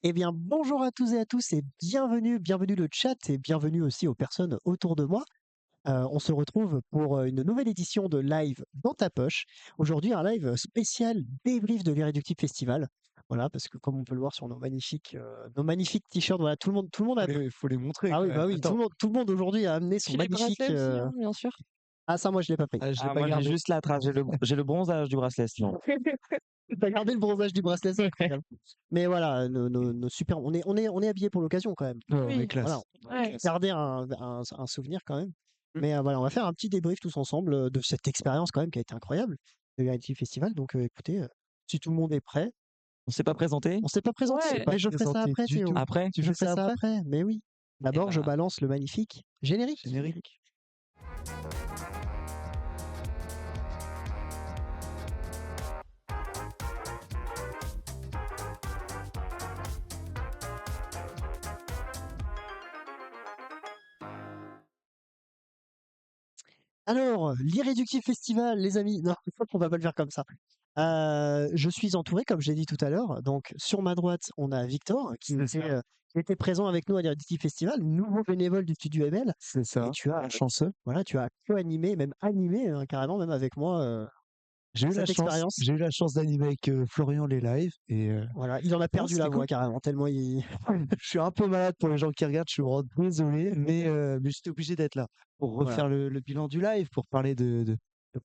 Eh bien, bonjour à tous et à tous et bienvenue le chat et bienvenue aussi aux personnes autour de moi. On se retrouve pour une nouvelle édition de Live dans ta poche. Aujourd'hui, un live spécial débrief de l'Irréductible Festival. Voilà, parce que comme on peut le voir sur nos magnifiques t-shirts, voilà, tout le monde a. Faut les montrer Ah quand oui, même. bah oui, Attends, tout le monde aujourd'hui a amené son Puis les magnifique. bracelets aussi, hein, bien sûr. Ah, ça, moi, je l'ai pas pris. je l'ai Ah, pas moi, j'ai gardé. juste la trace, j'ai le bronzage du bracelet, sinon. T'as gardé le bronzage du bracelet, c'est incroyable. Mais voilà, nos super. On est habillés pour l'occasion quand même. Ouais, on Oui. est classe. Voilà, Ouais. garder un souvenir quand même. Mm. Mais voilà, on va faire un petit débrief tous ensemble de cette expérience quand même qui a été incroyable, le Reality Festival. Donc écoutez, si tout le monde est prêt, On s'est pas présenté? on s'est pas présenté, Ouais. mais je ferai ça présenté après, du Théo. tout. Après? Tu Je fais ferai ça ça après? après, mais oui. D'abord, je ben. balance le magnifique générique. Générique. Alors, l'Irréductible Festival, les amis. Non, on va pas le faire comme ça. Je suis entouré, comme j'ai dit tout à l'heure. Donc, sur ma droite, on a Victor, qui était présent avec nous à l'Irréductible Festival, nouveau bénévole du studio ML. C'est Et ça. tu as, Chanceux. voilà, tu as co-animé, même animé, carrément, même avec moi, cette expérience. J'ai eu la chance d'animer avec Florian les lives et Voilà, il en a perdu c'était la voix, cool. carrément, tellement il. Je suis un peu malade pour les gens qui regardent, je suis vraiment désolé, mais j'étais obligé d'être là pour Voilà. refaire le bilan du live, pour parler de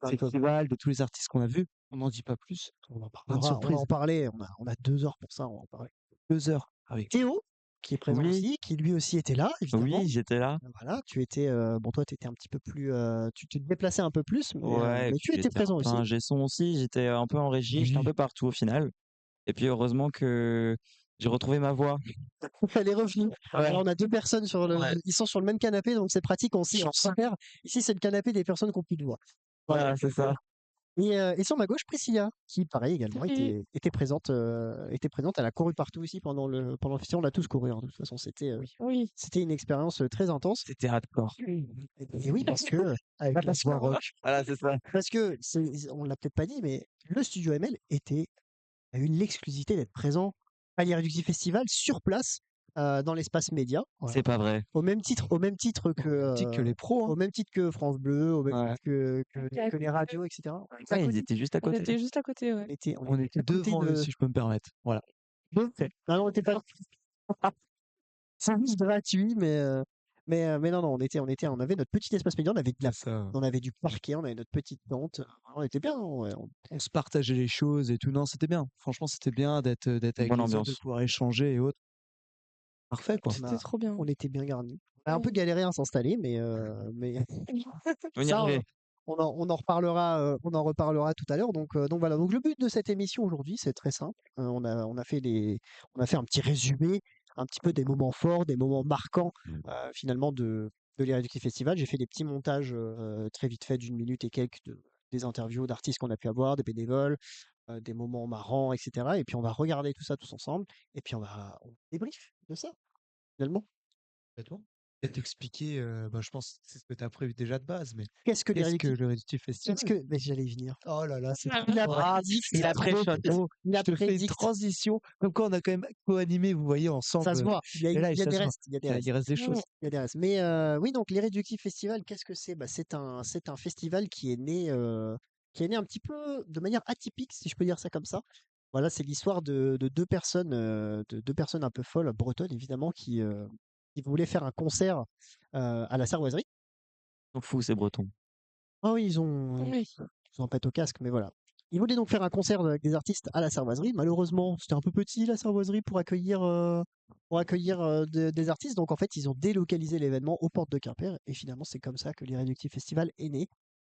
plein de choses. festival, de tous les artistes qu'on a vus. On n'en dit pas plus. On en Plein de parlera, on va surprises. en parler. On a 2 heures pour ça, on va en parler. 2 heures avec Théo, qui est présent Oui. aussi, qui lui aussi était là, évidemment. Oui, j'étais là. Voilà, tu étais, bon, toi, tu étais un petit peu plus, tu te déplaçais un peu plus, Ouais, et mais puis tu étais j'étais un présent peu aussi. ingé son aussi, j'étais un peu en régie, j'étais un peu partout au final. Et puis heureusement que j'ai retrouvé ma voix. Elle est revenue. Ouais. Alors, on a 2 personnes ils sont sur le même canapé, donc c'est pratique, on se perd. Ici, c'est le canapé des personnes qui ont plus de voix. Voilà, c'est ça. Et sur ma gauche, Priscilla, qui, pareil, également, Oui. était présente. Elle a couru partout ici pendant le festival. On a tous couru, hein, de toute façon. Oui. C'était une expérience très intense. C'était hardcore. Et oui, parce que, avec la voix rock. Voilà, c'est ça. parce que on l'a peut-être pas dit, mais le studio ML a eu l'exclusivité d'être présent à l'Irréductible Festival sur place dans l'espace média. Voilà. C'est pas vrai. Au même titre Que les pros, au hein. même titre que France Bleu, au même Ouais. titre que les radios, etc. Ouais, ils étaient juste à On côté. était juste à côté, ouais. On était à côté devant eux, si je peux me permettre. Voilà. Non, non, on était pas. C'est juste gratuit, mais non, on avait notre petit espace média, on avait du parquet, on avait notre petite tente. On était bien. On se partageait les choses et tout. Non, c'était bien. Franchement, c'était bien d'être avec Bonne les autres, ambiance. de pouvoir échanger et autres. Parfait, quoi. C'était trop bien. On était bien garnis. On a un Ouais. peu galéré à s'installer, mais On y ça, arrivait. on en reparlera tout à l'heure. Donc voilà. Donc le but de cette émission aujourd'hui, c'est très simple. On a fait un petit résumé, un petit peu des moments forts, des moments marquants finalement de l'Irréductible Festival. J'ai fait des petits montages très vite faits d'une minute et quelques des interviews d'artistes qu'on a pu avoir, des bénévoles, des moments marrants, etc. Et puis on va regarder tout ça tous ensemble. Et puis on débrief de ça finalement. Complètement. Et t'expliquer, je pense que c'est ce que tu as prévu déjà de base, mais Qu'est-ce que qu'est-ce que l'Irréductible le Réductif Festival? Mais j'allais y venir. Oh là là, c'est Ah, trop Il a fort. prédit, Il a pré-shot. il a Je te fais une prédit. transition. Comme quoi, on a quand même co-animé, vous voyez, ensemble. Ça se voit. Et là, Il y a ça des se voit. restes. Il y a des restes. Il reste des choses. Il y a des restes. Mais oui, donc l'Irréductible Festival, qu'est-ce que c'est? Bah, c'est un festival qui est né un petit peu de manière atypique, si je peux dire ça comme ça. Voilà, c'est l'histoire de 2 personnes, de 2 personnes un peu folles, bretonnes évidemment, qui voulaient faire un concert à la Sarvoiserie. On s'en fout, c'est breton. Ah oui, ils ont Oui. un pète au casque, mais voilà. Ils voulaient donc faire un concert avec des artistes à la Sarvoiserie. Malheureusement, c'était un peu petit la Sarvoiserie pour accueillir des artistes. Donc en fait, ils ont délocalisé l'événement aux portes de Quimper. Et finalement, c'est comme ça que l'Irréductible Festival est né.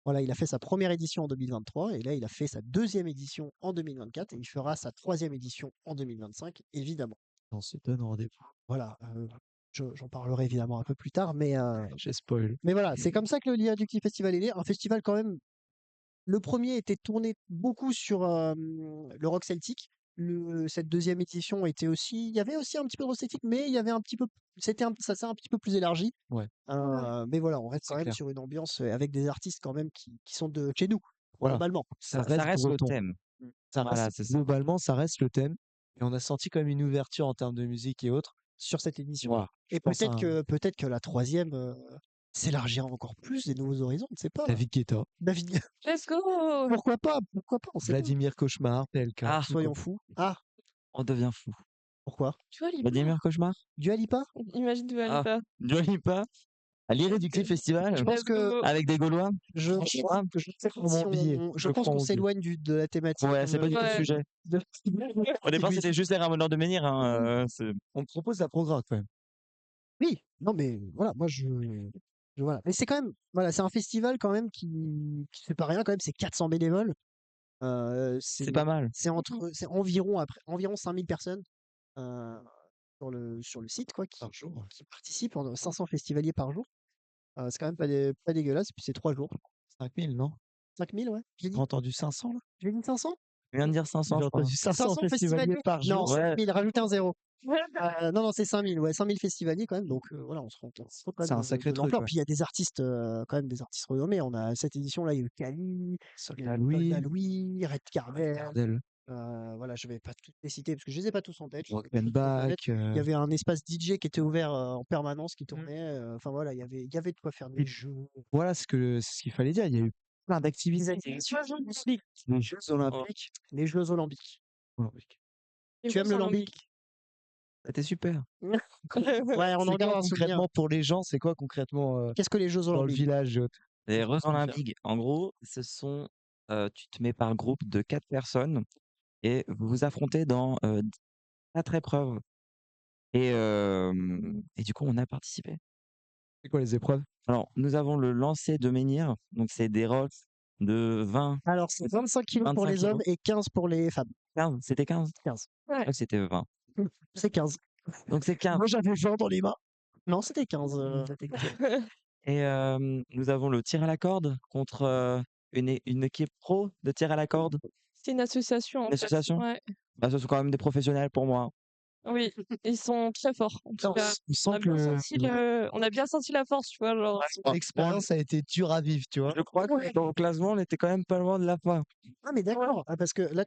Voilà, il a fait sa première édition en 2023 et là, il a fait sa deuxième édition en 2024 et il fera sa troisième édition en 2025, évidemment. On se donne rendez-vous. Voilà, j'en parlerai évidemment un peu plus tard, J'ai spoil. mais voilà, c'est comme ça que l'Irréductible Festival est né. Un festival quand même. Le premier était tourné beaucoup sur le rock celtique. Cette deuxième édition était aussi, il y avait aussi un petit peu de rock celtique, mais il y avait un petit peu, ça s'est un petit peu plus élargi. Ouais. Mais voilà, on reste C'est quand même clair. sur une ambiance avec des artistes quand même qui sont de chez nous, Voilà. globalement. Ça Ça reste le breton. thème. Mm. Ça Voilà, reste, c'est ça. globalement, ça reste le thème. Et on a senti quand même une ouverture en termes de musique et autres. sur cette émission. Voilà, je Et pense à peut-être que la troisième s'élargira encore plus des nouveaux horizons, on ne sait pas. David Guetta, David, Let's go! pourquoi pas? On sait pas. Vladimir Cauchemar, PLK. Ah, Soyons fous. Ah, on devient fou. pourquoi? Tu vois, Lipa? Vladimir Cauchemar? Dua Lipa? Imagine Dua Ah, Lipa. Dua Lipa à l'Irréductible Festival Je pense Let's que go! avec des Gaulois. je Franchement, je sais pas prends si mon billet, je je pense prends qu'on mon billet. s'éloigne de la thématique. ouais, c'est pas du tout le Ouais. sujet. Au départ, c'était juste les Ramoneurs de Menhir. On te propose la programme quand même. Oui, non mais voilà, moi voilà. Mais c'est quand même, voilà, c'est un festival quand même qui fait pas rien quand même, c'est 400 bénévoles. C'est pas mal. C'est environ 5000 personnes euh, sur le site quoi, Par jour. qui participent, 500 festivaliers par jour. C'est quand même pas dégueulasse, puis c'est 3 jours. 5000, non? 5000, ouais. J'ai entendu 500 là? J'ai dit 500? Je viens de dire 500, J'ai je crois. entendu 500 festivaliers festivaliers par Non, jour. Ouais. 5000, rajoutez un zéro. Non, c'est 5000, ouais, 5000 festivaliers quand même, donc voilà, on se rend compte quand C'est même un sacré de truc, l'ampleur. ouais. Puis il y a des artistes, quand même des artistes renommés. On a cette édition-là, il y a eu Kali, Soldats Louis, Soldats Louis, Red Carver. Gardel, Voilà, je vais pas toutes les citer parce que je les ai pas tous en tête. Rock'n'Back, Il y avait un espace DJ qui était ouvert en permanence, qui tournait. Enfin voilà, il y avait de quoi faire des jeux. voilà c'est ce qu'il fallait dire. Il y a eu plein d'activités. Les Jeux Olympiques. Les Jeux Olympiques. Les Tu aimes Jeux le lambic? C'était super. Ouais, on en C'est garde quoi un souvenir. concrètement pour les gens? C'est quoi concrètement Qu'est-ce que les Jeux dans le Olympiques? village? Les Qu'est-ce que tu peux faire? Olympiques, en gros, tu te mets par groupe de 4 personnes et vous vous affrontez dans 4 épreuves. Et du coup, on a participé. C'est quoi les épreuves? Alors, nous avons le lancer de menhir, donc c'est des rocks de 20, Alors, c'est 25 kilos pour 25 les hommes kilos. et 15 pour les femmes. 15, c'était 15? 15. Je crois que c'était 20. C'est 15. Donc c'est 15. Moi, j'avais 20 dans les mains. Non, c'était 15. Et nous avons le tir à la corde contre une équipe pro de tir à la corde. C'est une association, en Une fait. association? Ouais. Bah, ce sont quand même des professionnels pour moi. Oui, ils sont très forts. En tout cas, On on sent a que bien senti la force, tu vois, genre. l'expérience a été dure à vivre, tu vois. Je crois que dans le classement, on était quand même pas loin de la fin. Ah, mais d'accord. Ah, parce que là,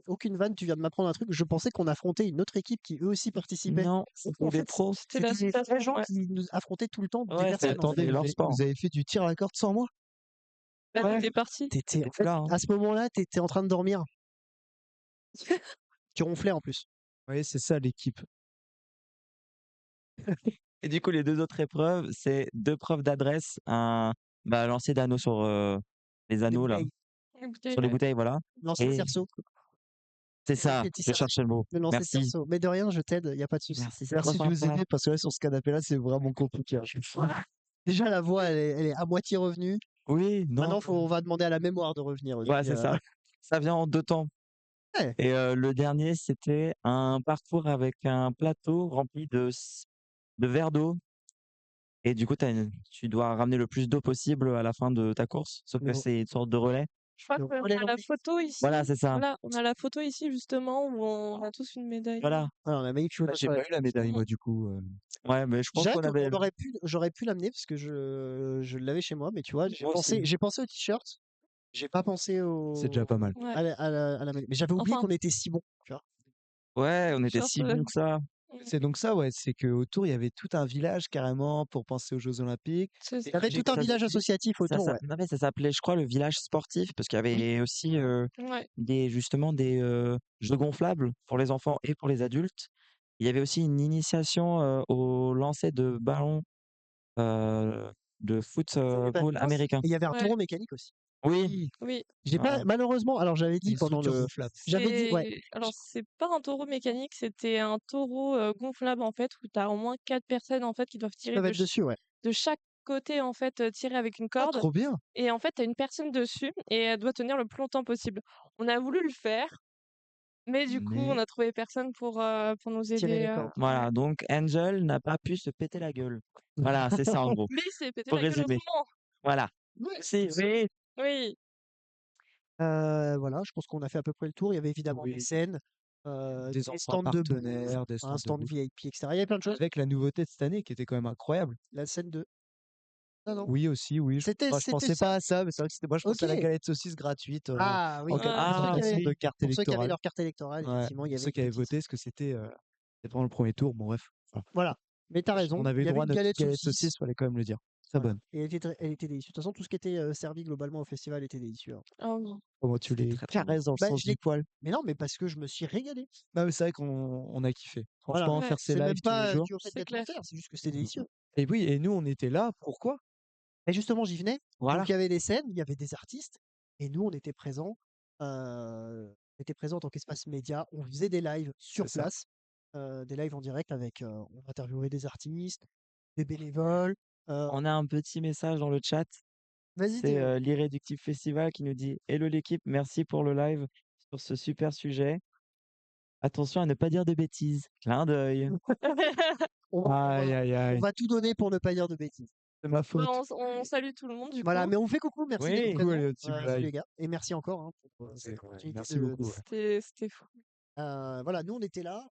aucune vanne, tu viens de m'apprendre un truc. Je pensais qu'on affrontait une autre équipe qui eux aussi participait. Non, En c'était des fait, pros. C'était la C'était des gens ouais. qui nous affrontaient tout le temps des Ouais, personnes. en fait. attendez, leur sport. Vous avez fait du tir à la corde sans moi? Bah, Ouais. t'étais parti. En fait, là, hein. à ce moment-là, t'étais en train de dormir. Tu ronflais en plus. Oui, c'est ça l'équipe. Et du coup, les 2 autres épreuves, c'est 2 preuves d'adresse, lancer d'anneaux sur les anneaux là, Écoutez, sur les bouteilles, voilà. Lancer le Et cerceau. c'est ça, petit je cherchais le mot. Le lancer de Merci. cerceau. Mais de rien, je t'aide, il n'y a pas de souci. Merci, c'est Merci trop de nous sympa. aider parce que là, sur ce canapé-là, c'est vraiment compliqué. Déjà, la voix, elle est à moitié revenue. Oui, non. Maintenant, on va demander à la mémoire de revenir aussi. Ouais, c'est ça. Ça vient en 2 temps. Ouais. Et le dernier, c'était un parcours avec un plateau rempli de verres d'eau. Et du coup, tu dois ramener le plus d'eau possible à la fin de ta course, sauf que Le- c'est une sorte de relais. je crois le qu'on relais a la lambic. photo ici. Voilà, c'est ça. Voilà, on a la photo ici, justement, où on a tous une médaille. Voilà. Ouais, on a magnifique photo J'ai sur la- pas eu la médaille, moi, du coup. Ouais, mais je pense Jacques, qu'on avait. j'aurais pu l'amener parce que je l'avais chez moi, mais tu vois, Moi aussi. j'ai pensé au t-shirt, j'ai pas pensé C'est déjà pas mal. Ouais. à la mais j'avais oublié Enfin. qu'on était si bon, tu vois. Ouais, on était Genre, si bons que ça. C'est donc ça, ouais. C'est qu'autour, il y avait tout un village carrément pour penser aux Jeux Olympiques. c'est Il ça. y avait j'ai tout un ça- village associatif autour, ouais. Non, mais ça s'appelait, je crois, le village sportif, parce qu'il y avait aussi Ouais. des jeux gonflables pour les enfants et pour les adultes. Il y avait aussi une initiation au lancer de ballons de Bah, football mince. américain. Et il y avait un Ouais. taureau mécanique aussi. Oui, Oui. J'ai pas, Ouais. malheureusement, alors j'avais dit Des pendant structures le, gonflables. j'avais dit, ouais, Alors, c'est pas un taureau mécanique, c'était un taureau gonflable, en fait, où tu as au moins 4 personnes, en fait, qui doivent ça tirer va être dessus, ouais. de chaque côté, en fait, tirer avec une Ah, corde. trop bien! Et en fait, tu as une personne dessus et elle doit tenir le plus longtemps possible. On a voulu le faire, mais du coup, on Mais a trouvé personne pour nous Tirer les aider. cordes. voilà, donc Angel n'a pas pu se péter la gueule. Voilà, c'est ça en gros. Mais c'est pété Pour la gueule résumer. autrement. Voilà. Ouais, Si, oui. Oui. Voilà, je pense qu'on a fait à peu près le tour. Il y avait évidemment des Oui. scènes, Des des endroits stands de bouffe, partenaires, des un stands de stand bouffe. VIP, etc. Il y avait plein de choses. Avec la nouveauté de cette année qui était quand même incroyable. La scène de Non, non. Oui, aussi, oui. C'était Enfin, je pensais ça. pas à ça, mais c'est vrai que moi, je pensais à la Ok. galette saucisse gratuite Ah oui. en Ah, Pour ceux qui présentation avaient, de carte pour ceux qui avaient électorale. leur carte électorale, Ouais, effectivement, il y pour avait ceux une qui avaient petite. voté, parce que c'était pendant le premier tour. Bon, bref. Voilà. Voilà. Mais t'as On raison. avait Il eu y avait droit à une notre petite galette galette saucisse. saucisse, fallait quand même le dire. Très Voilà. bonne. Et elle était délicieuse. De toute façon, tout ce qui était servi globalement au festival était délicieux, hein. ah oui. Comment tu C'était les très, très bon. caresses dans le Bah, sens je l'ai. du poil. Mais non, mais parce que je me suis régalé. Non, mais c'est vrai qu'on a kiffé. Voilà. Franchement, Ouais, faire ces C'est même lives tous les pas jours. dû au fait c'est d'être mon clair. frère, c'est juste que c'était délicieux. Et oui, et nous, on était là. Pourquoi? Et justement, j'y venais. Voilà. Donc, il y avait des scènes, il y avait des artistes, et nous, on était présents. On était présents en tant qu'espace média. On faisait des lives sur C'est ça. place, des lives en direct avec. On interviewait des artistes, des bénévoles. On a un petit message dans le chat. Vas-y, C'est Théo. l'Irréductible Festival qui nous dit: Hello l'équipe, merci pour le live sur ce super sujet. Attention à ne pas dire de bêtises. Clin d'œil. On va, on Aïe, va- aïe, on aïe. va tout donner pour ne pas dire de bêtises. C'est ma Bah, faute. on salue tout le monde du Voilà, coup. mais on fait coucou, merci d'être Oui. Coucou, présent. allez, au Team Salut Live. les gars, et merci encore, hein, pour cette Ouais, opportunité merci beaucoup. Ouais. C'était fou. Voilà, nous on était là,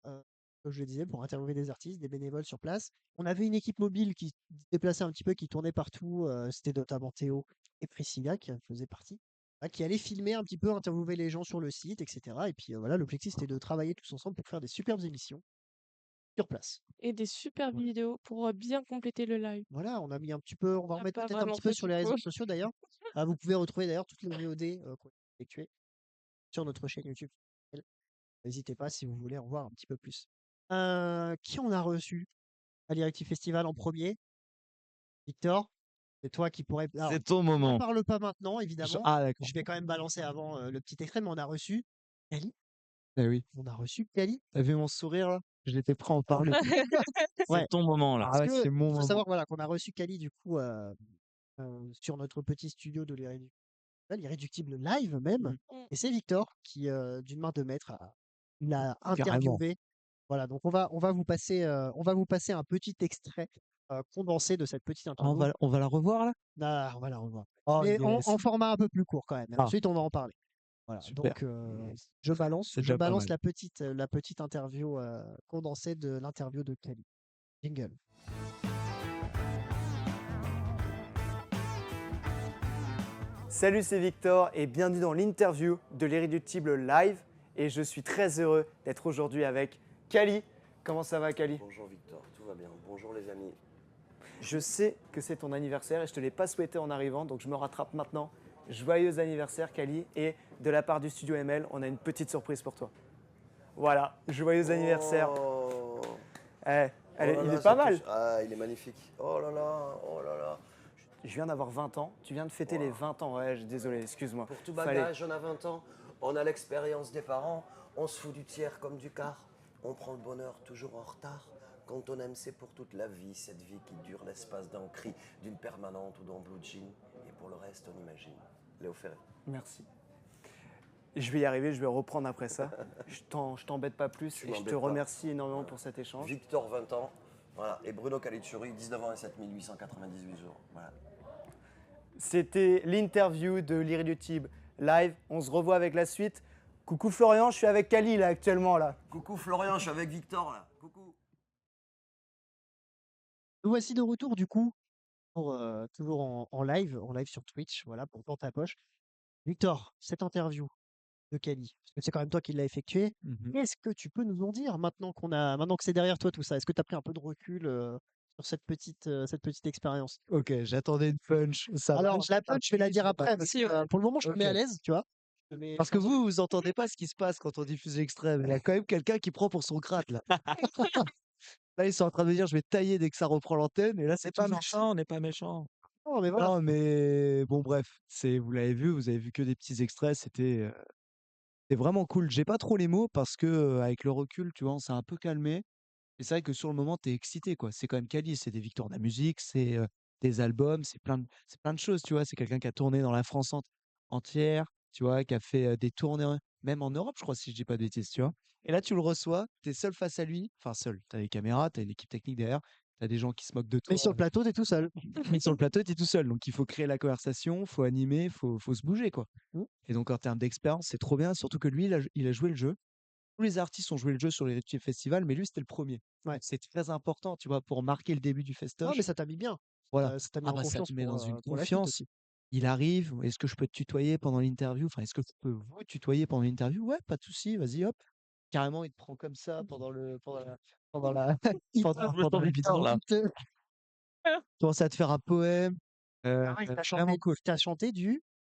comme je le disais, pour interviewer des artistes, des bénévoles sur place. On avait une équipe mobile qui se déplaçait un petit peu, qui tournait partout. C'était notamment Théo et Priscilla qui en faisaient partie, qui allaient filmer un petit peu, interviewer les gens sur le site, etc. Et puis voilà, l'objectif c'était de travailler tous ensemble pour faire des superbes émissions sur place. Et des super Ouais. vidéos pour bien compléter le live. Voilà, on a mis un petit peu, on va On en n'a mettre pas peut-être un vraiment petit peu fait sur du les coup. réseaux sociaux d'ailleurs. Vous pouvez retrouver d'ailleurs toutes les VOD qu'on a effectuées sur notre chaîne YouTube. N'hésitez pas si vous voulez en voir un petit peu plus. Qui on a reçu à l'Irrective Festival en premier? Victor, c'est toi qui pourrais. Alors, C'est ton n'en moment. parle pas maintenant, évidemment. Ah, d'accord. Je vais quand même balancer avant le petit extrait, mais on a reçu Kali. Eh oui. On a reçu Kali. T'as vu mon sourire là? Je l'étais prêt à en parler. Ouais, C'est ton moment là. Ah ouais, parce que c'est mon faut moment. savoir voilà, qu'on a reçu Kali du coup sur notre petit studio de l'Irréductible Live même. Mm. Et c'est Victor qui, d'une main de maître, l'a Carrément. interviewé. Voilà, donc on va vous passer un petit extrait condensé de cette petite Ah, interview. on va la revoir là? Ah, on va la revoir. Oh, Mais yes. en format un peu plus court quand même. Ah. Ensuite, on va en parler. Voilà, Super. donc je balance, C'est déjà pas mal. la petite interview condensée de l'interview de Kali. Jingle. Salut, c'est Victor et bienvenue dans l'interview de l'Irréductible Live. Et je suis très heureux d'être aujourd'hui avec Kali. Comment ça va, Kali? Bonjour Victor, tout va bien. Bonjour les amis. Je sais que c'est ton anniversaire et je ne te l'ai pas souhaité en arrivant, donc je me rattrape maintenant. Joyeux anniversaire, Kali. Et de la part du studio ML, on a une petite surprise pour toi. Voilà, joyeux anniversaire. Oh. Eh, Oh là il là, est ça pas mal. touche. Ah, il est magnifique. Oh là là, oh là là. Je viens d'avoir 20 ans. Tu viens de fêter les 20 ans. Ouais, désolé, excuse-moi. Pour tout Fallait- bagage, on a 20 ans. On a l'expérience des parents. On se fout du tiers comme du quart. On prend le bonheur toujours en retard. Quand on aime, c'est pour toute la vie. Cette vie qui dure l'espace d'un cri, d'une permanente ou d'un blue jean. Et pour le reste, on imagine. Léo Ferré. Merci. Je vais y arriver, je vais reprendre après ça. Je t'embête pas plus Tu et je te m'embêtes pas. remercie énormément pour cet échange. Victor, 20 ans. Voilà. Et Bruno Caligiuri, 19 ans et 7898 jours. Voilà. C'était l'interview de l'Irréductible Live. On se revoit avec la suite. Coucou Florian, je suis avec Kali là actuellement là. Coucou Florian, je suis avec Victor là. Coucou. Nous voici de retour du coup, pour, toujours en live sur Twitch, voilà, pour Dans ta poche. Victor, cette interview de Kali, parce que c'est quand même toi qui l'as effectuée. Mhm. Qu'est-ce que tu peux nous en dire maintenant maintenant que c'est derrière toi tout ça? Est-ce que tu as pris un peu de recul sur cette petite expérience? Ok, j'attendais une punch. Ça Alors, punch, la ça punch, je vais la punch, dire ça après, punch. parce Si, que ouais. pour le moment, je te mets à Ok. l'aise, tu vois. Je te mets- Parce que vous entendez pas ce qui se passe quand on diffuse l'extrait. mais Il y a quand même quelqu'un qui prend pour son crâne là. Là, ils sont en train de me dire je vais tailler dès que ça reprend l'antenne. Et là, c'est C'est pas tout. méchant, on n'est pas méchant. Non, mais voilà. Non, mais bon, bref, vous l'avez vu, vous avez vu que des petits extraits, c'était vraiment cool. J'ai pas trop les mots parce que avec le recul, tu vois, on s'est un peu calmé. Et c'est vrai que sur le moment, t'es excité, quoi. C'est quand même Kali, c'est des victoires de la musique, c'est des albums, c'est plein de choses, tu vois. C'est quelqu'un qui a tourné dans la France entière, tu vois, qui a fait des tournées, même en Europe, je crois, si je dis pas de bêtises, tu vois. Et là, tu le reçois, t'es seul face à lui, enfin seul, t'as les caméras, t'as une équipe technique derrière, t'as des gens qui se moquent de toi. Mais sur le plateau, t'es tout seul. Mais sur le plateau, tu es tout seul. Donc, il faut créer la conversation, faut animer, faut se bouger, quoi. Mmh. Et donc, en termes d'expérience, c'est trop bien. Surtout que lui, il a joué le jeu. Tous les artistes ont joué le jeu sur les Irréductibles Festival, mais lui, c'était le premier. Ouais. Donc, c'est très important, tu vois, pour marquer le début du Non, festoche. mais ça t'a mis bien. Voilà. Ça t'a mis Ah en bah, ça confiance te met dans une pour la suite confiance. aussi. Il arrive, est-ce que je peux te tutoyer pendant l'interview? Enfin, est-ce que je peux vous tutoyer pendant l'interview? Ouais, pas de souci, vas-y, hop. Carrément, il te prend comme ça pendant la Il pendant la Victor, vidéo. là. Commence à te faire un poème. il t'a Vraiment chanté, cool.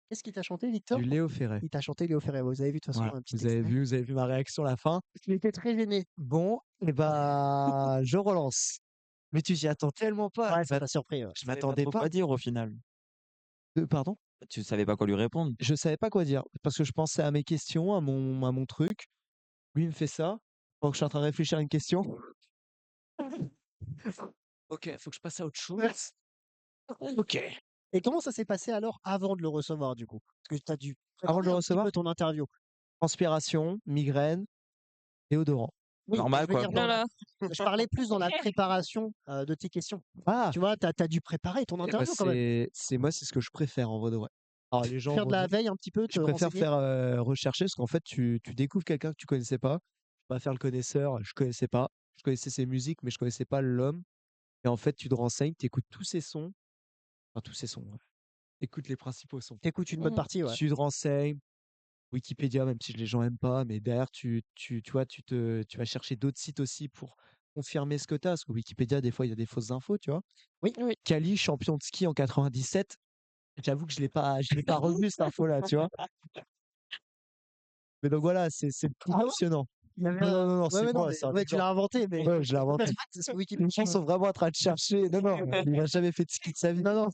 Qu'est-ce qu'il t'a chanté, Victor? Du Léo Ferré. Il t'a chanté Léo Ferré. Vous avez vu de toute façon Voilà. un petit extrait. Vous avez vu ma réaction à la fin. Il était très gêné. Bon, et bah, je relance. Mais tu t'y attends tellement pas. Ouais, ça t'a surpris. Ouais. Je Tu savais pas m'attendais trop pas. quoi dire au final. Pardon? Tu savais pas quoi lui répondre. Je savais pas quoi dire parce que je pensais à mes questions, à mon truc. Lui, il me fait ça. Donc, je suis en train de réfléchir à une question. Ok, faut que je passe à autre chose. Ok. Et comment ça s'est passé alors avant de le recevoir du coup? Parce que tu as dû Avant de préparer le un petit recevoir, peu ton interview. transpiration, migraine, déodorant. Oui, Normal, je veux quoi. dire, Voilà. je parlais plus dans la préparation de tes questions. Ah, Tu vois, tu as dû préparer ton eh bah, interview quand même. moi, c'est ce que je préfère en vrai de vrai. Alors, les gens Faire vont de la dire, veille un petit peu, je te préfère renseigner. faire rechercher parce qu'en fait, tu découvres quelqu'un que tu connaissais pas. Je vais pas faire le connaisseur, je connaissais pas. Je connaissais ses musiques, mais je connaissais pas l'homme. Et en fait, tu te renseignes, tu écoutes tous ses sons. Enfin, tous ses sons. Ouais. Écoute les principaux sons. T'écoutes une bonne Mhm. partie, ouais. Tu te renseignes, Wikipédia, même si les gens aiment pas, mais derrière, tu vois, tu vas chercher d'autres sites aussi pour confirmer ce que tu as. Parce que Wikipédia, des fois, il y a des fausses infos, tu vois. Oui. Oui. Kali, champion de ski en 97. J'avoue que je l'ai pas revu cette info-là, tu vois. Mais donc voilà, c'est Ah ouais? impressionnant. Il y avait Non, non, non, non, ouais, c'est mais non, moi, mais c'est un ouais, truc tu l'as inventé, mais Ouais, je l'ai inventé. c'est sur Les Wikipédia. gens sont vraiment en train de chercher. Non, non, il n'a jamais fait de ski de sa vie. Non, non,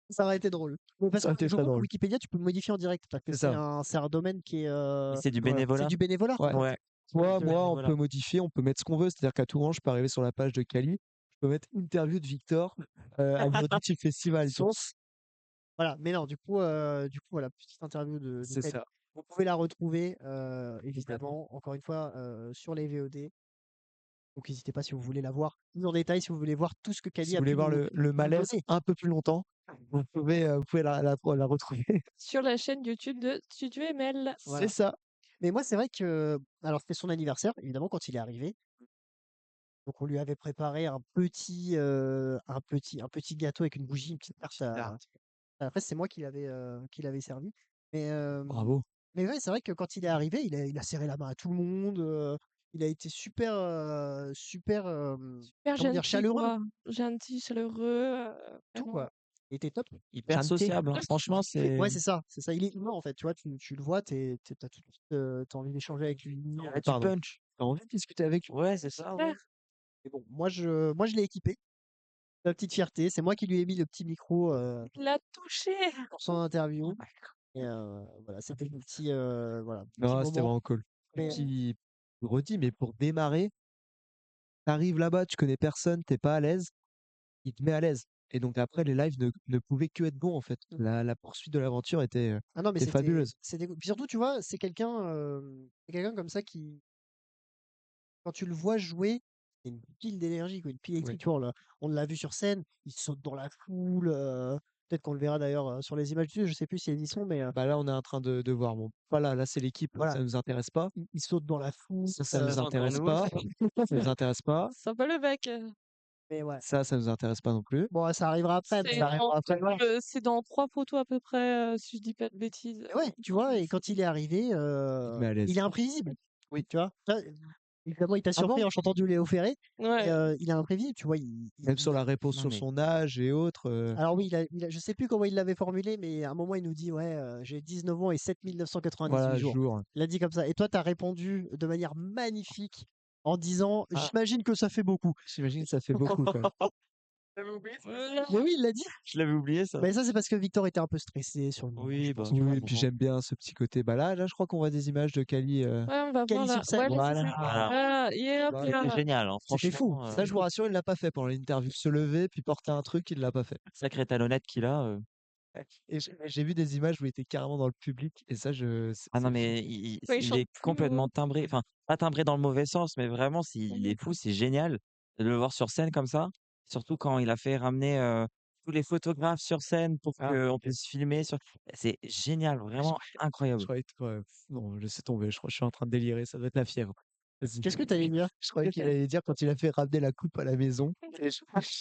ça aurait été drôle. Mais parce Ça aurait que été je très crois que drôle. Wikipédia, tu peux le modifier en direct, parce que C'est ça. c'est un domaine qui est Et c'est du Voilà. c'est bénévolat. du bénévolat. Ouais. Ouais. Toi, Du moi, on bénévolat. peut modifier, on peut mettre ce qu'on veut. C'est-à-dire qu'à tout moment, je peux arriver sur la page de Kali, je peux mettre interview de Victor à l'Auditive Festival. Tu vois. Sauce. Voilà, mais non, du coup, voilà, petite interview de C'est Kali. ça. Vous pouvez la retrouver, Complètement. évidemment, encore une fois, sur les VOD. Donc n'hésitez pas si vous voulez la voir plus en détail, si vous voulez voir tout ce que Si Kali vous a voulez pu voir nous le malaise donner. un peu plus longtemps, vous pouvez la retrouver. Sur la chaîne YouTube de Studio ML. C'est Voilà. ça. Mais moi, c'est vrai que, alors c'était son anniversaire, évidemment, quand il est arrivé. Donc on lui avait préparé un petit gâteau avec une bougie, une petite tarte Ah, après, c'est moi qui l'avais servi. Mais, bravo. mais ouais, c'est vrai que quand il est arrivé, il a serré la main à tout le monde. Il a été super, Super comment dire, gentil, chaleureux, quoi. Gentil, chaleureux. tout Vraiment. quoi. Il était top. Hyper Santé. sociable, hein. Franchement, c'est. Ouais, c'est ça, c'est ça. Il est humain en fait, tu vois, tu le vois, t'as tout de suite, t'as envie d'échanger avec lui. Ah, tu Pardon. punch. T'as envie de discuter avec lui? Ouais, c'est ça, ouais. Mais bon, moi je l'ai équipé. La petite fierté, c'est moi qui lui ai mis le petit micro Il l'a touché. pour son interview. Et voilà, c'était voilà, petit Non, c'était moment. vraiment cool. Mais, Qui redit, mais pour démarrer, t'arrives là-bas, tu connais personne, t'es pas à l'aise, il te met à l'aise. Et donc après, les lives ne pouvaient que être bons en fait. La poursuite de l'aventure était, ah non, mais était fabuleuse. c'était cool. Puis surtout, tu vois, c'est quelqu'un comme ça qui, quand tu le vois jouer, c'est une pile d'énergie, quoi, une pile électrique. Tu vois, on l'a vu sur scène, il saute dans la foule. Peut-être qu'on le verra d'ailleurs sur les images dessus, je sais plus si elles y sont, mais Bah là, on est en train de voir. Bon, voilà, là c'est l'équipe, voilà, ça nous intéresse pas. il saute dans la foule. Ça nous Devant intéresse nous. pas. Ça nous intéresse pas. Sympa le mec. Mais ouais. Ça nous intéresse pas non plus. Bon, ça arrivera après. C'est Ça arrivera après. Voilà. c'est dans 3 photos à peu près, si je dis pas de bêtises. Et ouais, tu vois, et quand il est arrivé, Il te met à l'aise. il est imprévisible. Oui. Tu vois. Évidemment, il t'a surpris bon en chantant du Léo Ferré. Ouais. Mais, il est imprévisible, tu vois. Même sur la réponse Non, sur mais- son âge et autres. Alors oui, je sais plus comment il l'avait formulé, mais à un moment, il nous dit, ouais, j'ai 19 ans et 7998 Voilà, jours. jour. Il a dit comme ça. Et toi, tu as répondu de manière magnifique en disant, Ah. j'imagine que ça fait beaucoup. J'imagine que ça fait beaucoup quand même. Mais oui, il l'a dit. Je l'avais oublié, ça. Mais ça, c'est parce que Victor était un peu stressé sur le moment. Oui, je bah, pense, tu tu vois. vois, Oui, puis j'aime bien ce petit côté. Bah là, je crois qu'on voit des images de Kali. Ouais, on va Kali voir là. sur scène. Ouais, là, c'est ça. Voilà. Voilà, et hop Voilà. là. C'était génial, hein. C'était fou. Franchement, Ça, je vous rassure, il l'a pas fait pendant l'interview. Se lever puis porter un truc, il l'a pas fait. sacré talonnette qu'il a. Et j'ai vu des images où il était carrément dans le public. Et ça, Ah non, c'est fou. mais Ouais, il il chante est plus complètement haut. timbré. Enfin, pas timbré dans le mauvais sens, mais vraiment, il est fou, c'est génial de le voir sur scène comme ça. Surtout quand il a fait ramener tous les photographes sur scène pour Ah. qu'on puisse filmer. C'est génial, vraiment incroyable. Je croyais que, non, laissez tomber. Je crois que je suis en train de délirer. Ça doit être la fièvre. Vas-y. Qu'est-ce que tu allais dire? Je croyais qu'il allait dire quand il a fait ramener la coupe à la maison.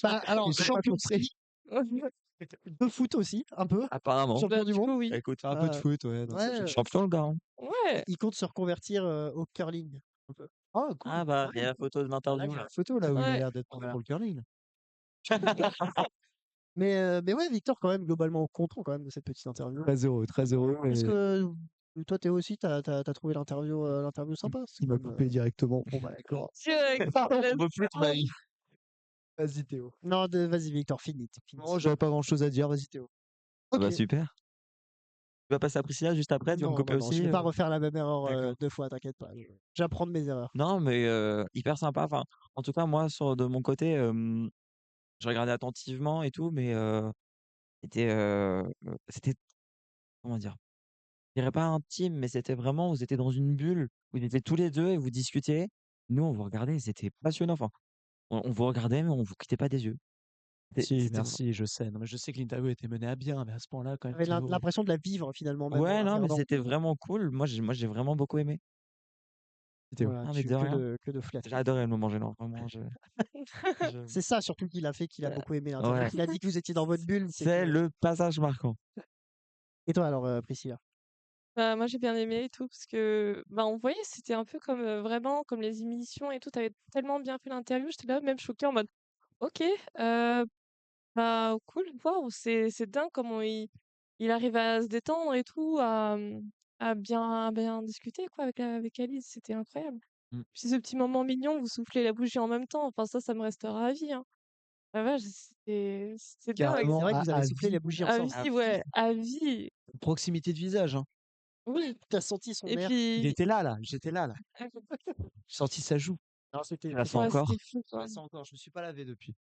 Bah, alors, Et j'ai pas champion compris. de foot aussi, un peu. Apparemment. Champion Bah, du du monde. coup, oui. Écoute, Un peu de Euh, foot, ouais. non, c'est Ouais, bien. champion le gars. Hein. Ouais. il compte se reconvertir au curling. Un peu. Ah, cool. Ah bah, il y a la photo de Là, l'interview j'ai là. la photo là où il a Ouais. l'air d'être pour le curling. Mais ouais, Victor, quand même, globalement content quand même de cette petite interview. Très heureux, très heureux. Est-ce Et que toi, Théo aussi, t'as trouvé l'interview sympa? C'est il m'a comme, coupé directement. Bon, bah, d'accord. Direct. On Let's peut plus te go. bailler. Vas-y, Théo. Non, vas-y, Victor, finis. Non, j'aurais pas grand chose à dire. Vas-y, Théo. Ah bah Ok. super. Tu vas passer à Priscilla juste après, tu vas me Non, couper non, non, je aussi. vais pas refaire la même erreur D'accord. 2 fois, t'inquiète pas. J'apprends de mes erreurs. Non, mais hyper sympa. Enfin, en tout cas, moi, de mon côté, je regardais attentivement et tout, mais c'était, comment dire, je dirais pas intime, mais c'était vraiment, vous étiez dans une bulle, vous étiez tous les deux et vous discutiez. Nous, on vous regardait, c'était passionnant. Enfin, on vous regardait, mais on vous quittait pas des yeux. Si, C'était merci, je sais. Non, mais je sais que l'interview était menée à bien, mais à ce point-là, quand même, J'avais Théo. l'impression de la vivre finalement, même en Ouais, la non, mais regardant. c'était vraiment cool. Moi, j'ai vraiment beaucoup aimé. Théo. Voilà, Ah, mais de rien. que de flatter. J'ai adoré le moment gênant, vraiment. C'est ça surtout qu'il a fait, qu'il a beaucoup aimé l'interview. Ouais. Il a dit que vous étiez dans votre bulle. C'est le passage marquant. Et toi alors, Priscilla? Bah, moi, j'ai bien aimé et tout, parce que, bah, on voyait, c'était un peu comme, vraiment, comme les émissions et tout. T'avais tellement bien fait l'interview, j'étais là, même choquée en mode, ok, bah, cool, waouh, c'est dingue comment il arrive à se détendre et tout, à bien discuter, quoi, avec Alice, c'était incroyable. Mm. Puis ce petit moment mignon, vous soufflez la bougie en même temps, enfin, ça me restera à vie, hein. La vache, c'est dingue. C'est Carrément, vrai que vous avez à soufflé vie, les bougies À ensemble. vie, ouais, à vie. proximité de visage. Hein. Oui. T'as senti son Et air? Il puis, était là, j'étais là. J'ai senti sa joue. Non, c'était Tu la sens ouais, encore? c'était fou, Je quoi. la sens encore, je me suis pas lavé depuis.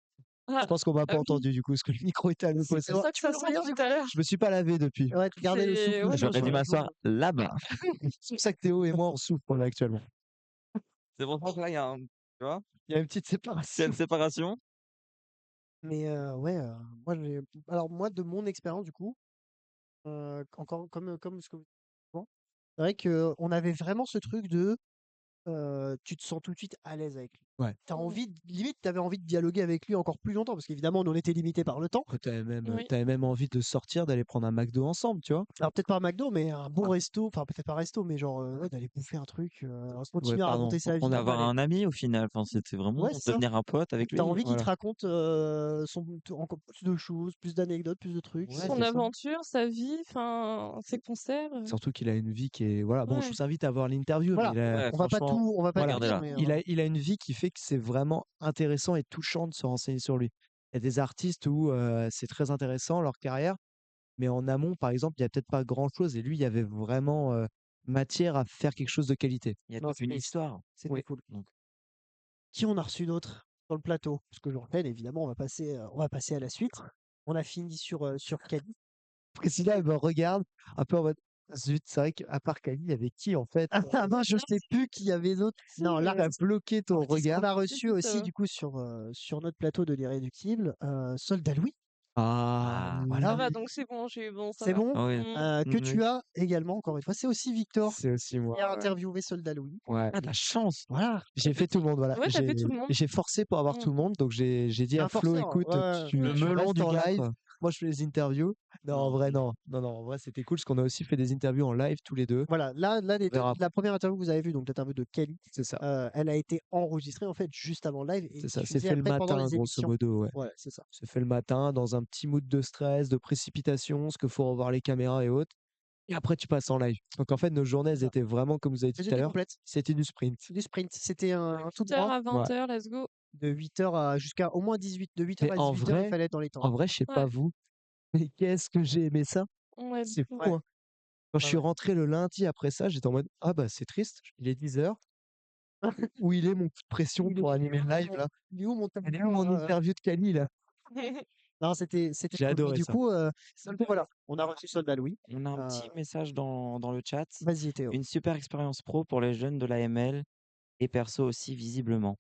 Ah, Je pense qu'on m'a pas oui. entendu du coup, parce que le micro était à l'opposé. C'est ça que ça sent depuis tout à l'heure. Je me suis pas lavé depuis. Ouais, tu gardais le C'est souffle ouais, sur J'aurais dû la m'asseoir joue. là-bas. C'est pour ça que Théo et moi, on souffre là actuellement. C'est pour ça que là, il y a tu vois, Il y a une petite il y a séparation. une séparation. Mais ouais, moi de mon expérience du coup, encore comme ce que vous dites, c'est vrai qu'on avait vraiment ce truc de tu te sens tout de suite à l'aise avec lui. Ouais. Limite, tu avais envie de dialoguer avec lui encore plus longtemps, parce qu'évidemment, nous, on était limité par le temps. Après, Oui. t'avais même envie de sortir, d'aller prendre un McDo ensemble, tu vois. Alors, peut-être pas un McDo, mais un bon resto, enfin, peut-être pas un resto, mais genre, ouais, d'aller bouffer un truc, continuer à pardon. raconter sa vie. On Voilà. avoir un ami au final. Enfin, c'était vraiment Ouais, c'est ça. devenir un pote avec lui. T'as envie qu'il te voilà. raconte encore plus de choses, plus d'anecdotes, plus de trucs. Ouais, C'est Son c'est ça. aventure, sa vie, enfin, ses concerts. Surtout qu'il a une vie qui est. Voilà, bon, je Ouais. vous invite à voir l'interview, Voilà. mais Ouais, On va pas franchement, on va pas voilà. tout dire, regardez-la. mais Il a une vie qui fait que c'est vraiment intéressant et touchant de se renseigner sur lui. Il y a des artistes où c'est très intéressant leur carrière, mais en amont, par exemple, il y a peut-être pas grand-chose. Et lui, il y avait vraiment matière à faire quelque chose de qualité. Il y a non, toute une c'était histoire. c'était cool. Donc, Qui on a reçu d'autre sur le plateau? Parce que j'enchaîne, évidemment, on va passer à la suite. On a fini sur Cali. Priscilla, elle me regarde un peu en mode zut, c'est vrai qu'à part Kali, il y avait qui en fait? Ah ben, je sais plus qui y avait d'autres. Non, là, T'as bloqué ton en fait, on regard. a reçu aussi, ça. du coup, sur notre plateau de l'Irréductible, Soldat Louis. Ah, Ça Voilà. va, donc c'est bon, ça C'est va. bon. ah oui. Que Oui. tu as également, encore une fois, c'est aussi Victor c'est aussi moi. qui a interviewé Soldat Louis. Ouais. Ah, de la chance. Voilà. J'ai fait tout le monde, voilà. Ouais, t'as fait tout le monde. J'ai forcé pour avoir Mm. tout le monde, donc j'ai dit Un à Flo, forceur, écoute, ouais, tu Le melon restes du en gars, live, quoi. moi je fais les interviews. Non, en vrai, non. Non, en vrai, c'était cool parce qu'on a aussi fait des interviews en live tous les deux. Voilà, là verra la première interview que vous avez vue, donc l'interview de Kelly, C'est ça. elle a été enregistrée en fait juste avant le live et C'est ça. C'est diffusée fait le après pendant matin, les grosso émissions. modo, ouais. Ouais, c'est ça. C'est fait le matin dans un petit mood de stress, de précipitation, parce qu'il faut revoir les caméras et autres. Et après, tu passes en live. Donc en fait, nos journées, elles ça. étaient vraiment, comme vous avez dit Elles tout à étaient l'heure, complètes. c'était du sprint. Du sprint. C'était un tout 8h droit à 20h, let's go. de 8h à jusqu'à au moins 18, de 8h Mais à en 18h, il vrai, fallait être dans les temps. en vrai, je sais pas Ouais. vous, mais qu'est-ce que j'ai aimé ça? Ouais, C'est fou, Ouais. hein. Quand je Ouais, suis ouais. rentré le lundi après ça, j'étais en mode ah bah c'est triste, il est 10h. Où il est mon coup de pression Il est pour animer le live là? Il est où mon Elle est où mon interview de Cali là? Non, c'était J'ai cool. Et adoré du ça. coup, voilà, on a reçu Soldat Louis. On a un petit message dans le chat. Vas-y Théo. Une super expérience pro pour les jeunes de l'AML et perso aussi, visiblement.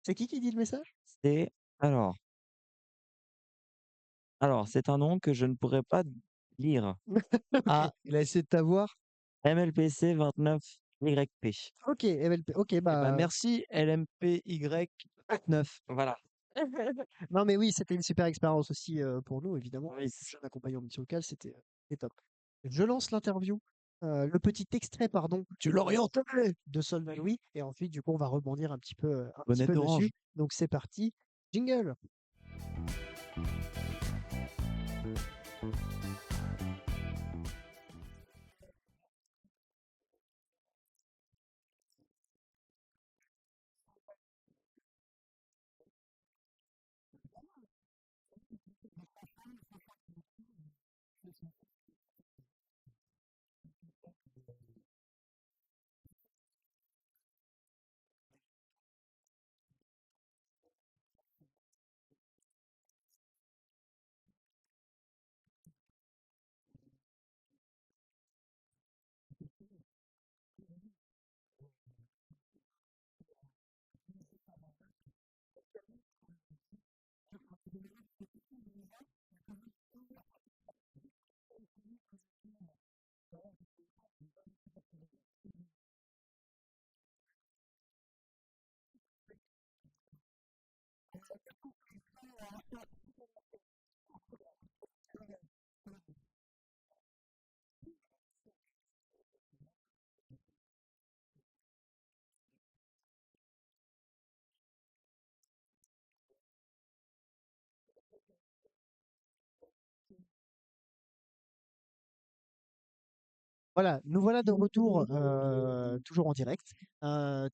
C'est qui dit le message? C'est alors, c'est un nom que je ne pourrais pas lire. Ah, il a essayé de t'avoir? MLPC 29 YP. Ok, MLP. Ok, Eh ben, bah. merci LMPY9. Voilà. Non, mais oui, c'était une super expérience aussi pour nous, évidemment. Oui. Jeune accompagnant en mission locale, c'était top. Je lance l'interview, le petit extrait, pardon, Tu l'orientes. de Soldat Louis, et ensuite, du coup, on va rebondir un petit Bonnette peu orange. dessus. Donc, c'est parti. Jingle. Voilà, nous voilà de retour, toujours en direct.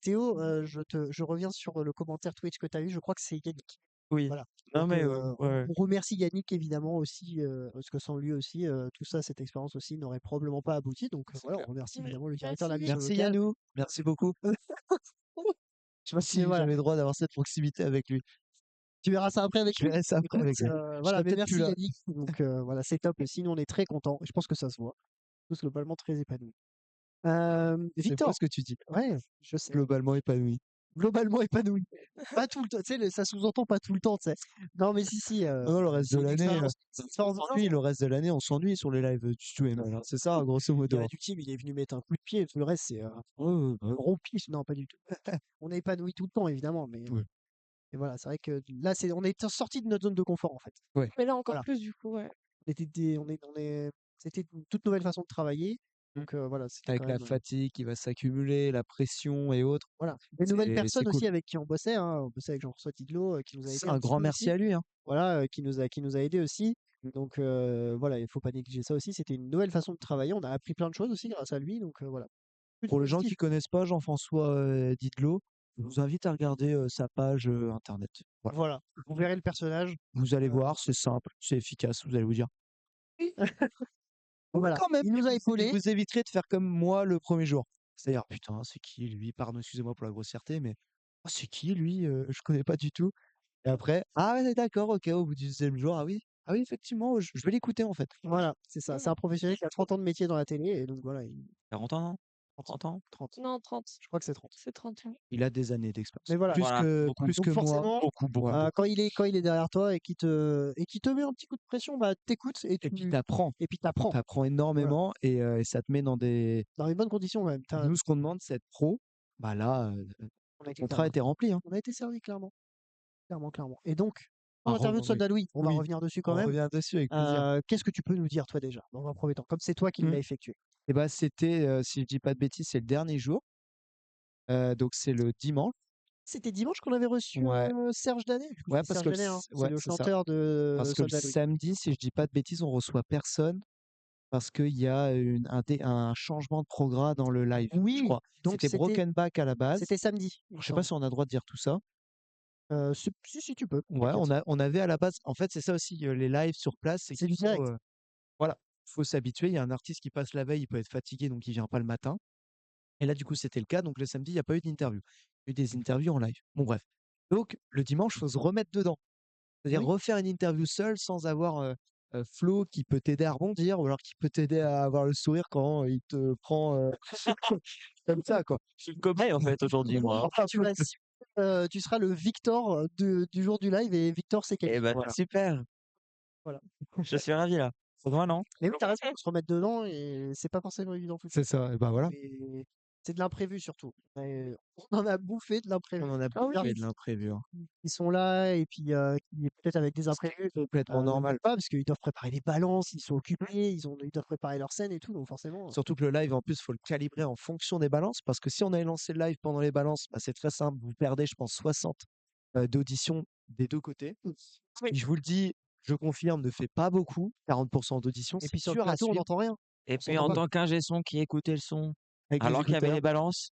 Théo, je reviens sur le commentaire Twitch que tu as eu. Je crois que c'est Yannick. Oui. Voilà. Non, Donc, mais ouais. on remercie Yannick évidemment aussi, parce que sans lui aussi, tout ça, cette expérience aussi n'aurait probablement pas abouti. Donc C'est voilà, on clair. remercie Ouais. évidemment le directeur de la Merci. mission Merci locale. Yannou. Merci beaucoup. Je sais pas Mais si voilà, j'avais le droit d'avoir cette proximité avec lui. tu verras ça après avec Je lui. verrai ça après Écoute, avec lui. Je voilà, serai mais peut-être plus merci là. Yannick. Donc voilà, c'est top aussi. Nous, on est très contents. Je pense que ça se voit. Tous globalement très épanouis. C'est beau Victor, ce que tu dis. ouais, je sais. Globalement épanoui. Globalement épanoui. Pas tout le temps, tu sais, ça sous-entend pas tout le temps, tu sais. Non, mais si, Non, le reste c'est de une l'année, expérience. C'est une expérience on s'ennuie. Le reste de l'année, on s'ennuie sur les lives du stream. Alors, c'est ça, grosso modo. Irréductible, il est venu mettre un coup de pied. Tout le reste, c'est Ouais, ouais, ouais. gros pisse. Non, pas du tout. On est épanoui tout le temps, évidemment, mais Ouais. et voilà, c'est vrai que là, on est sorti de notre zone de confort, en fait. Mais là, encore Voilà. plus, du coup, ouais. C'était une toute nouvelle façon de travailler. Donc voilà, c'était Avec quand la même. fatigue qui va s'accumuler, la pression et autres. Voilà. Des nouvelles C'est personnes cool. aussi avec qui on bossait, hein. On bossait avec Jean-François Tidlot, qui nous a aidé C'est un un petit grand peu merci aussi. à lui. Hein. Voilà, qui nous a aidés aussi. Donc voilà, il faut pas négliger ça aussi. C'était une nouvelle façon de travailler. On a appris plein de choses aussi grâce à lui. Donc voilà. Que du Pour les gens positif. qui connaissent pas Jean-François Didlot, je vous invite à regarder sa page internet. Voilà. Voilà. Vous verrez le personnage. Vous allez voir, c'est simple, c'est efficace. Vous allez vous dire. Voilà. Quand même, Il nous a et épaulés. vous éviterez de faire comme moi le premier jour. C'est-à-dire, putain, c'est qui lui? Pardon, excusez-moi pour la grossièreté, mais oh, c'est qui lui? Je connais pas du tout. Et après, ah ouais, d'accord, ok, au bout du deuxième jour, ah oui, effectivement, je vais l'écouter en fait. Voilà, c'est ça. C'est un professionnel qui a 30 ans de métier dans la télé. Et donc voilà, 40 ans, non? 30 ans? 30. Non, 30. Je crois que c'est 30. C'est 30 ans. Il a des années d'expérience. Mais voilà. Voilà, beaucoup. Plus Donc que moi, forcément, beaucoup, beaucoup. quand il est derrière toi et qui te met un petit coup de pression, bah t'écoutes et Et puis tu t'apprends. et puis t'apprends. T'apprends Voilà. énormément et ça te met dans des. Dans les bonnes conditions quand même. Nous, ce qu'on demande, c'est être pro. Bah là, On a été le contrat clairement. était rempli. Hein. On a été servi clairement. Clairement. Et donc, Ah, ton interview de oui. Soldat Louis, on va Oui, revenir dessus quand on même. revient dessus avec plaisir. Qu'est-ce que tu peux nous dire toi déjà, dans un premier temps, comme c'est toi qui Mmh. l'as effectué? Et bah, c'était, si je dis pas de bêtises, c'est le dernier jour. Donc c'est le dimanche. C'était dimanche qu'on avait reçu Ouais. Serge Danet. Ouais, C'est parce Serge que le Danet, hein. s C'est ouais, le c'est ça. chanteur de Parce que le Soldat Louis. samedi, si je dis pas de bêtises, on reçoit personne parce qu'il y a un changement de progrès dans le live, je Oui, crois. donc C'était Broken Back à la base. c'était samedi, il me Je sais pas semble. si on a le droit de dire tout ça. Si tu peux, Ouais, t'inquiète. on avait à la base en fait, c'est ça aussi, les lives sur place, c'est C'est qu'il du direct. faut, voilà, faut s'habituer. Il y a un artiste qui passe la veille, il peut être fatigué, donc il vient pas le matin. Et là, du coup, c'était le cas. Donc le samedi, il y a pas eu d'interview. Il y a eu des interviews en live. Bon bref. Donc le dimanche, faut se remettre dedans. C'est-à-dire Oui. refaire une interview seul sans avoir, Flo qui peut t'aider à rebondir ou alors qui peut t'aider à avoir le sourire quand il te prend, comme ça, quoi. Je suis le cobaye en fait aujourd'hui, moi. En fait, tu seras le Victor du jour du live et Victor c'est Eh Camille. ben, Voilà. super. Voilà. Je suis ravi là. C'est moi, non? Mais oui, t'as raison, faut se remettre dedans et c'est pas forcément évident tout de C'est suite. ça, et bah voilà. Mais C'est de l'imprévu surtout. Et on en a bouffé de l'imprévu. On en a Ah oui. bouffé de l'imprévu, hein. Ils sont là et puis qui peut-être avec des imprévus Complètement ne normal. veulent pas parce qu'ils doivent préparer les balances, ils sont occupés, ils doivent préparer leur scène et tout, donc forcément. Surtout que le live, en plus, faut le calibrer en fonction des balances, parce que si on avait lancé le live pendant les balances, bah, c'est très simple, vous perdez, je pense, 60 d'audition des deux côtés. Oui. Je vous le dis, je confirme, ne fait pas beaucoup, 40% d'audition, Et c'est puis sur le dur à plateau, on suivre n'entend rien. Et On puis s'entend en pas. tant qu'ingé son qui écoutait le son, avec les alors qu'il y avait écouteurs. les balances,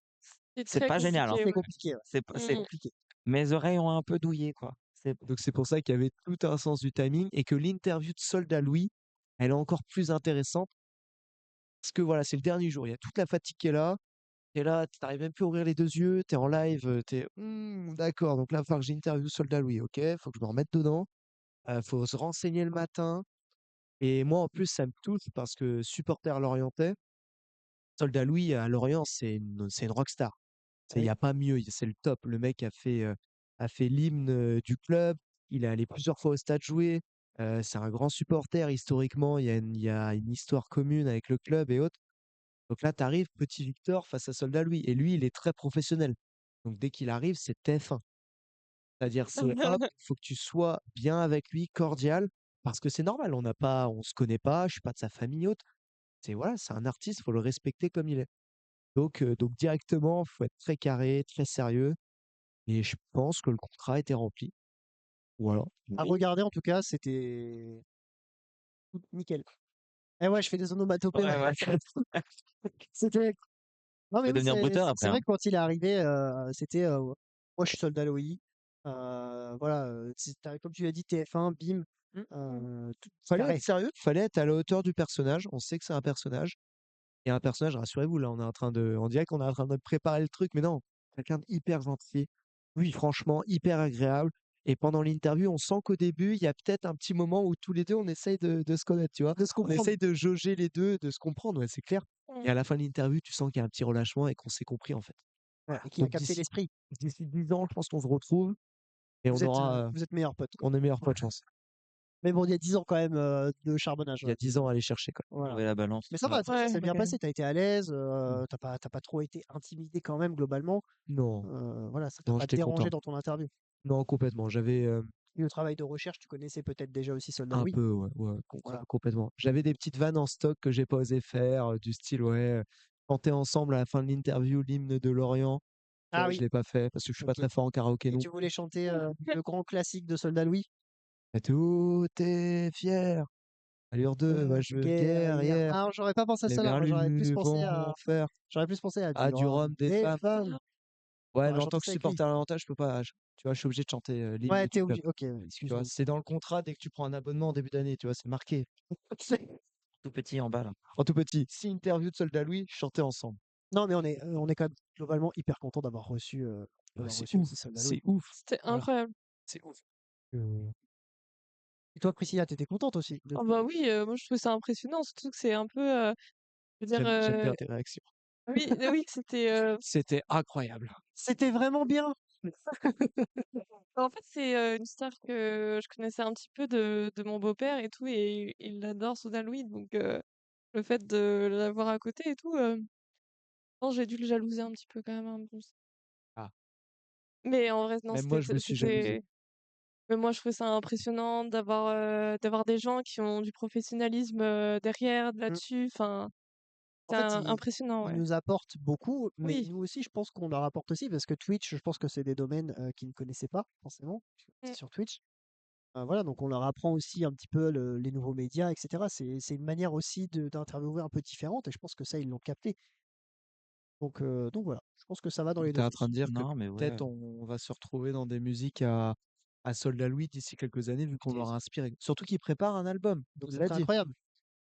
C'est c'est très pas génial, hein. compliqué, C'est ouais. compliqué. Ouais. C'est Mm. Compliqué. mes oreilles ont un peu douillé, quoi. Donc c'est pour ça qu'il y avait tout un sens du timing et que l'interview de Soldat Louis, elle est encore plus intéressante parce que voilà, c'est le dernier jour, il y a toute la fatigue qui est là. T'es là, t'arrives même plus à ouvrir les deux yeux, t'es en live, t'es d'accord, donc là, il va falloir que j'interviewe Soldat Louis, ok, faut que je me remette dedans, faut se renseigner le matin. Et moi, en plus, ça me touche parce que supporter lorientais, Soldat Louis à Lorient, c'est une rockstar. Il n'y Oui. a pas mieux, c'est le top. Le mec a fait l'hymne du club, il est allé plusieurs fois au stade jouer, c'est un grand supporter historiquement, il y a une histoire commune avec le club et autres. Donc là, tu arrives, petit Victor face à Soldat Louis. Et lui, il est très professionnel. Donc dès qu'il arrive, c'est TF1. C'est-à-dire, c'est hop, il faut que tu sois bien avec lui, cordial, parce que c'est normal, on se connaît pas, je suis pas de sa famille haute. C'est voilà, c'est un artiste, faut le respecter comme il est. Donc directement, faut être très carré, très sérieux. Et je pense que le contrat a été rempli. Voilà. À regarder en tout cas, c'était nickel. Eh ouais, je fais des onomatopées. Ouais, Ouais. ouais. C'était. Non mais Faut oui, devenir bruteur c'est après, vrai hein. que quand il est arrivé, c'était moi je suis soldat Loïc. Voilà, comme tu l'as dit, TF1, bim, tout Fallait carré. être sérieux, fallait être à la hauteur du personnage. On sait que c'est un personnage. Et un personnage, rassurez-vous, là, on dirait qu'on est en train de préparer le truc, mais non, quelqu'un d'hyper gentil. Oui, franchement, hyper agréable. Et pendant l'interview, on sent qu'au début, il y a peut-être un petit moment où tous les deux, on essaye de se connaître, tu vois. De se On comprendre. essaye de jauger les deux, de se comprendre, ouais, c'est clair. Et Mm. à la fin de l'interview, tu sens qu'il y a un petit relâchement et qu'on s'est compris, en fait. Ouais, Voilà. et qui a Donc capté l'esprit. d'ici 10 ans, je pense qu'on se retrouve et on aura, Vous êtes meilleurs potes, quoi. on est meilleurs potes, je pense. Mais bon, il y a 10 ans quand même de charbonnage. Il y a 10 ans à aller chercher, quoi. Voilà. Trouver la balance. Mais ça va, ça Ouais, s'est bien ok. passé, t'as été à l'aise, t'as pas trop été intimidé quand même globalement. Non, Voilà, ça t'a non, pas j'étais dérangé content. dans ton interview. Non, complètement. J'avais, Et le travail de recherche, tu connaissais peut-être déjà aussi Soldat un Louis. peu, ouais, ouais, Voilà. complètement. J'avais des petites vannes en stock que j'ai pas osé faire, du style, ouais, chanter ensemble à la fin de l'interview l'hymne de L'Orient. Tu Ah vois, oui, je l'ai pas fait parce que je suis pas ok. très fort en karaoké Et non tu voulais chanter le grand classique de Soldat Louis? plus. Tout est fier. Allure 2, moi je veux Guerrière. guerrière. Ah, j'aurais pas pensé à Les celle-là. Moi, merlus vont faire. j'aurais plus pensé à Ah, du du rhum, rhum, des des femmes. femmes. Ouais, mais J'aurais en tant chanté que ça avec lui. supporter alimentaire, je peux pas. Tu vois, je suis obligé de chanter l'hymne Ouais, du t'es club. obligé. Ok, Tu vois, excuse-moi. c'est dans le contrat dès que tu prends un abonnement en début d'année, tu vois, c'est marqué. Tout petit en bas, là. En tout petit, si interview de Soldat Louis, chanter ensemble. Non, mais on est quand même globalement hyper content Ouais, d'avoir c'est reçu ouf, aussi Soldat Louis. c'est ouf, C'était Voilà. incroyable. c'est ouf. Et toi, Priscilla, t'étais contente aussi Oh bah oui, moi je trouve ça impressionnant, surtout que c'est un peu, je veux dire, J'aime bien tes réactions. oui, oui, c'était, C'était incroyable. C'était vraiment bien. en fait, c'est une star que je connaissais un petit peu de mon beau-père et tout, et il adore Soudain Louis, donc le fait de l'avoir à côté et tout, je pense que j'ai dû le jalouser un petit peu quand même, hein, bon, Ah, mais en vrai, non, même moi, je me suis jalousé. mais moi je trouvais ça impressionnant d'avoir des gens qui ont du professionnalisme derrière, Mm. là-dessus, enfin, En c'est fait, impressionnant, ils ouais. nous apportent beaucoup, mais Oui. nous aussi, je pense qu'on leur apporte aussi parce que Twitch, je pense que c'est des domaines qu'ils ne connaissaient pas forcément. Mm. C'est sur Twitch. Voilà, donc on leur apprend aussi un petit peu les nouveaux médias, etc. C'est une manière aussi d'interviewer un peu différente et je pense que ça, ils l'ont capté. Donc voilà, je pense que ça va dans Donc, les tu es deux en train sens. de dire que Non, mais ouais. peut-être on va se retrouver dans des musiques à Soldat Louis d'ici quelques années, vu qu'on Écoutez, l'aura inspiré. Surtout qu'il prépare un album. donc Il ce l'a serait dit. incroyable.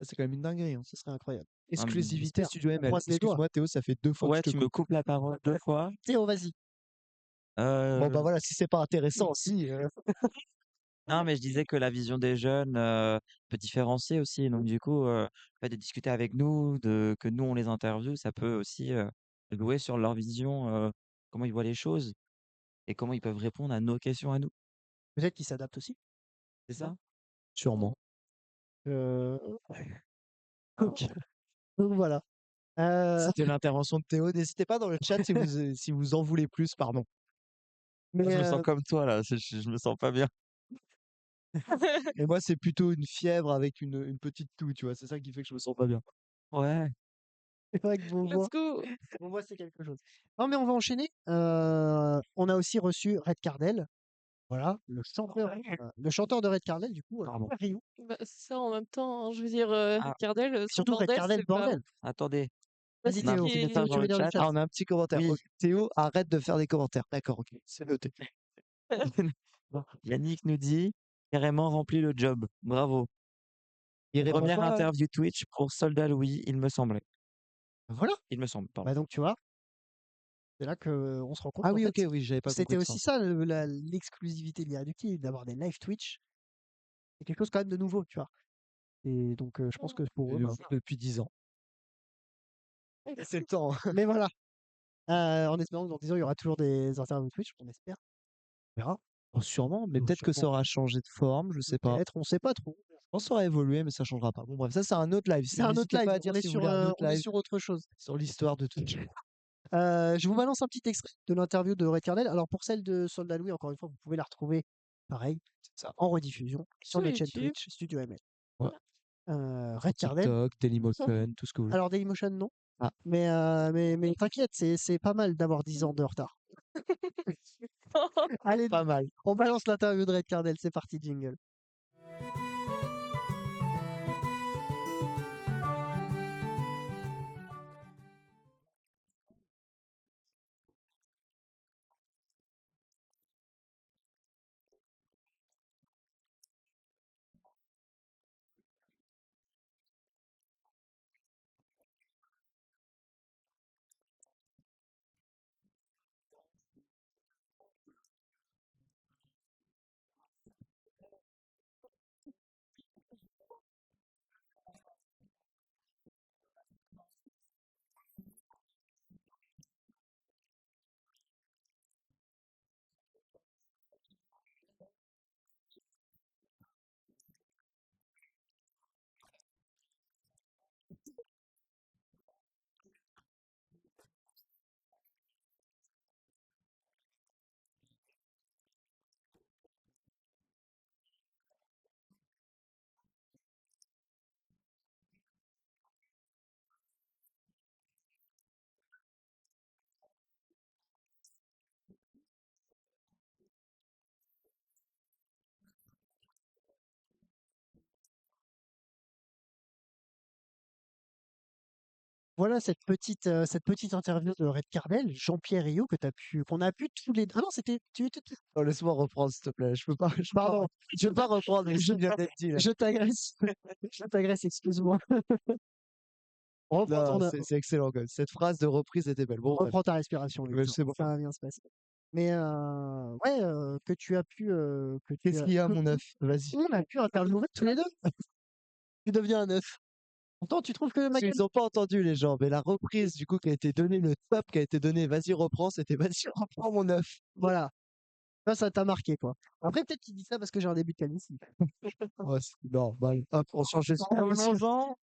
Ça, c'est quand même une dinguerie, hein. Ce serait incroyable. Non, mais Exclusivité J'espère. Studio On ML. croise les doigts. Excuse-moi, Théo, ça fait 2 fois que ouais, je te tu me coupe. coupes la parole 2 fois. Théo, vas-y. Bon, bah Euh, voilà, si c'est pas intéressant, si. non, mais je disais que la vision des jeunes peut différencier aussi. Donc, du coup, le fait de discuter avec nous, que nous, on les interviewe, ça peut aussi jouer sur leur vision, comment ils voient les choses et comment ils peuvent répondre à nos questions à nous. Peut-être qu'ils s'adaptent aussi. C'est C'est ça. ça? Sûrement. Euh, Donc, donc voilà. C'était l'intervention de Théo. N'hésitez pas dans le chat si vous en voulez plus, pardon. mais Je me sens comme toi là, je me sens pas bien. Et moi, c'est plutôt une fièvre avec une petite toux, tu vois. C'est ça qui fait que je me sens pas bien. Ouais. c'est vrai que Let's go. Beauvoir, c'est quelque chose. Non, mais on va enchaîner. On a aussi reçu Red Cardel. Voilà, le chanteur de Red Cardel, du coup, Pardon. Rio. Bah, c'est ça en même temps, hein. Je veux dire, Ah, Gardel, son Surtout Red bordel, Cardel, c'est pas bordel. attendez, Vas-y, on a un Théo. petit Théo, message tu dans veux le dire le chat. chat? Ah, on a un petit commentaire. Oui. Ok, Théo, arrête de faire des commentaires. D'accord, ok, c'est noté. Yannick nous dit carrément rempli le job. Bravo. Il répond Première quoi, là? interview Twitch pour Soldat Louis, il me semblait. Voilà. Il me semble, pardon. Bah donc, tu vois, c'est là qu'on se rend compte Ah qu'en oui, ok, fait, oui, j'avais pas compris c'était le aussi sens. ça l'exclusivité de l'Irréductible, d'avoir des live Twitch. C'est quelque chose quand même de nouveau, tu vois. Et donc, je pense que pour eux, bah, Depuis 10 ans. C'est le temps. mais voilà. En espérant que dans 10 ans, il y aura toujours des interviews Twitch, on espère. On verra. Oh, sûrement, mais Oh, peut-être que ça sûrement. aura changé de forme, je sais pas. Peut-être, on sait pas trop. Je pense que ça aura évolué, mais ça changera pas. Bon, bref, ça, c'est un autre live. C'est un autre N'hésitez live. pas à dire si vous voulez un autre On est live sur autre chose. sur l'histoire de Twitch. Je vous balance un petit extrait de l'interview de Red Cardel. Alors, pour celle de Soldat Louis, encore une fois, vous pouvez la retrouver, pareil, Ça. en rediffusion sur Sur les chaînes YouTube. Twitch, Studio ML. Ouais. Red Cardel. TikTok, Dailymotion, tout ce que vous voulez. Alors, Dailymotion, non. Ah. Mais t'inquiète, c'est pas mal d'avoir 10 ans de retard. Allez, Pas mal. on balance l'interview de Red Cardel. C'est parti, jingle. Voilà cette petite interview de Red Cardel, Jean-Pierre Rio, qu'on a pu tous les deux. Ah non, c'était. Oh, laisse-moi reprendre, s'il te plaît. Pardon, Je peux pas reprendre les je vient d'être dit, là. je t'agresse. Je t'agresse, excuse-moi. Reprends, Non, c'est excellent, quand même. Cette phrase de reprise était belle. Bon, bref. reprends ta respiration, Ouais, Victor. c'est bon. Ça va bien se passer. Mais ouais, que tu as pu. Qu'est-ce qu'il y a, mon œuf? Vas-y. On a pu interviewer tous les deux. Tu deviens un œuf. Pourtant, tu trouves que ma gueule. Ils n'ont pas entendu, les gens, mais la reprise, du coup, qui a été donnée, le top qui a été donné, vas-y, reprends, c'était vas-y, reprends mon œuf. Voilà. Ça t'a marqué, quoi. Après, peut-être qu'il dit ça parce que j'ai un début de calvitie. Ouais, c'est normal. Hop, on change de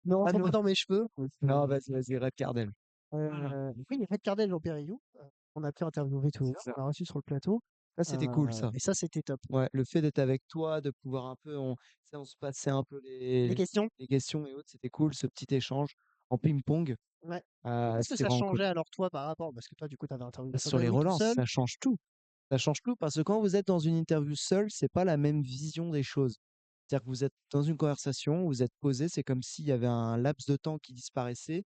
Non, Ah, c'est non. pas dans mes cheveux. Non, vas-y, Red Cardel. Oui, Red Cardel, Jean-Pierre Rioux, on a pu interviewer tous les deux, C'est ça. on l'a reçu sur le plateau. Ça, c'était cool, ça. Et ça, c'était top. Ouais, le fait d'être avec toi, de pouvoir un peu, on se passait un peu Les questions? les questions et autres, c'était cool, ce petit échange en ping-pong. Ouais. Qu'est-ce que C'était ça vraiment cool. changeait alors toi par rapport? Parce que toi, du coup, tu avais interviewé Sur les Soldat Louis tout relances, seul. ça change tout. Ça change tout parce que quand vous êtes dans une interview seul, c'est pas la même vision des choses. C'est-à-dire que vous êtes dans une conversation, vous êtes posé, c'est comme s'il y avait un laps de temps qui disparaissait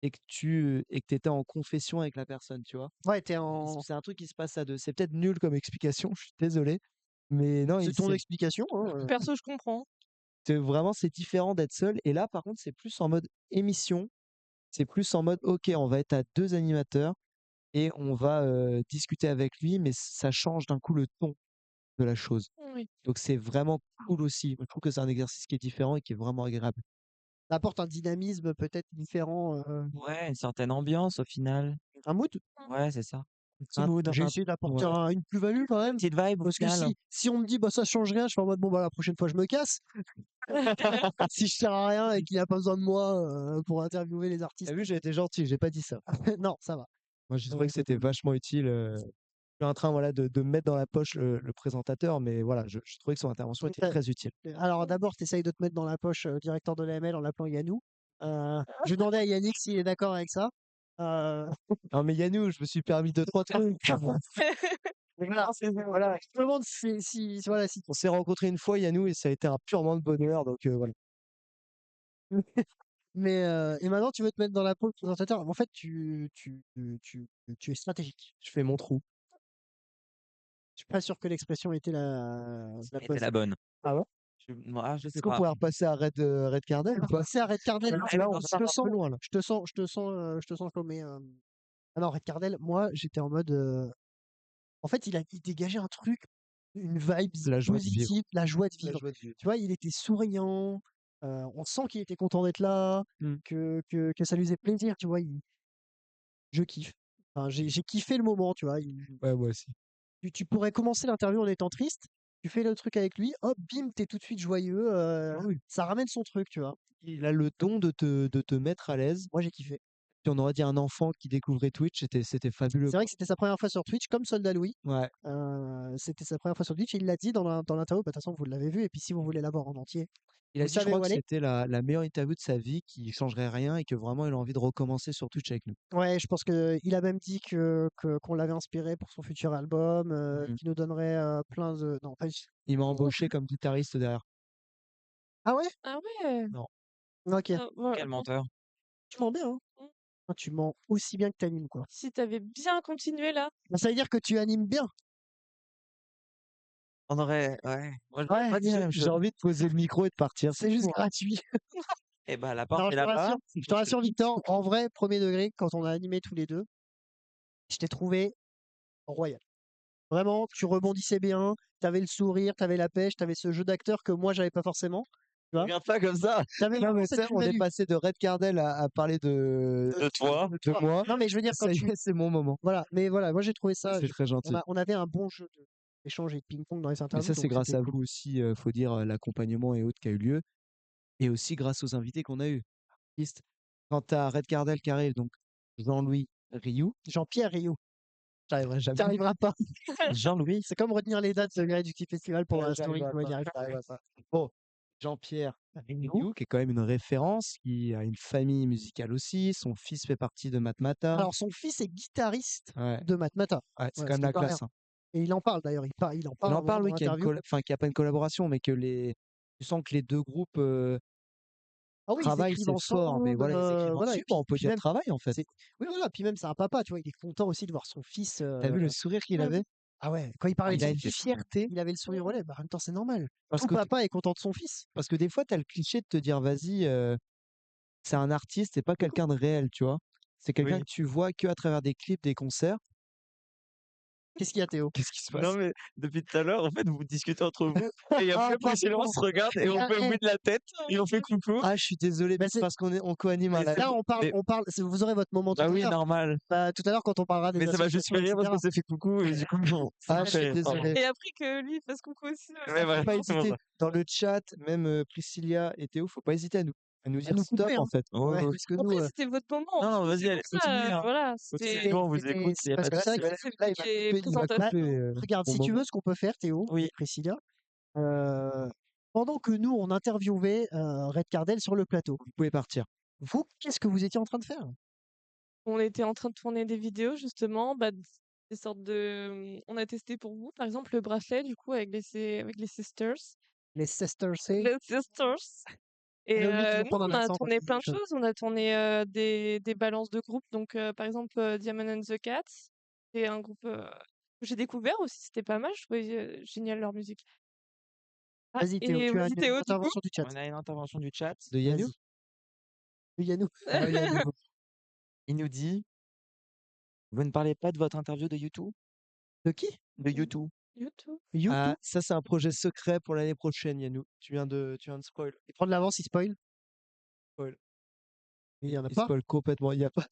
et que tu étais en confession avec la personne, tu vois. Ouais, t'es en. C'est un truc qui se passe à deux. C'est peut-être nul comme explication, je suis désolé. Mais non, C'est ton c'est explication, hein, Perso, je comprends. vraiment c'est différent d'être seul. Et là, par contre, c'est plus en mode émission. C'est plus en mode, ok, on va être à deux animateurs et on va discuter avec lui, mais ça change d'un coup le ton de la chose. Oui. Donc c'est vraiment cool aussi. Je trouve que c'est un exercice qui est différent et qui est vraiment agréable. Ça apporte un dynamisme peut-être différent, Ouais, une certaine ambiance au final. un mood. Ouais, c'est ça. Petit Un- mood, J'ai un- essayé d'apporter ouais. une plus-value quand même. Petite vibe au Parce que final. si on me dit bah ça change rien, je suis en mode bon bah la prochaine fois je me casse. Si je sers à rien et qu'il n'y a pas besoin de moi pour interviewer les artistes. T'as vu, j'ai été gentil, j'ai pas dit ça. Non, ça va. Moi, j'ai trouvé que c'était vachement utile. Je suis en train voilà, de me mettre dans la poche le présentateur, mais voilà, je trouvais que son intervention était Ouais. très utile. Alors d'abord, tu essayes de te mettre dans la poche directeur de l'AML en l'appelant Yannou. Je demandais à Yannick s'il est d'accord avec ça. Euh, Non, mais Yannou, je me suis permis 2-3 trucs. voilà, voilà. Je me demande voilà, si On s'est rencontrés une fois, Yannou, et ça a été un pur moment de bonheur. Donc voilà. Mais et maintenant, tu veux te mettre dans la peau du présentateur. En fait, tu es stratégique. Je fais mon trou. Je suis pas sûr que l'expression était la C'était bonne. la bonne. Ah ouais? Moi, je sais Est-ce qu'on pas. pourrait repasser à Red Cardell ou pas? C'est à Red Cardell. Là, on Je part te un sens, peu loin, là. je te sens comme Ah non, Red Cardell, moi, j'étais en mode. En fait, il dégageait un truc, une vibe La joie de vivre. positive, la joie de La vivre. joie de vivre. Tu vois, il était souriant. On sent qu'il était content d'être là, Mm. que ça lui faisait plaisir. Tu vois, je kiffe. Enfin, j'ai kiffé le moment. Tu vois, Ouais, moi aussi. tu pourrais commencer l'interview en étant triste. Tu fais le truc avec lui, hop, bim, t'es tout de suite joyeux. Ah oui. Ça ramène son truc, tu vois. Il a le don de te mettre à l'aise. Moi, j'ai kiffé. Puis on aurait dit un enfant qui découvrait Twitch, c'était fabuleux. C'est vrai que c'était sa première fois sur Twitch, comme Soldat Louis. Ouais. C'était sa première fois sur Twitch et il l'a dit dans l'interview. Bah, de toute façon, vous l'avez vu. Et puis, si vous voulez la voir en entier, Il a vous dit, je savez crois où que aller. c'était la meilleure interview de sa vie, qui changerait rien et que vraiment il a envie de recommencer sur Twitch avec nous. Ouais, je pense qu'il a même dit qu'on l'avait inspiré pour son futur album, Mhm. qu'il nous donnerait plein de. Non, pas. Il m'a embauché comme guitariste derrière. Ah ouais? Ah ouais. Non. Ok. Voilà. Quel menteur. Tu mens bien, hein? Mm. Ah, tu mens aussi bien que t'animes, quoi. Si t'avais bien continué là. Bah, ça veut dire que tu animes bien. On aurait. Ouais. Moi, je Ouais, pas dit la même J'ai chose. envie de poser le micro et de partir. C'est juste gratuit. Eh ben, la porte Non, est je te là-bas. rassure, je te rassure, Victor, en vrai, premier degré, quand on a animé tous les deux, je t'ai trouvé royal. Vraiment, tu rebondissais bien, t'avais le sourire, t'avais la pêche, t'avais ce jeu d'acteur que moi, j'avais pas forcément. Tu vois? Regarde pas comme ça. T'avais Non, vraiment mais cette ça, on est plus-value. passé de Red Cardell à parler De toi. de moi. Non, mais je veux dire, quand Ça y tu. est, c'est mon moment. Voilà, mais voilà, moi j'ai trouvé ça. C'est très gentil. On avait un bon jeu d'échange et de ping-pong dans les Mais interviews. ça, c'est donc grâce c'était à cool. vous aussi, faut dire, l'accompagnement et autres qui a eu lieu. Et aussi grâce aux invités qu'on a eus. Artistes. Quand t'as Red Cardell qui arrive, donc Jean-Louis Rioux, Jean-Pierre Rio, j'arriverai jamais. tu arriveras pas. Jean-Louis. C'est comme retenir les dates du Petit Festival pour la story. J'arriverai Tu vois, il pas, y arrive pas. j'arriverai pas. Bon, Jean-Pierre Rioux, qui est quand même une référence, qui a une famille musicale aussi. Son fils fait partie de Matmata. Alors, son fils est guitariste Ouais, de Matmata. ouais, c'est Ouais, quand ce même qui est la pas rien. classe. Hein. Et il en parle d'ailleurs. Il en Il parle en un moment parle, dans oui, qu'il y a l'interview. enfin, qu'il n'y a pas une collaboration, mais que tu sens que les deux groupes Ah oui, ils travaillent, écrivent c'est fort, mais ensemble. voilà, ils écrivent Voilà, dessus, et on peut puis dire même, travail en fait. oui, voilà. Puis même, c'est un papa, tu vois. Il est content aussi de voir son fils. T'as vu le sourire qu'il avait? Ah ouais, quand il parlait de Il a son une fils, fierté, il avait le sourire aux lèvres. Bah, en même temps, c'est normal. parce Tout que, papa est content de son fils. parce que des fois, tu as le cliché de te dire, vas-y, c'est un artiste, c'est pas quelqu'un de réel, tu vois. C'est quelqu'un Oui. que tu vois que à travers des clips, des concerts. Qu'est-ce qu'il y a, Théo? Qu'est-ce qui se passe? Non, mais depuis tout à l'heure, en fait, vous discutez entre vous. Et Ah, après, Priscilla, on se regarde et on fait le bruit de la tête. Et on fait coucou. Ah, je suis désolé, Bah, c'est- parce on co-anime un Mais live. Là, Mais- on parle, vous aurez votre moment tout Bah à oui, l'heure. normal. Bah, tout à l'heure, quand on parlera des Mais ça m'a juste fait associations, rire parce etc. qu'on s'est fait coucou. Et du coup, bon, ça Ah, m'a je fait suis rire, pardon. désolé. Et après que lui fasse coucou aussi. Mais voilà, Faut pas c'est bon, hésiter ça. dans le chat, même Priscilla et Théo, faut pas hésiter à nous À dire nous stop couper, hein. en fait. Oh, Ouais, oui. parce que nous, Après, c'était votre moment. Non, non, du coup, vas-y, c'est allez, pour ça, continue, hein. voilà, Continue, c'était bon, on vous c'était- écoute. Il y a parce pas de que c'est vrai souci. que c'est Là, lui qui est présentateur. regarde, si tu veux, ce qu'on peut faire, Théo Oui. et Priscilla, pendant que nous, on interviewait Red Cardell sur le plateau, Vous pouvez partir. vous, qu'est-ce que vous étiez en train de faire? On était en train de tourner des vidéos justement, bah, des sortes de. On a testé pour vous, par exemple, le bracelet du coup avec les sisters. Les Sisters C. Les sisters. Et J'ai oublié de nous, prendre un on a accent quand tourné tu dis plein des de choses. choses. On a tourné des balances de groupes. Donc, par exemple, Diamond and the Cats. C'est un groupe que j'ai découvert aussi. C'était pas mal. Je trouvais génial leur musique. Ah, Vas-y, Théo, et tu as vas-y, une Théo, du coup. intervention du chat. On a une intervention du chat. De Yannou? Vas-y. Yannou. Ah, Yannou. Il nous dit vous ne parlez pas de votre interview de YouTube? De qui? De YouTube. YouTube. YouTube. Ah, ça, c'est un projet secret pour l'année prochaine, Yannou. Tu viens de spoil. Il prend de l'avance, il spoil. Spoil. Il y en a Il pas. spoil complètement. Il y a pas.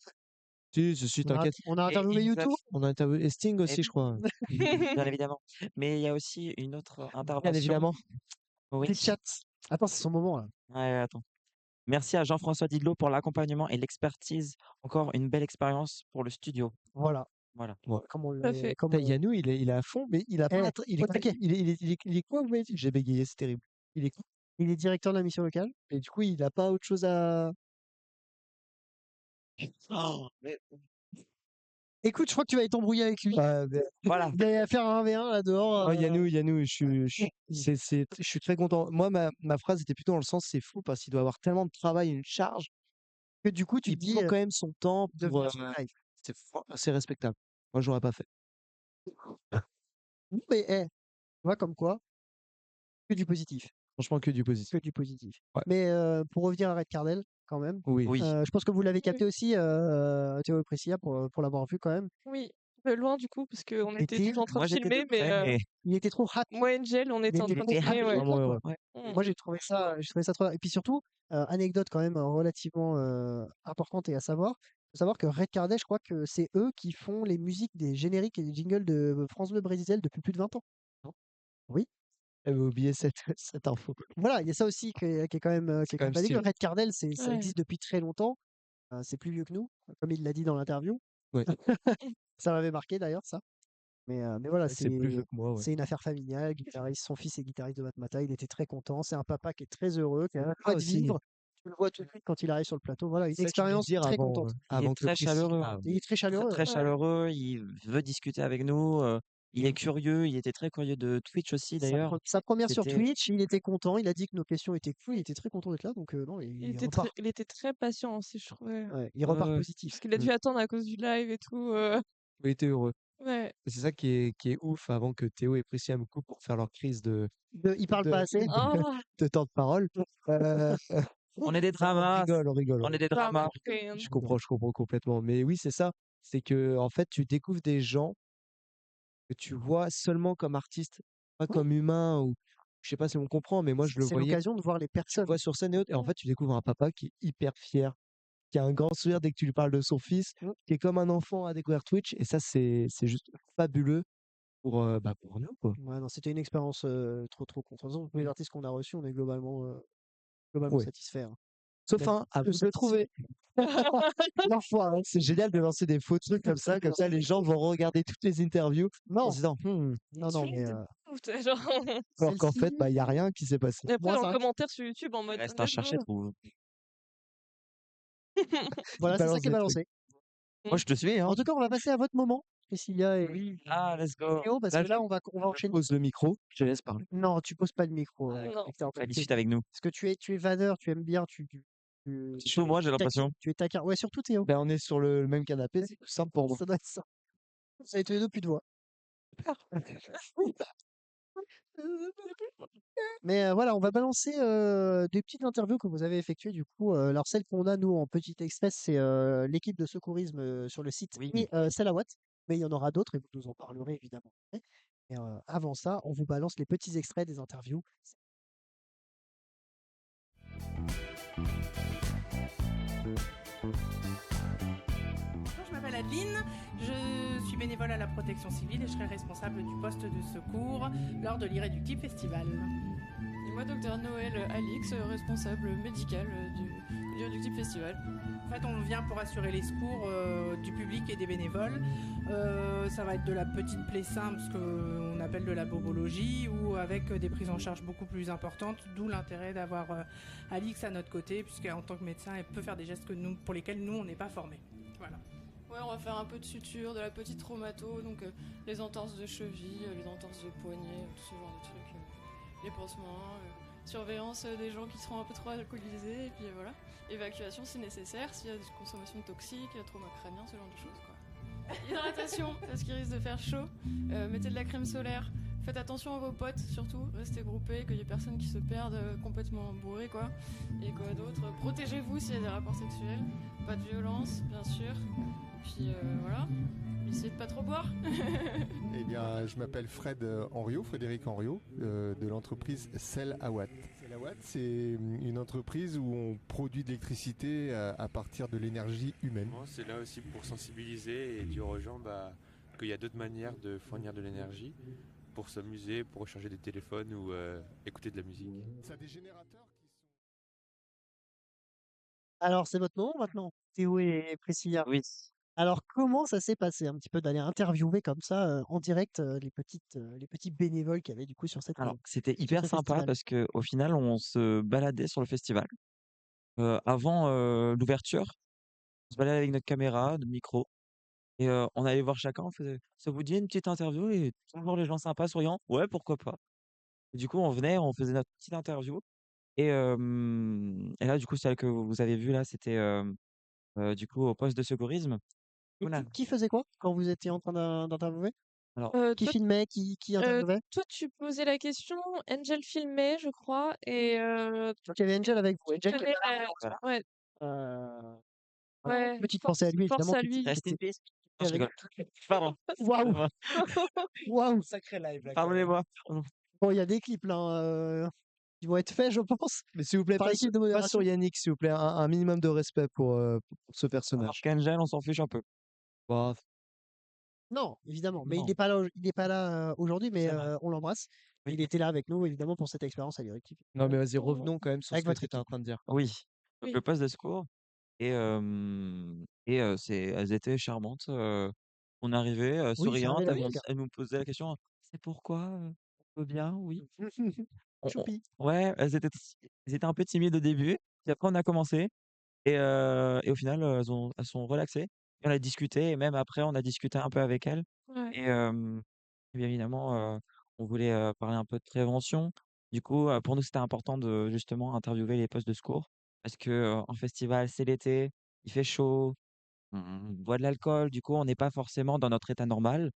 Si, t'inquiète. On a Et interviewé il nous a YouTube. On a interviewé Sting aussi, je crois. Bien évidemment. Mais il y a aussi une autre Bien intervention. évidemment. Oui. Les chats. Attends, c'est son moment là. Ouais, attends. Merci à Jean-François Didlot pour l'accompagnement et l'expertise. Encore une belle expérience pour le studio. Voilà. Voilà. Comme on Tout à l'a- fait. comme Putain, on- Yannou, il est à fond, mais il a Eh, pas. Il est au taquet. il est quoi, vous m'avez dit? J'ai bégayé, c'est terrible. Il est quoi? Il est directeur de la mission locale. Et du coup, il a pas autre chose à. Oh, mais Écoute, je crois que tu vas t'embrouiller avec lui. voilà. Vous allez faire un 1v1 là dehors. Oh, Yannou, je suis très content. Moi, ma phrase était plutôt dans le sens, c'est fou parce qu'il doit avoir tellement de travail, une charge, Que du coup, tu il te dis prend quand même son temps de pour. venir sur le live. C'est respectable. Moi, j'aurais pas fait. Mais tu vois comme quoi, que du positif. Franchement, que du positif. Que du positif. Ouais. Mais pour revenir à Red Cardel, quand même, Oui. Oui. je pense que vous l'avez capté aussi, Théo et Priscilla, pour l'avoir vu quand même. Oui, loin du coup, parce qu'on était Était- tous en train Moi, de j'étais filmer, de près, mais Il était trop happy. moi et Angel, on était en Il train de était filmer, ouais. Vraiment heureux. ouais. Moi, j'ai trouvé ça trop. Et puis surtout, anecdote quand même relativement importante et à savoir, faut savoir que Red Cardel, je crois que c'est eux qui font les musiques des génériques et des jingles de France Bleu Brésil depuis plus de 20 ans. Oui. J'avais oublié cette info. Voilà, il y a ça aussi qui est quand même C'est quand même pas dégueu. stylé. Red Cardel, ça Ouais. existe depuis très longtemps. C'est plus vieux que nous, comme il l'a dit dans l'interview. Ouais. Ça m'avait marqué d'ailleurs, ça. Mais voilà, C'est plus vieux que moi, ouais. c'est une affaire familiale. Guitariste, son fils est guitariste de Matmata. Il était très content. C'est un papa qui est très heureux, qui a la joie de aussi. vivre. Tu le vois tout de suite quand il arrive sur le plateau. Voilà, une C'est ça que je voulais expérience dire très avant, contente. Il avant est que très Priscilla- chaleureux. Il est très chaleureux. Très chaleureux. Il veut discuter avec nous. Il est curieux. Il était très curieux de Twitch aussi, d'ailleurs. Sa première sur C'était- Twitch, il était content. Il a dit que nos questions étaient cool. Il était très content d'être là. Donc, non, il repart. Il était très patient aussi, je trouvais. Ouais, il repart Ouais. positif. Parce qu'il a dû attendre à cause du live et tout. Il était heureux. Ouais. C'est ça qui est ouf avant que Théo et Priscilla me coupent pour faire leur crise Il parle de- pas assez. Oh, de temps de parole. On est des On dramas. rigole. On est des drama dramas. queen. Je comprends complètement. Mais oui, c'est ça. C'est que, en fait, tu découvres des gens que tu vois seulement comme artistes, pas comme humains ou je sais pas si on comprend, mais moi je le C'est voyais. l'occasion de voir les Tu le personnes. vois sur scène et autres, et en fait, tu découvres un papa qui est hyper fier, qui a un grand sourire dès que tu lui parles de son fils, qui est comme un enfant à découvrir Twitch, et ça, c'est juste fabuleux pour nous, quoi. Ouais, non, c'était une expérience trop contente. De toute façon, tous les artistes qu'on a reçus, on est globalement Ouais. satisfaits. Hein. Sauf un, à vous de le trouver. L'enfoiré. C'est génial de lancer des faux trucs comme ça les gens vont regarder toutes les interviews en Non, se disant, non, mais Putain, genre... alors qu'en fait, celle-ci, il n'y a rien qui s'est passé. Et après, Moi, dans ça- le commentaire sur YouTube, en mode. Reste à chercher pour. voilà, c'est ça balance qui est des balancé. Moi, je te suis, hein. En tout cas, on va passer à votre moment, Priscilla et Ah, let's go. Théo, parce Là, que là, on va Je enchaîner. pose le micro, je te laisse parler. Non, tu poses pas le micro. Non. Victor, Allez, parce discute avec nous. que tu es vanneur, tu aimes bien, Surtout moi, j'ai l'impression. tu es taquin. Ouais, surtout Théo. Ben, on est sur le même canapé, c'est plus simple pour moi. Ça doit être ça. Ça a tous les deux plus de voix. Mais voilà, on va balancer des petites interviews que vous avez effectuées du coup. Alors celle qu'on a nous en petit express, c'est l'équipe de secourisme sur le site Oui. et Salawat. Mais il y en aura d'autres et vous nous en parlerez évidemment. Et avant ça, on vous balance les petits extraits des interviews. Bonjour, je m'appelle Adeline, je suis bénévole à la protection civile et je serai responsable du poste de secours lors de l'Irréductible Festival. Et moi, docteur Noël Alix, responsable médical du Irréductible Festival. En fait, on vient pour assurer les secours du public et des bénévoles. Ça va être de la petite plaie simple, ce qu'on appelle de la bobologie, ou avec des prises en charge beaucoup plus importantes, d'où l'intérêt d'avoir Alix à notre côté, puisqu'en tant que médecin, elle peut faire des gestes pour lesquels nous, on n'est pas formés. Voilà. Ouais, on va faire un peu de suture, de la petite traumato, donc les entorses de cheville, les entorses de poignet, tout ce genre de trucs, les pansements, surveillance des gens qui seront un peu trop alcoolisés, et puis voilà. Évacuation si nécessaire, s'il y a des consommations toxiques, trauma crânien, ce genre de choses, quoi. Hydratation, parce qu'il risque de faire chaud. Mettez de la crème solaire. Faites attention à vos potes, surtout. Restez groupés, qu'il y ait personne qui se perde complètement bourré, quoi. Et quoi d'autre? Protégez-vous s'il y a des rapports sexuels. Pas de violence, bien sûr. Puis voilà. Essayez de pas trop boire. Eh bien, je m'appelle Frédéric Henriot, de l'entreprise Sel Awat. Telawatt, c'est une entreprise où on produit de l'électricité à partir de l'énergie humaine. C'est là aussi pour sensibiliser et dire aux gens qu'il y a d'autres manières de fournir de l'énergie pour s'amuser, pour recharger des téléphones ou écouter de la musique. Ça a des générateurs qui sont... Alors, c'est votre nom maintenant, Théo et Priscilla. Oui. Alors, comment ça s'est passé un petit peu d'aller interviewer comme ça en direct les petits bénévoles qu'il y avait du coup sur cette Alors, c'était sur hyper ce sympa festival? parce qu'au final, on se baladait sur le festival. Avant l'ouverture, on se baladait avec notre caméra, notre micro, et on allait voir chacun, on faisait ça vous dit une petite interview? Et toujours les gens sympas, souriants, ouais, pourquoi pas. Et du coup, on venait, on faisait notre petite interview, et là, du coup, celle que vous avez vue là, c'était du coup au poste de secourisme. Et Voilà. qui faisait quoi quand vous étiez en train d'interviewer? Alors, Qui Toi, filmait, qui interviewait? toi, tu posais la question, Angel filmait, je crois, et Donc, il y avait Angel avec vous. tu Angel qui tenais est pas là, la... malheureusement. Ouais, Voilà, ouais, petite pensée à lui, force évidemment, à qui lui. rest in était peace. Non, je avec. rigole. Pardon. Waouh! Waouh! Sacré live là, quand même. Pardonnez-moi. Bon, il y a des clips là, qui vont être faits, je pense, Mais s'il vous plaît, par l'équipe de pas sur modération. Yannick, s'il vous plaît. Un minimum de respect pour ce Alors personnage. qu'Angel, on s'en fiche un peu. Bah, Non, évidemment, mais il Non, n'est pas là, il n'est pas là aujourd'hui, mais c'est vrai. on l'embrasse. Oui. Il était là avec nous, évidemment, pour cette expérience à l'Irrectif. non, mais vas-y, revenons quand même sur ce Avec que votre tu étais en équipe. train de dire. Oui. Donc Oui. le poste de secours et elles étaient charmantes. On arrivait Oui, ça souriantes, avait la blague. elles nous posaient la question, c'est pourquoi? On veut bien, oui. On Choupi. Ouais, elles étaient un peu timides au début, puis après on a commencé et au final, elles sont relaxées et on a discuté et même après on a discuté un peu avec elles Ouais. et bien évidemment, on voulait, parler un peu de prévention. Du coup, pour nous, c'était important de justement interviewer les postes de secours parce que, en festival, c'est l'été, il fait chaud, on boit de l'alcool, du coup, on n'est pas forcément dans notre état normal.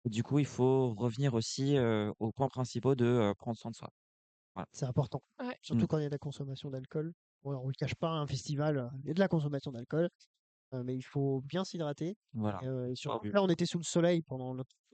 Du coup, il faut revenir aussi, aux points principaux de, prendre soin de soi. Voilà. C'est important, Ouais. surtout quand il y a de la consommation d'alcool. Bon, on ne le cache pas, un festival, il y a de la consommation d'alcool, mais il faut bien s'hydrater. Voilà. Et surtout Oui. là, on était sous le soleil pas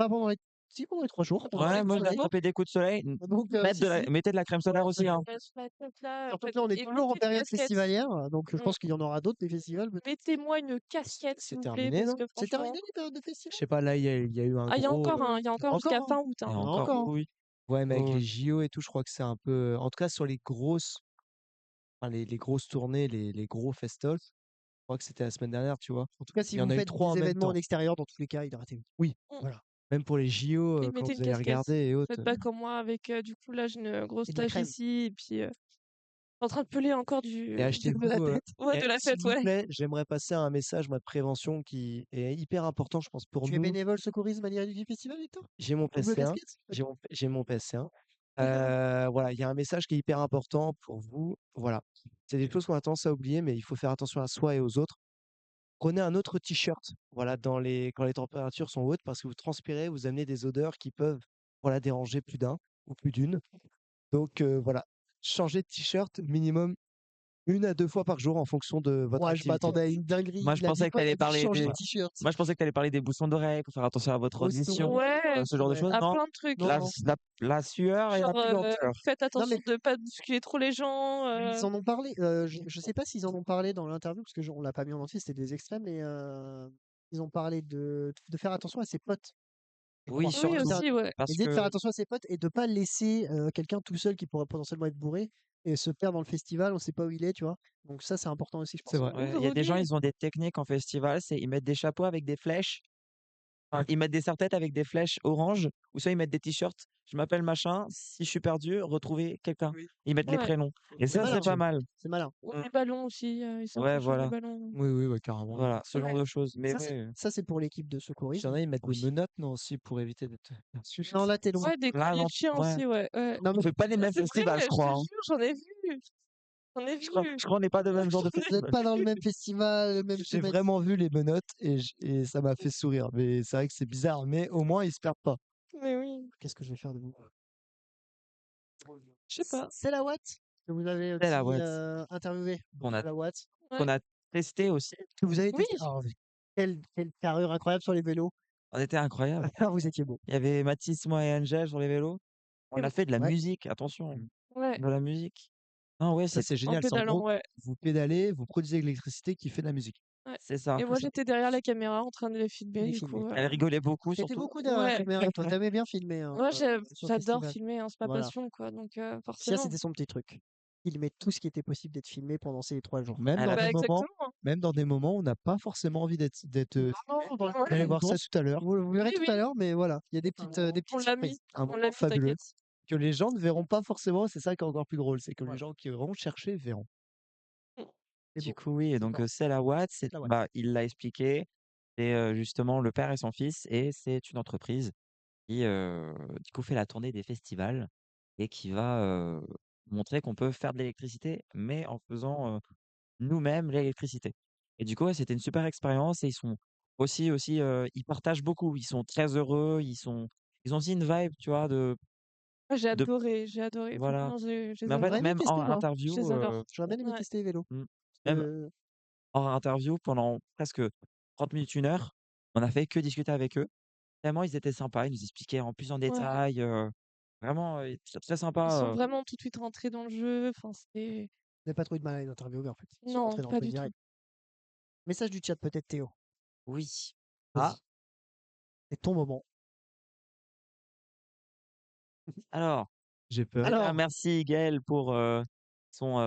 pendant les... Si, pendant les 3 jours, on avait Ouais, le moi, j'ai soleil. attrapé des coups de soleil. Donc, si, si. Mettez de la crème solaire aussi, hein. Sur la tête, là, Surtout que là, on est et toujours en mettez une période casquette. festivalière, donc je Mm. pense qu'il y en aura d'autres des festivals. Mettez-moi une casquette, C'est s'il vous plaît, terminé, parce non? que C'est terminé franchement... les périodes de Je festival? sais pas, là, il y a eu un Ah, il y a gros. encore, hein, il y a encore jusqu'à encore, fin hein. août. Il y Hein. a Il y en a encore, encore, hein. oui. Ouais, mais avec Oh, les JO et tout, je crois que c'est un peu. En tout cas, sur les grosses. Enfin, les grosses tournées, les gros festols, je crois que c'était la semaine dernière, tu vois. En tout cas, Il si y en vous a eu faites 3 en des même événements en temps. extérieur, dans tous les cas, hydratez-vous. Oui, Mm. voilà. Même pour les JO, Et quand mettez vous une allez casquette. regarder et autres. Faites pas comme moi avec, du coup, là, j'ai une grosse Et de la tache crème. ici, et puis en train de peler encore Et de la achetez-vous. tête. Ouais, de la S'il tête, vous ouais. plaît, j'aimerais passer un message, moi, de prévention qui est hyper important, je pense, pour Tu es nous. bénévole secourisme à l'Irrectif Festival, Victor? J'ai mon Double PC1. casquette? J'ai mon PC1. Voilà, il y a un message qui est hyper important pour vous. Voilà. C'est des choses qu'on a tendance à oublier, mais il faut faire attention à soi et aux autres. Prenez un autre t-shirt, voilà, quand les températures sont hautes, parce que vous transpirez, vous amenez des odeurs qui peuvent, voilà, déranger plus d'un ou plus d'une. Donc voilà, changez de t-shirt minimum 1 à 2 fois par jour en fonction de votre Ouais, je activité. m'attendais à une dinguerie. Moi, je Il a dit pensais que quoi? tu Il a allais dit parler changer de des t-shirt. moi, je pensais que tu allais parler des bouchons d'oreilles pour faire attention à votre Aussi, audition, Ouais, ce genre de ouais. choses. à Non, plein de trucs. Non, la non. la sueur et la Genre, puanteur. faites Non, attention mais de pas bousculer trop les gens. ils en ont parlé. Je sais pas s'ils en ont parlé dans l'interview, parce que on l'a pas mis en entier, c'était des extraits, mais ils ont parlé de faire attention à ses potes. Je Oui, crois. Oui, surtout, aussi, ouais. parce Et de faire que attention à ses potes et de pas laisser quelqu'un tout seul qui pourrait potentiellement être bourré et se perdre dans le festival, on sait pas où il est, tu vois. Donc ça, c'est important aussi, je C'est pense. vrai. ouais, Ou il y a des gens, droguer. ils ont des techniques en festival, c'est ils mettent des chapeaux avec des flèches. Enfin, ils mettent des serre-têtes avec des flèches orange, ou soit ils mettent des t-shirts. Je m'appelle machin. Si je suis perdu, retrouvez quelqu'un. Oui. Ils mettent les Ouais. prénoms. Et C'est ça, malin, c'est pas mal. c'est malin. Ou Mm. les ballons aussi, ils Ouais, s'approchent des voilà, ballons. Oui, oui, carrément. voilà, ce genre Ouais. de choses. Mais ouais, Ça, c'est pour l'équipe de Il y en secourisme. a, ils mettent des oui. menottes, non, aussi, pour éviter d'être. Non, là, t'es loin. Ouais, des Là, colliers non, de chien ouais. aussi, ouais. Ouais. Non, On mais fait pas les mêmes C'est festivals, vrai, je je crois, te hein. jure, j'en ai vu. J'en ai Je crois, vu. je crois qu'on n'est pas de même genre de vous n'êtes festival. pas dans le même festival, le même J'ai semaine. vraiment vu les menottes et ça m'a fait sourire. Mais c'est vrai que c'est bizarre, mais au moins, ils se perdent pas. Mais oui, Qu'est-ce que je vais faire de vous? je sais pas. C'est la Watt que vous avez C'est la aussi Watt interviewé. qu'on a, La Watt. qu'on Ouais. a testé aussi. Que vous avez Oui. testé. Oh, quelle carrure incroyable sur les vélos. On était incroyable. Ah, vous étiez beau. Il y avait Mathis, moi et Angel sur les vélos. On a fait de la Ouais. musique, attention, Ouais. de la musique. Non, ouais, Ça, c'est c'est en génial. C'est en pédalant, gros, ouais. vous pédalez, vous produisez de l'électricité qui fait de la musique. Ouais. c'est ça. Et moi, j'étais derrière la caméra en train de les filmer, Les du filmer. coup. Elle rigolait beaucoup, T'étais surtout. beaucoup derrière la Ouais. caméra, toi. T'aimais bien filmer Moi, sur le j'adore festival. filmer, hein, c'est ma Voilà. passion, quoi. Donc, Sia, forcément. c'était son petit truc. Filmer tout ce qui était possible d'être filmé pendant ces 3 jours. Même Elle dans a Bah, des moments, exactement. Hein. même dans des moments où on n'a pas forcément envie d'être Non, filmé. dans le Vous allez Ouais. voir ça tout à l'heure. Vous verrez Oui, tout oui. à l'heure, mais voilà, il y a des On petites l'a mis. surprises. Un On l'a moment mis, fabuleux t'inquiète. que les gens ne verront pas forcément. C'est ça qui est encore plus drôle, c'est que les Voilà. gens qui auront cherché verront. Mm. C'est Du beau. coup, oui, et C'est donc fort. c'est la Watt, C'est la Watt. bah, il l'a expliqué, c'est justement le père et son fils, et c'est une entreprise qui, du coup, fait la tournée des festivals et qui va montrer qu'on peut faire de l'électricité, mais en faisant nous-mêmes l'électricité. Et du coup, ouais, c'était une super expérience et ils sont aussi, ils partagent beaucoup, ils sont très heureux, ils ont aussi une vibe, tu vois, Ah, j'ai de, adoré, j'ai adoré. voilà. Franchement, je les Mais en fait, adore. J'aurais aimé même tester, en moi. Je interview, les adore. J'aurais bien aimé Ouais. tester les vélos. même Euh, hors interview, pendant presque 30 minutes, 1 heure, on a fait que discuter avec eux. Tellement ils étaient sympas, ils nous expliquaient en plus en Ouais. détail, vraiment très, très Ils sympa. sont vraiment tout de suite rentrés dans le jeu. Enfin, c'était. On n'a pas trop eu de mal à les interviewer, en fait. Ils sont Non, rentrés dans le pas truc du tout. direct. Message du chat, peut-être, Théo. Oui. Vas-y. Ah, C'est ton moment. Alors, j'ai peur. déjà, Alors, merci Gaël pour son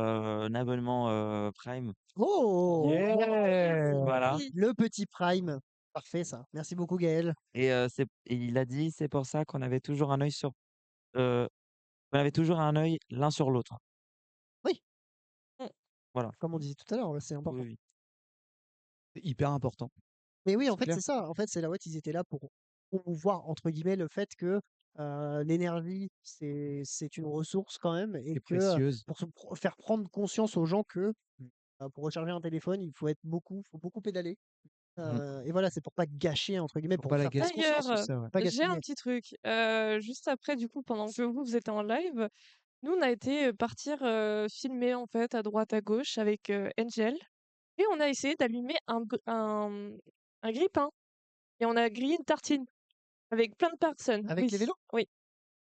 abonnement Prime. oh! Voilà. Oui. Le petit Prime. Parfait, ça. Merci beaucoup, Gaël. Et il a dit, c'est pour ça qu'on avait toujours un œil euh, on avait toujours un œil l'un sur l'autre. Oui, Mm. Voilà. comme on disait tout à l'heure, c'est Oui, important. oui. C'est hyper important. Mais oui, en C'est fait, clair. c'est ça. En fait, c'est la Watt, ils étaient là pour promouvoir, entre guillemets, le fait que l'énergie, c'est une ressource quand même, et C'est que précieuse. pour faire prendre conscience aux gens que pour recharger un téléphone, il faut beaucoup pédaler. Et voilà, c'est pour pas gâcher, entre guillemets, Faut pour pas la faire prendre gaspiller, conscience, c'est D'ailleurs, ça, ouais. pas j'ai un gaspiller. petit truc. Juste après, du coup, pendant que vous étiez en live, nous, on a été partir filmer, en fait, à droite, à gauche, avec Angel. Et on a essayé d'allumer un grille-pain. Et on a grillé une tartine avec plein de personnes. Avec Oui, les vélos? oui.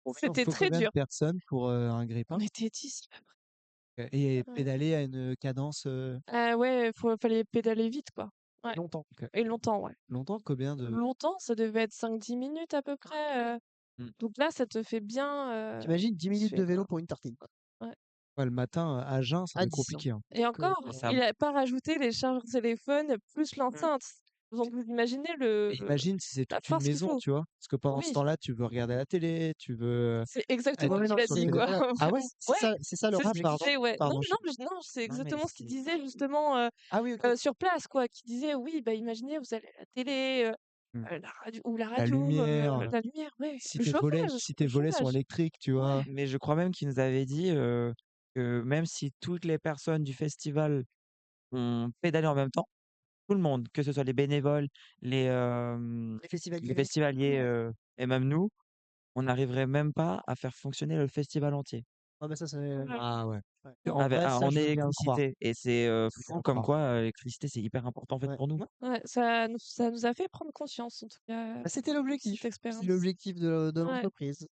Oh, putain, C'était Faut très combien de dur. personnes pour un On grille-pain? était 10 à peu Et près. Ouais. pédaler à une cadence Ah ouais, fallait pédaler vite, quoi. Ouais. longtemps. Et longtemps, ouais. longtemps, combien de... Longtemps, ça devait être 5-10 minutes à peu près. Mm. Donc là, ça te fait bien T'imagines 10 minutes de suer, vélo quoi. pour une tartine. Ouais. Ouais, le matin, à jeun, ça À doit être 10, hein. compliqué, hein. Et encore, Et ça, il a pas rajouté les chargeurs téléphone plus l'enceinte. Donc vous imaginez Et imagine si c'est la toute une force qu'il maison, faut. tu vois. Parce que pendant ce Oui, temps-là, tu veux regarder la télé, tu veux c'est exactement être Ouais, ce non, qu'il a sur le dit, quoi. voilà. Ah ouais? Vraiment. C'est Ouais, ça leur c'est ce Ah, qu'il objectif. disait, ouais. Non, pardon. non, c'est non, mais exactement ce qu'il c'est disait justement Ah oui, ok. sur place, quoi. Qui disait, oui, bah imaginez, vous allez à la télé, Hmm. la radio, ou la La radio, lumière, la lumière, ouais. si Le chauffage, tes volets sont électriques, tu vois. Mais je crois même qu'il nous avait dit que même si toutes les personnes du festival ont pédalé en même temps, tout le monde, que ce soit les bénévoles, les, euh, Les les festivaliers. festivaliers Ouais. et même nous, on n'arriverait même pas à faire fonctionner le festival entier Ah, bah ça, c'est. Ouais. Ah ouais. Ouais. En vrai, ça, en je veux bien le croire. électricité. Et c'est Je veux bien fou le comme croire. quoi l'électricité, c'est hyper important en fait Ouais. pour nous. Ouais, ça nous a fait prendre conscience, en tout cas, Bah, c'était cette l'objectif. C'est expérience. l'objectif de Ouais. l'entreprise.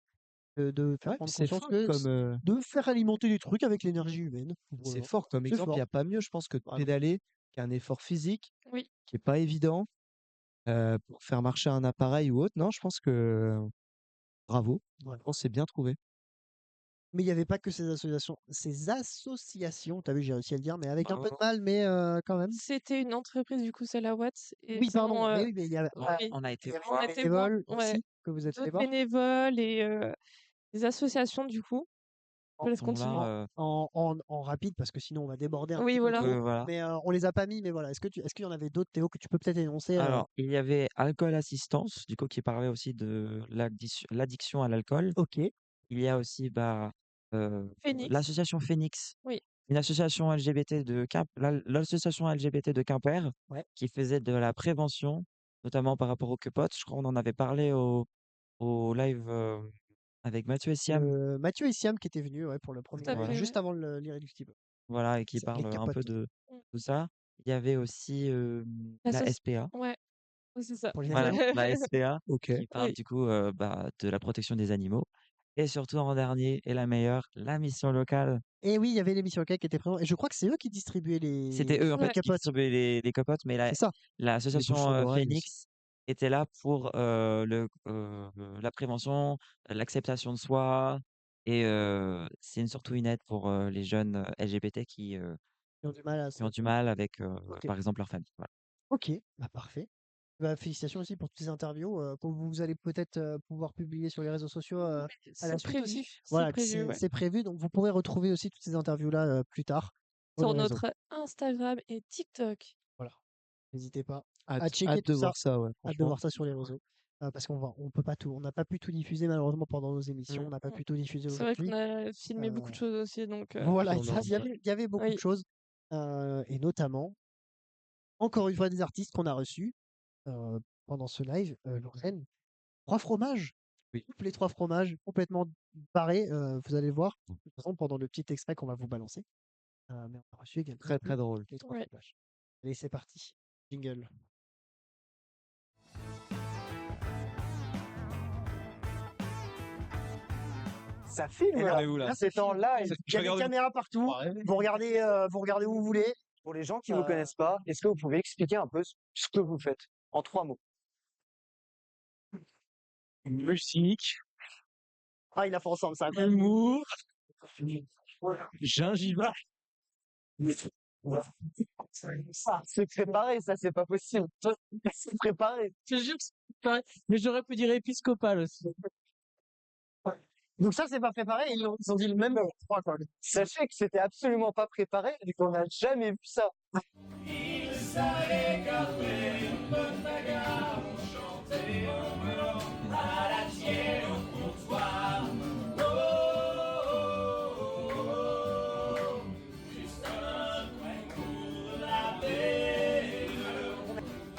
De faire Ouais, puis prendre conscience que de faire alimenter les trucs avec l'énergie humaine. c'est Voilà. fort comme C'est exemple. Il fort. n'y a pas mieux, je pense, que de Vraiment. pédaler, qui est un effort physique, Oui. qui est pas évident pour faire marcher un appareil ou autre. Non, je pense que bravo. Ouais. Je pense que c'est bien trouvé. Mais il n'y avait pas que ces associations, t'as vu, j'ai réussi à le dire, mais avec un Ah peu de ouais. mal, mais quand même. C'était une entreprise, du coup, c'est la Watt. Et Oui, pardon, sinon, mais oui, mais il y avait, Ouais, oui, on a il été y avait on des voir. était voir, bénévoles ouais, aussi que vous êtes allés d'autres voir. bénévoles et des associations, du coup. Je te En, laisse Sont continuer. là. en rapide, parce que sinon on va déborder un Oui, petit peu voilà. trop. Voilà. Mais on les a pas mis, mais voilà. Est-ce qu'il y en avait d'autres, Théo, que tu peux peut-être énoncer Alors, il y avait Alcool Assistance, du coup, qui parlait aussi de l'addiction à l'alcool. Ok. Il y a aussi Phoenix. l'association Phoenix, Oui. une association LGBT l'association LGBT de Quimper, Ouais. qui faisait de la prévention, notamment par rapport au Quepot. Je crois qu'on en avait parlé au live avec Mathieu et Siam, Mathieu et Siam qui étaient venus, ouais, pour le premier Tout à live, fait, voilà, juste ouais. avant l'Irréductible. voilà, et qui Ça s'appelait parle un Capote. peu de Mm. tout ça. Il y avait aussi la L'associ- SPA, Ouais, oui, c'est ça. Pour les voilà, animaux. la SPA, Ok. qui parle Oui. du coup de la protection des animaux. Et surtout en dernier, et la meilleure, la mission locale. Et oui, il y avait l'émission locale qui était présente. Et je crois que c'est eux qui distribuaient C'était eux en les fait qui capotes. distribuaient les copotes, mais C'est ça. Les l'association bouchons d'oreille aussi. Phoenix était là pour la prévention, l'acceptation de soi, et c'est surtout une aide pour les jeunes LGBT Ils ont du mal à qui ont se. du mal avec, Ok. par exemple, leur famille. Voilà. Ok, bah parfait. Bah, félicitations aussi pour toutes ces interviews que vous allez peut-être pouvoir publier sur les réseaux sociaux à la C'est suite prévu, aussi. c'est Voilà, prévu, ouais. c'est prévu, donc vous pourrez retrouver aussi toutes ces interviews-là plus tard sur Sur les réseaux. notre Instagram et TikTok. Voilà, n'hésitez pas à Hâte, checker hâte tout de ça, voir ça, ouais, hâte de franchement. voir ça sur les réseaux. Parce on peut pas tout, on n'a pas pu tout diffuser malheureusement pendant nos émissions, on n'a pas pu tout diffuser C'est vrai qu'on aujourd'hui. a filmé beaucoup de choses aussi, donc Voilà, Non, non, il y avait beaucoup de oui. choses, et notamment, encore une fois, des artistes qu'on a reçus pendant ce live, Lorraine, 3 fromages. Oui. Les 3 fromages complètement barrés, vous allez voir, de toute façon, pendant le petit extrait qu'on va vous balancer. Mais on a reçu également Très, très drôle. les 3 Ouais. fromages. Allez, c'est parti. Jingle. Ça filme là. Regardez où, là Là, c'est en live. Il y a des Regardez- caméras partout. Vous regardez où vous voulez. Pour les gens qui ne vous connaissent pas, est-ce que vous pouvez expliquer un peu ce que vous faites en 3 mots? Musique, Ah, il a fait ensemble ça. humour, gingiva. Ça, c'est préparé, ça, c'est pas possible. C'est préparé. Je te jure que c'est pareil. Mais j'aurais pu dire épiscopal aussi. Donc ça, c'est pas préparé, ils ont dit le même mot, 3 quoi. Sachez que c'était absolument pas préparé et qu'on n'a jamais vu ça.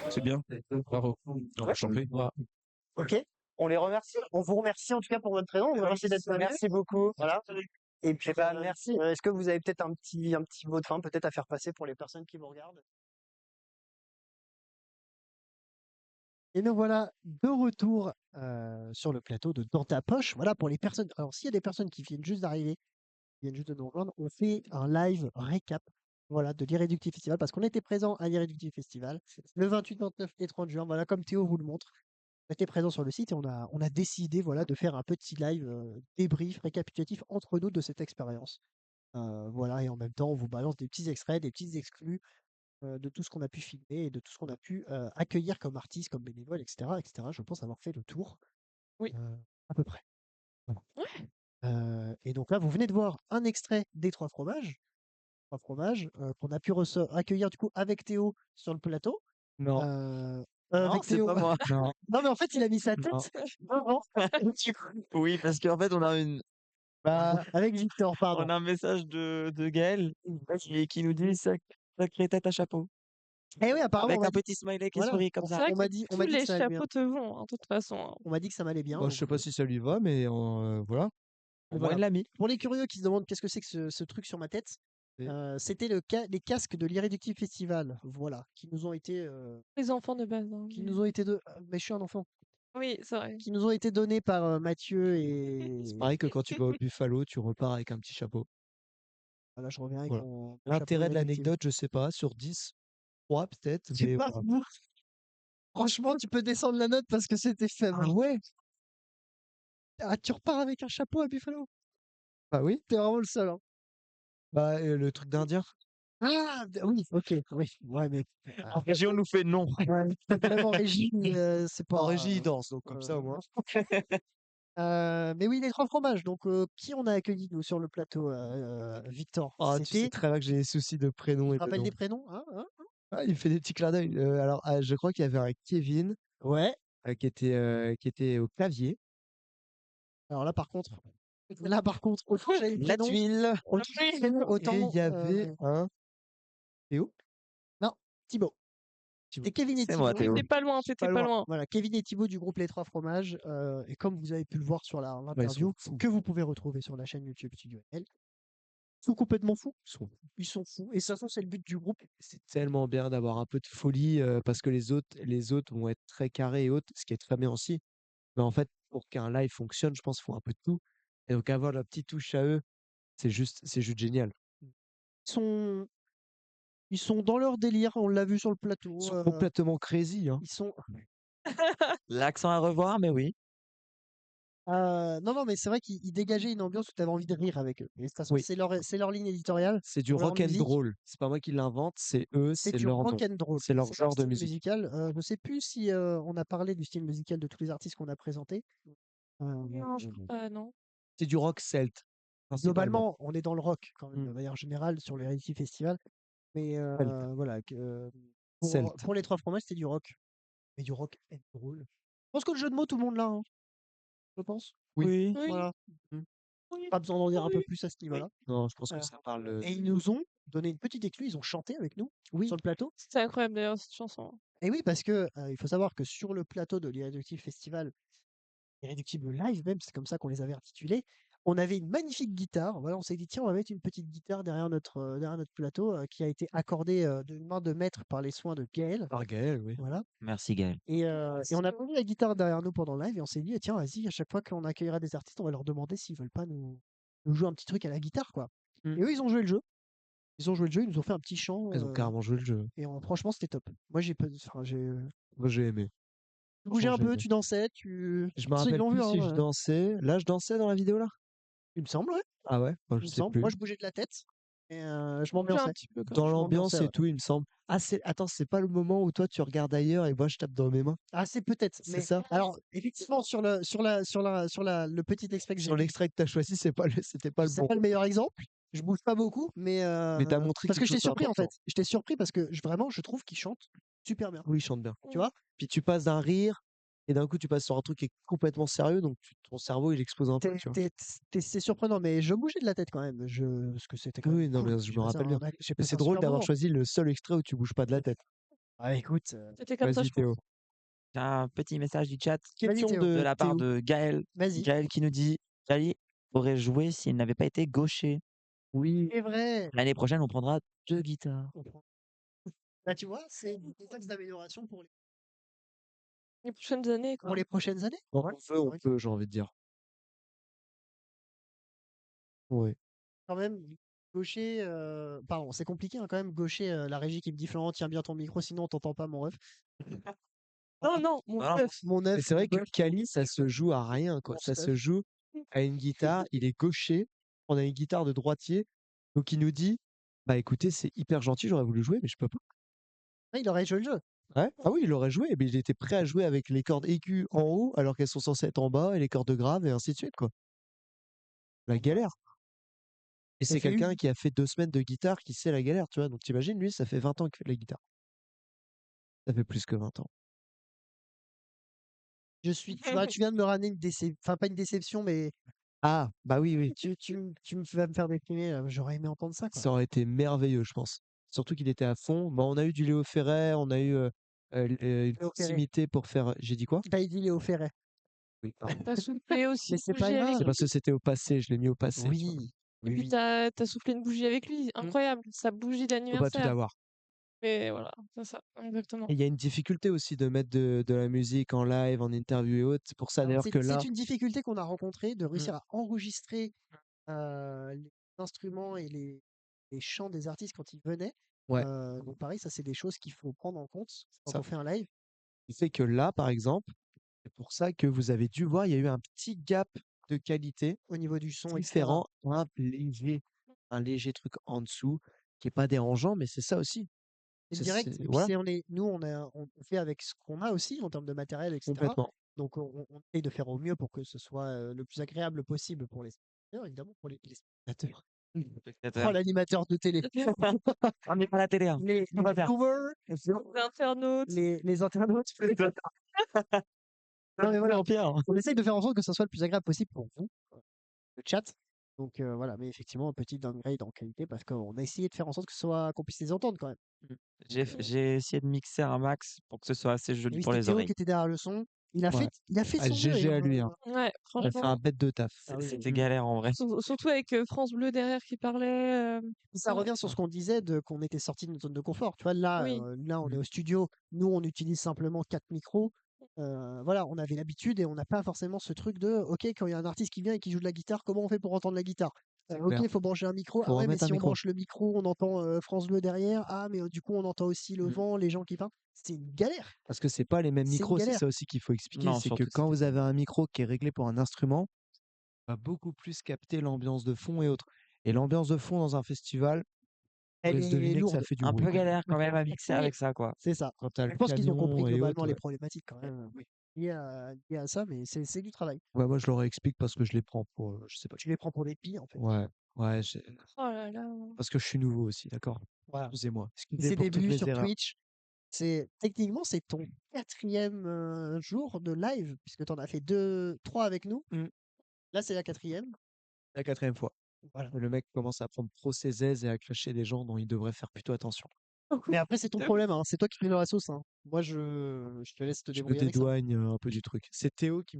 C'est bien. Bravo. Enchanté. Ok. On les remercie. On vous remercie en tout cas pour votre présence. On vous remercie d'être venu. Merci beaucoup. Voilà. Et puis merci. Est-ce que vous avez peut-être un petit mot de fin peut-être à faire passer pour les personnes qui vous regardent? Et nous voilà de retour sur le plateau de Dans ta poche. Voilà pour les personnes. Alors s'il y a des personnes qui viennent juste d'arriver, qui viennent juste de nous rejoindre, on fait un live récap. Voilà, de l'Irréductible Festival, parce qu'on était présent à l'Irréductible Festival le 28, 29 et 30 juin. Voilà, comme Théo vous le montre. On était présent sur le site et on a décidé voilà, de faire un petit live débrief, récapitulatif entre nous de cette expérience. Voilà, et en même temps, on vous balance des petits extraits, des petits exclus de tout ce qu'on a pu filmer et de tout ce qu'on a pu accueillir comme artistes, comme bénévoles, etc., etc. Je pense avoir fait le tour. Oui. À peu près. Voilà. Ouais. Et donc là, vous venez de voir un extrait des 3 fromages. 3 fromages qu'on a pu accueillir du coup avec Théo sur le plateau. Non. Non, Non, c'est pas moi. Non. Non, mais en fait, il a mis sa tête. Non. Du coup, Oui, parce qu'en fait, on a avec Victor, pardon. un message de Gaël qui nous dit sacrée tête à chapeau. Eh oui, apparemment, Avec on m'a un dit, petit smiley qui voilà, sourit comme C'est ça. vrai on que m'a dit, tous que les ça allait bien. chapeaux te vont, hein, de toute façon. Hein. On m'a dit que ça m'allait bien. Bon, je sais pas si ça lui va, mais voilà. Et Au moins, voilà. il l'a mis. Pour les curieux qui se demandent qu'est-ce que c'est que ce truc sur ma tête, Oui. c'était les casques de l'Irréductible Festival, voilà, qui nous ont été, Les enfants de base. Hein, qui mais- nous ont été mais je suis un enfant, Oui, c'est vrai. qui nous ont été donnés par Mathieu et C'est pareil que quand tu vas au Buffalo, tu repars avec un petit chapeau. voilà, je reviens avec Voilà. mon chapeau L'intérêt de irréductible. l'anecdote, je sais pas, sur 10, 3 peut-être. C'est Mais pas voilà. fou. Franchement, tu peux descendre la note parce que c'était faible. Ah ouais? Ah, tu repars avec un chapeau à Buffalo. Bah oui. T'es vraiment le seul. Hein. Bah, le truc d'Indien. Ah, oui, ok, oui, ouais, mais En régie, on nous fait non. ouais, même en régie, c'est pas. En régie, il danse, donc comme ça au moins. Mais oui, les 3 fromages. Donc, qui on a accueilli nous sur le plateau, Victor? Ah, tu sais C'était. très bien que j'ai des soucis de prénom Tu et te de rappelles nom. des prénoms? Hein? Ah, il fait des petits clins d'œil. Alors, je crois qu'il y avait un Kevin Ouais. qui était au clavier. Alors là, par contre, autant j'avais le La prénom, tuile. autant. Et il y avait un Théo. Non, Thibaut. C'était Kevin et C'est moi, Thibaut. Théo. T'étais pas loin, t'étais pas loin. Voilà, Kevin et Thibaut du groupe Les 3 Fromages. Et comme vous avez pu le voir sur l'interview, fous. que vous pouvez retrouver sur la chaîne YouTube Studio ML, ils sont complètement fous. Ils sont fous. Et de toute façon, c'est le but du groupe. C'est tellement bien d'avoir un peu de folie parce que les autres vont être très carrés et autres, ce qui est très bien aussi. Mais en fait, pour qu'un live fonctionne, je pense qu'il faut un peu de tout. Et donc avoir la petite touche à eux, c'est juste génial. Ils sont, ils sont dans leur délire, on l'a vu sur le Ils plateau. sont complètement crazy, hein. Ils sont. L'accent à revoir, mais oui. Non, non, mais c'est vrai qu'ils dégageaient une ambiance où tu avais envie de rire avec eux. Et de toute façon, Oui. c'est leur ligne éditoriale, C'est du pour leur rock and musique. roll. C'est pas moi qui l'invente, c'est eux, C'est c'est du leur rock nom. and roll. C'est leur C'est leur genre de style musique. musical. Je sais plus si on a parlé du style musical de tous les artistes qu'on a présentés. Non, je crois pas, non. C'est du rock celte, principalement. Globalement, on est dans le rock quand même, de Mm. manière générale, sur les Reality Festival. Mais Celte. voilà, Celte. pour les trois fromages, c'était du rock. Mais du rock and roll. Je pense que le jeu de mots, tout le monde l'a, hein, je pense. Oui. Oui. Voilà. Mm. Pas besoin d'en dire un peu Oui. plus à ce niveau-là. Non, je pense que Euh, ça parle. Et ils nous ont donné une petite exclue, ils ont chanté avec nous sur le plateau. C'était incroyable d'ailleurs cette chanson. Et oui, parce que il faut savoir que sur le plateau de l'Irréductible Festival, Irréductible Live même, c'est comme ça qu'on les avait intitulés, on avait une magnifique guitare. Voilà, on s'est dit, tiens, on va mettre une petite guitare derrière notre plateau qui a été accordée d'une main de maître par les soins de Gaël. Par Gaël, oui. Voilà. Merci Gaël. Et on a mis la guitare derrière nous pendant le live et on s'est dit, tiens, vas-y, à chaque fois qu'on accueillera des artistes, on va leur demander s'ils veulent pas nous jouer un petit truc à la guitare, quoi. Mm. Et eux, ils ont joué le jeu. Ils ont joué le jeu, ils nous ont fait un petit chant. Ils ont carrément joué le jeu. Et franchement, c'était top. Moi, Moi, j'ai aimé. tu bougeais un Franchement, j'ai peu, aimé. tu dansais, tu. Je me Pour ceux qui rappelle l'ont vu, plus si hein, je dansais. Là, je dansais dans la vidéo, là? il me semble, ouais. Ah ouais? Moi, Il je me sais semble. plus. Moi, je bougeais de la tête et je J'ai un m'ambiançais. petit peu quand Dans Je l'ambiance m'ambiançais, et tout, il me semble. Ah, attends, c'est pas le moment où toi, tu regardes ailleurs et moi, je tape dans mes mains. Ah, c'est peut-être. C'est Mais ça? alors, effectivement, le petit extrait que j'ai Sur vu, l'extrait que t'as choisi, c'était pas le c'est bon. pas le meilleur exemple. Je bouge pas beaucoup, mais t'as montré parce que quelque j'étais chose surpris en fait. d'important. J'étais surpris parce que vraiment, je trouve qu'il chante super bien. Oui, il chante bien. Tu vois? Puis tu passes d'un rire et d'un coup, tu passes sur un truc qui est complètement sérieux, donc ton cerveau, il explose un peu, tu vois. C'est surprenant, mais je bougeais de la tête quand même. Parce que c'était quand Oui, même non, cool. mais je me rappelle bien. J'ai Mais passé c'est un drôle super d'avoir moment. choisi le seul extrait où tu bouges pas de la tête. Ah, écoute, C'était comme ça, Vas-y, je pense. Théo. J'ai un petit message du chat vas-y, Question Théo. de de la part Théo. de Gaël. Vas-y. Gaël qui nous dit Jali aurait joué s'il n'avait pas été gaucher. Oui. C'est vrai. L'année prochaine, on prendra 2 guitares. Là, tu vois, c'est des axes d'amélioration pour Les prochaines années, quoi. pour les prochaines années. On Ouais, on ouais. peut, j'ai envie de dire. Oui. Quand même, gaucher. Pardon, c'est compliqué hein, quand même. Gaucher, la régie qui me dit Florent, tiens bien ton micro, sinon on t'entend pas, mon ref. Non, non, mon Voilà. œuf. Mon Mais œuf. c'est vrai que mon œuf, Kali, ça se joue à rien, quoi. mon Ça se stuff. joue à une guitare. Il est gaucher. On a une guitare de droitier. Donc il nous dit, bah écoutez, c'est hyper gentil, j'aurais voulu jouer, mais je peux pas. Ah, il aurait joué le jeu. Ouais. Ah oui, il aurait joué, mais il était prêt à jouer avec les cordes aiguës en haut, alors qu'elles sont censées être en bas, et les cordes graves, et ainsi de suite, quoi. La galère. Et Ça c'est fait quelqu'un qui a fait 2 semaines de guitare, qui sait la galère, tu vois. Donc t'imagines, lui, ça fait 20 ans qu'il fait de la guitare. Ça fait plus que 20 ans. Tu vois, tu viens de me ramener une déception. Enfin, pas une déception, mais Ah, bah oui, oui. vas me faire déprimer. J'aurais aimé entendre ça, quoi. Ça aurait été merveilleux, je pense. Surtout qu'il était à fond. Bah, on a eu du Léo Ferret, on a eu une Léo Ferré. proximité pour faire. J'ai dit quoi? T'as dit Léo Ferret. Oui, pardon. T'as soufflé aussi Mais une c'est pas bougie grave. avec C'est lui. parce que c'était au passé, je l'ai mis au passé. tu vois. Oui. Et Oui, puis oui. t'as soufflé une bougie avec lui. Incroyable. Sa bougie Faut pas tout d'anniversaire. avoir. Mais voilà, c'est ça, exactement. Et il y a une difficulté aussi de mettre de la musique en live, en interview et autres. C'est pour ça Alors, d'ailleurs que là. c'est une difficulté qu'on a rencontrée de réussir à enregistrer les instruments et les chants des artistes quand ils venaient. Ouais. Donc pareil, ça c'est des choses qu'il faut prendre en compte quand Ça. on fait un live. Il fait que là, par exemple, c'est pour ça que vous avez dû voir, il y a eu un petit gap de qualité Au niveau du son, etc. différent, un léger truc en dessous, qui est pas dérangeant, mais c'est ça aussi. C'est direct. Et puis Voilà, nous, on fait avec ce qu'on a aussi en termes de matériel, etc. complètement. Donc on essaye de faire au mieux pour que ce soit le plus agréable possible pour les spectateurs, évidemment, pour les spectateurs. Oh, Spectateur. l'animateur de télé. On n'est pas à la télé. Hein. Les On va faire. viewers, Les internautes. les internautes. Non, mais voilà, on essaye de faire en sorte que ce soit le plus agréable possible pour vous, le chat. Donc voilà, mais effectivement, un petit downgrade en qualité parce qu'on a essayé de faire en sorte qu'on puisse les entendre quand même. J'ai essayé de mixer un max pour que ce soit assez Et joli oui, pour c'était les Théo oreilles. qui était derrière le son. Il a Ouais. fait Ah, son mieux. GG à lui. Hein. Ouais, Il a fait un franchement. bête de taf. Ah oui, C'était galère en vrai. Surtout avec France Bleu derrière qui parlait. Ça revient sur ce qu'on disait qu'on était sorti de notre zone de confort. Tu vois, là, Oui. là, on est au studio. Nous, on utilise simplement 4 micros. voilà, on avait l'habitude et on n'a pas forcément ce truc de, OK, quand il y a un artiste qui vient et qui joue de la guitare, comment on fait pour entendre la guitare? C'est OK, clair. il faut brancher un micro. Faut Ah ouais, mais remettre un si on micro. branche le micro, on entend France Bleu derrière. Ah, mais du coup, on entend aussi le Mmh. vent, les gens qui parlent. C'est une galère. Parce que c'est pas les mêmes C'est une micros, c'est galère. ça aussi qu'il faut expliquer. Non, C'est que surtout, quand c'était vous pas avez un micro qui est réglé pour un instrument, va beaucoup plus capter l'ambiance de fond et autres. Et l'ambiance de fond dans un festival, on Elle laisse est deviner que ça lourde. fait du un bruit. peu galère quand même à mixer Oui, avec ça, quoi. c'est ça. Quand t'as Je le pense qu'ils ont compris camion et globalement autres, les ouais. problématiques quand même liées à ça, mais c'est du travail. Ouais, moi je leur explique parce que je les prends pour, je sais pas. Tu les prends pour des pies, en fait. Ouais, ouais, Oh là là. parce que je suis nouveau aussi, d'accord? Voilà. Excusez-moi. Et Excusez ses pour toutes débuts mes sur erreurs. Twitch, techniquement, c'est ton 4e jour de live, puisque tu en as fait 3 avec nous. Mmh. Là, c'est la 4e. La 4e fois. Voilà. Le mec commence à prendre trop ses aises et à clasher des gens dont il devrait faire plutôt attention. Mais après, c'est ton problème, hein. C'est toi qui fais la sauce, hein. Moi, je te laisse te Je me débrouiller avec ça. dédouane un peu du truc. C'est Théo qui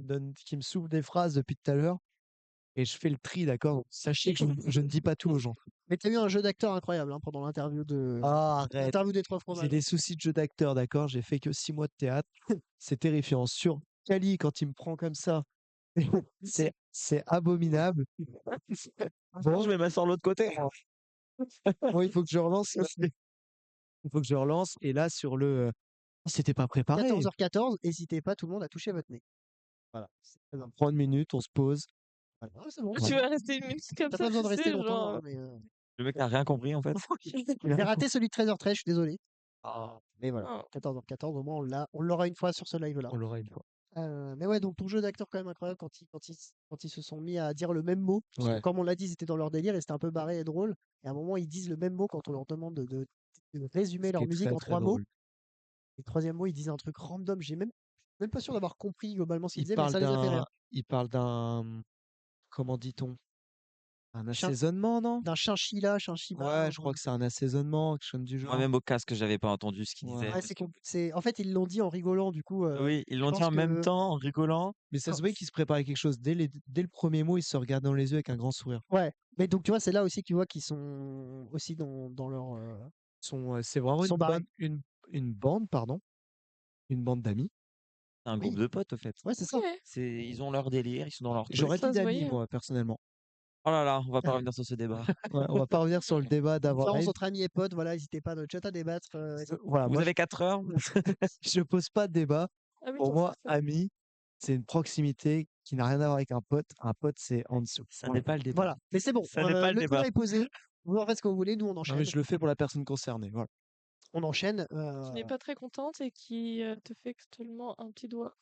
me souffle des phrases depuis tout à l'heure et je fais le tri, d'accord? Donc, sachez que je ne dis pas tout aux gens. Mais t'as eu un jeu d'acteur incroyable hein, pendant Ah, arrête. l'interview des 3 J'ai fromages. des soucis de jeu d'acteur, d'accord? J'ai fait que 6 mois de théâtre. C'est terrifiant. Sur Cali, quand il me prend comme ça, c'est abominable. Bon, je vais mettre sur l'autre côté. Bon, il faut que je relance. Il faut que je relance. Et là, sur le. C'était pas préparé. 14h14, n'hésitez pas tout le monde à toucher votre nez. Voilà. Ça va prendre une minute, on se pose. Voilà. Ah, c'est bon. Tu vas rester une minute comme T'as ça, pas besoin de tu rester sais, longtemps. genre. Hein, mais, Le mec n'a rien compris, en fait. j'ai raté celui de 13h13, je suis désolé. Ah, Mais voilà, Oh. 14h14, au moins on l'aura une fois sur ce live-là. on l'aura une fois. Mais ouais, donc ton jeu d'acteur quand même incroyable quand ils se sont mis à dire le même mot. Parce que Ouais. comme on l'a dit, c'était dans leur délire et c'était un peu barré et drôle. Et à un moment, ils disent le même mot quand on leur demande de résumer Ce qui leur est musique très, en très 3 mots. drôle. Et le troisième mot, ils disent un truc random. Même pas sûr d'avoir compris globalement ce qu'ils Il disaient, mais parle ça les a fait rire. il parle d'un, comment dit-on? Un Chin- assaisonnement, non? D'un chinchilla, chinchiba. Ouais, je crois que c'est un assaisonnement, quelque chose du genre. Moi-même au casque, j'avais pas entendu ce qu'il Ouais. disait. Ouais, en fait, ils l'ont dit en rigolant, du coup. Oui, ils je l'ont dit pense en même que temps, en rigolant. Mais ça quand- se voit qu'il se préparait quelque chose. Dès le premier mot, il se regarde dans les yeux avec un grand sourire. Ouais, mais donc tu vois, c'est là aussi que tu vois qu'ils sont aussi dans leur. C'est vraiment Ils sont barrés. une bande, pardon. Une bande d'amis. C'est un groupe Oui. de potes, au fait. Ouais, c'est ça. Ok. Ils ont leur délire, ils sont dans leur truc. J'aurais Ça dit se d'amis, voyait. moi, personnellement. Oh là là, on va pas revenir sur ce débat. Ouais, on va pas revenir sur le débat d'avoir. Différence entre amis et potes, voilà, n'hésitez pas dans le chat à débattre. Voilà, Vous moi, avez 4 heures. je pose pas de débat. Ah oui, Pour t'en moi, fais ça. ami, c'est une proximité qui n'a rien à voir avec un pote. Un pote, c'est en dessous. Ça n'est pas le débat. Voilà, mais c'est bon, Ça n'est pas le le débat. débat est posé. Vous en faites ce que vous voulez, nous on Non, enchaîne. mais je le fais pour la personne concernée. Voilà. On enchaîne. Qui n'est pas très contente et qui te fait actuellement un petit doigt.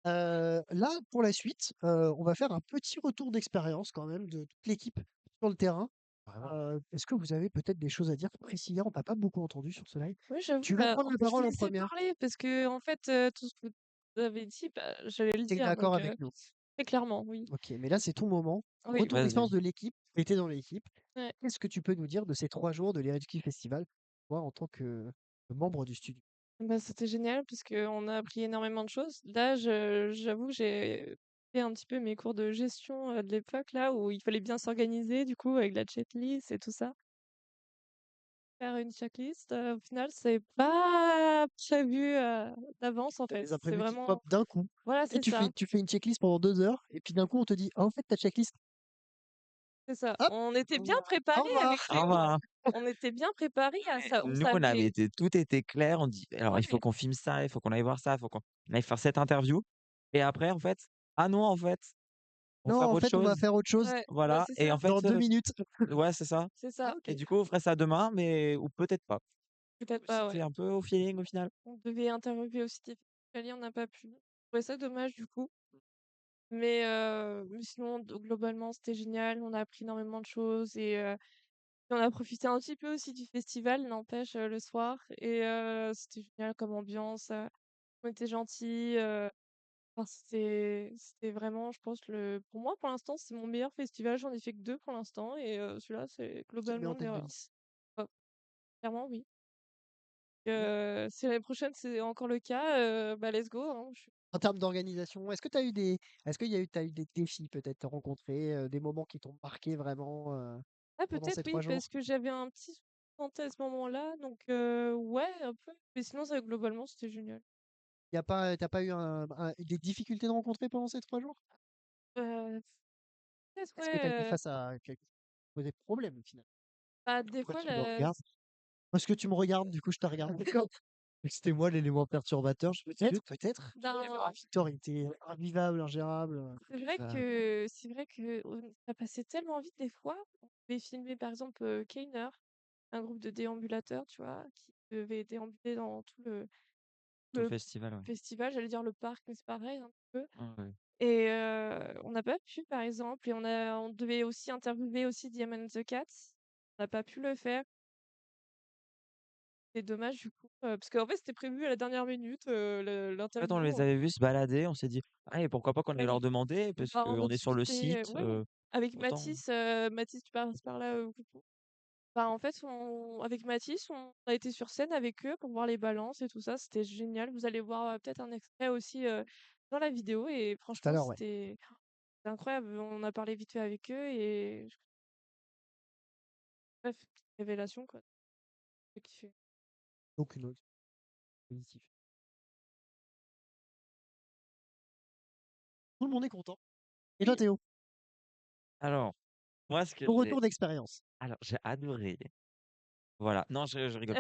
Là, pour la suite, on va faire un petit retour d'expérience quand même de toute l'équipe sur le terrain. Est-ce que vous avez peut-être des choses à dire? Priscilla, on t'a pas beaucoup entendu sur ce live. Oui, j'avoue, Tu veux prendre en la fait, je parole vous en laissais première? parler parce que, en fait, tout ce que vous avez dit, bah, j'allais le T'es dire. d'accord Donc, avec nous? très clairement, oui. Ok, mais là, c'est ton moment. Oui, Retour Vas-y. d'expérience de l'équipe. Tu étais dans l'équipe. ouais. Qu'est-ce que tu peux nous dire de ces 3 jours de l'Heritage Festival, toi, en tant que membre du studio? Bah, c'était génial parce qu'on a appris énormément de choses. Là, j'avoue que j'ai fait un petit peu mes cours de gestion de l'époque, là, où il fallait bien s'organiser, du coup, avec la checklist et tout ça. Faire une checklist, au final, c'est pas prévu d'avance, en T'as fait. des C'est imprévus qui pop vraiment. d'un coup. Voilà, Et c'est ça. tu fais une checklist pendant 2 heures, et puis d'un coup, on te dit, ah, en fait, ta checklist, C'est ça. hop, On était bien au préparés revoir. avec Au Léo. revoir. On était bien préparés à ça. On Nous, on avait savait. tout était clair. On dit, alors, il faut Ouais, qu'on filme ça, il faut qu'on aille voir ça, il faut qu'on aille faire cette interview. Et après, en fait, ah non, en fait, on va Non, faire en autre fait, on va chose. faire autre chose ouais, Voilà. c'est Et ça. en fait, dans 2 minutes. ouais, c'est ça. C'est Ah, ça. ok. Et du coup, on ferait ça demain, mais ou peut-être pas. Peut-être pas, ouais. C'était un peu au feeling au final. On devait interviewer aussi des festivaliers, on n'a pas pu. Je trouvais ça dommage, du coup. Mais sinon, globalement, c'était génial. On a appris énormément de choses et on a profité un petit peu aussi du festival, n'empêche, le soir. Et c'était génial comme ambiance. On était gentils. Enfin, c'était vraiment, je pense, pour moi, pour l'instant, c'est mon meilleur festival. J'en ai fait que 2 pour l'instant. Et celui-là, c'est Qui te met globalement en le tête de meilleur. liste? Ouais, clairement, oui. Si l'année prochaine, c'est encore le cas, bah, let's go, hein. En termes d'organisation, est-ce qu'il y a eu, t'as eu des défis peut-être rencontrés, des moments qui t'ont marqué vraiment Ah, pendant peut-être ces 3 oui, jours? parce que j'avais un petit à ce moment-là, donc ouais, un peu. Mais sinon, ça, globalement, c'était génial. T'as pas eu des difficultés de rencontrer pendant ces 3 jours? Peut-être, Est-ce que tu as été ouais. face à quelque chose qui posait problème au final? Bah, des Pourquoi fois, tu me regardes? Parce que tu me regardes, du coup je te regarde. D'accord. C'était moi l'élément perturbateur, je me Peut-être, disais. peut-être. ben, Victor était invivable, ingérable. c'est vrai que ça passait tellement vite des fois. On pouvait filmer, par exemple, Keiner, un groupe de déambulateurs, tu vois, qui devait déambuler dans Tout le le festival, ouais. festival, j'allais dire le parc, mais c'est pareil un peu. Ah ouais. Et on n'a pas pu, par exemple, et on devait aussi interviewer aussi Diamond the Cat. On n'a pas pu le faire. C'est dommage du coup, parce qu'en fait, c'était prévu à la dernière minute, En fait, on l'interview. les avait vus se balader, on s'est dit: «Ah et pourquoi pas qu'on aille Avec leur demander?» parce bah, en qu'on est sur le activité, site, ouais, avec autant Mathis, tu passes par là, coucou. Bah, en fait, avec Mathis, on a été sur scène avec eux pour voir les balances et tout ça, c'était génial. Vous allez voir, peut-être un extrait aussi, dans la vidéo et Tout à franchement, l'heure, ouais. c'était incroyable. On a parlé vite fait avec eux et bref, petite révélation, quoi. J'ai kiffé. Donc une autre positif. Tout le monde est content. Et toi oui. Théo, Alors, moi ce que ton retour d'expérience? j'ai adoré. Voilà, non je rigole.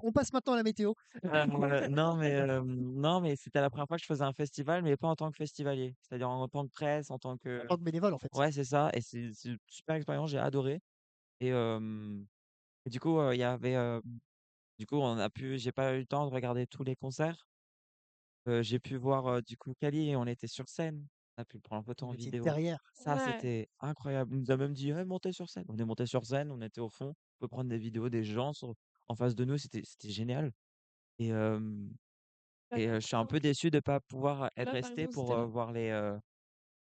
On passe maintenant à la météo. Non mais c'était la première fois que je faisais un festival, mais pas en tant que festivalier. C'est-à-dire en tant que presse, en tant En que tant que bénévole en fait. ouais, c'est ça et c'est une super expérience, j'ai adoré et du coup, il y avait, du coup, j'ai pas eu le temps de regarder tous les concerts. J'ai pu voir, du coup, Kali et on était sur scène. On a pu prendre en photo, Vous en étiez vidéo. derrière. Ça, Ouais. c'était incroyable. Il nous a même dit: «Ouais, montez sur scène». On est monté sur scène, on était au fond. On peut prendre des vidéos des gens en face de nous, c'était génial et Bah, comme je suis un toi, hein. peu déçu de pas pouvoir être Là, par resté exemple, pour, c'était là. voir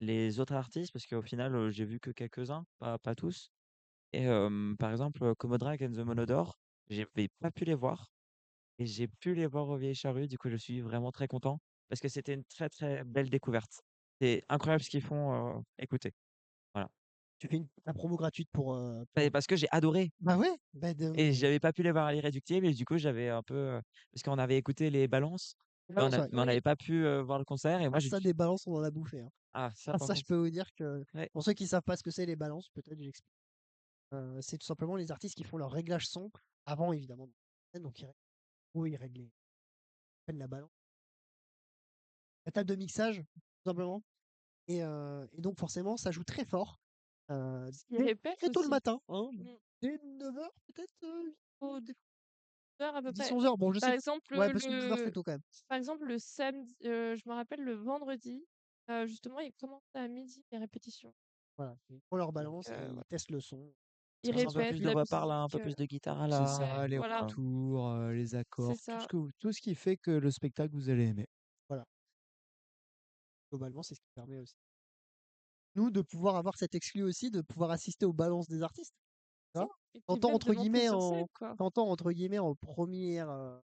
les autres artistes parce qu'au final, j'ai vu que quelques-uns, pas tous et par exemple, Commodore and the Monodore, j'avais pas pu les voir. Et j'ai pu les voir aux Vieilles Charrues, du coup, je suis vraiment très content parce que c'était une très, très belle découverte. C'est incroyable ce qu'ils font, écoutez, voilà. Tu fais la promo gratuite Et parce que j'ai adoré Bah ouais, bah et mais j'avais pas pu les voir à l'Irréductible et du coup, j'avais un peu, parce qu'on avait écouté les balances, balance, ouais. mais on Oui. n'avait pas pu, voir le concert et moi, Ah j'ai ça dit: des balances, on en a bouffé, hein. «Ah ça, Ah par ça je contre» peux vous dire que ouais, pour ceux qui savent pas ce que c'est les balances, peut-être j'explique. C'est tout simplement les artistes qui font leur réglage son avant évidemment. Donc ils règlent prennent la balance. La table de mixage, tout simplement. Et donc forcément, ça joue très fort. Ils Dès répètent très tôt le aussi. matin, hein, Mmh. dès 9h peut-être, Aux des 10 heures à peu près. 10-11h, bon je sais Par exemple, ouais parce que 9h c'est tôt quand même. le samedi, je me rappelle le vendredi, justement, ils commencent à midi les répétitions. Voilà, ils font leur Donc balance et ils testent le son. ils un peu plus répètent de la voix par là, un musique, peu plus de guitare C'est là, ouais, ça, les voilà, retours, les c'est accords, ça. tout ce qui fait que le spectacle vous allez aimer. Voilà, globalement c'est ce qui permet aussi. Nous de pouvoir avoir cette exclu aussi, de pouvoir assister aux balances des artistes. Tu Ça vois? et puis T'entends même de entre monter guillemets sur scène, en quoi. t'entends entre guillemets en première, un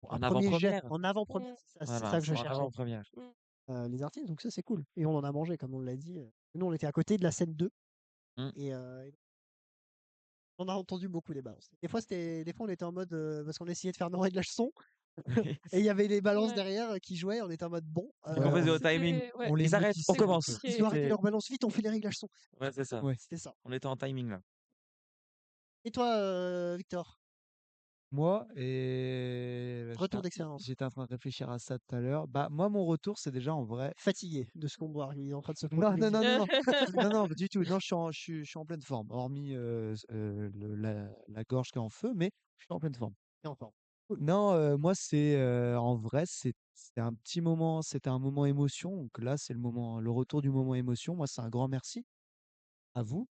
en premier jet, avant-première. en avant-première, Mmh. c'est Voilà, ça que je c'est en cherchais. avant-première. Mmh. Les artistes, donc ça c'est cool. Et on en a mangé comme on l'a dit. Nous on était à côté de la scène 2 Mmh. et on a entendu beaucoup les balances. Des fois on était en mode parce qu'on essayait de faire nos réglages son et il y avait les balances Ouais. derrière qui jouaient, on était en mode bon, Faut qu'on Ouais, fasse au timing. C'était ouais, on les Ils arrêtent, on maudissait c'était un commence. peu. ils ont arrêté compliqué. leurs balances vite, on fait les réglages son. Ouais, c'est ça. Ouais. C'était ça. On était en timing là. Et toi Victor, Moi et bah, retour d'expérience. j'étais en train de réfléchir à ça tout à l'heure. Bah, moi, mon retour, c'est déjà en vrai. Fatigué de ce qu'on voit, il est en train de se Non, frotter non, les yeux. non, non, non, non, non, pas du tout. Non, je suis en pleine forme, hormis la gorge qui est en feu, mais je suis en pleine forme. Et enfin, Non, moi, c'est en vrai, c'était un petit moment, c'était un moment émotion. Donc là, c'est le retour du moment émotion. Moi, c'est un grand merci à vous,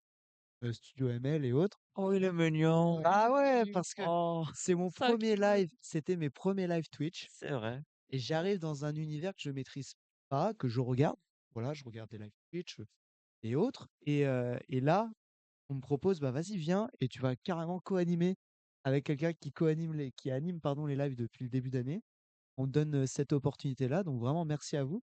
Studio ML et autres. Oh, il est mignon. Ah ouais, parce que Oh, c'est mon Ça premier cute. live, c'était mes premiers live Twitch. c'est vrai. Et j'arrive dans un univers que je maîtrise pas, que je regarde. Voilà, je regarde des live Twitch et autres. Et là, on me propose, bah vas-y, viens et tu vas carrément co-animer avec quelqu'un qui anime pardon les lives depuis le début d'année. On me donne cette opportunité-là, donc vraiment merci à vous.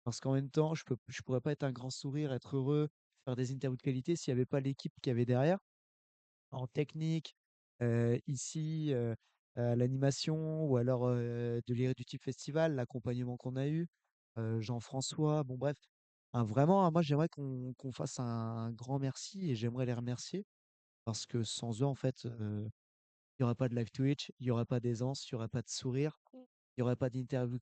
Parce qu'en même temps, je pourrais pas être un grand sourire, être heureux, faire des interviews de qualité s'il n'y avait pas l'équipe qu'il y avait derrière. en technique, ici, l'animation ou alors de l'Irréductible Festival, l'accompagnement qu'on a eu, Jean-François, bon bref, vraiment, moi j'aimerais qu'on fasse un grand merci et j'aimerais les remercier parce que sans eux, en fait, il n'y aurait pas de live Twitch, il n'y aurait pas d'aisance, il n'y aurait pas de sourire, Mm. il n'y aurait pas d'interview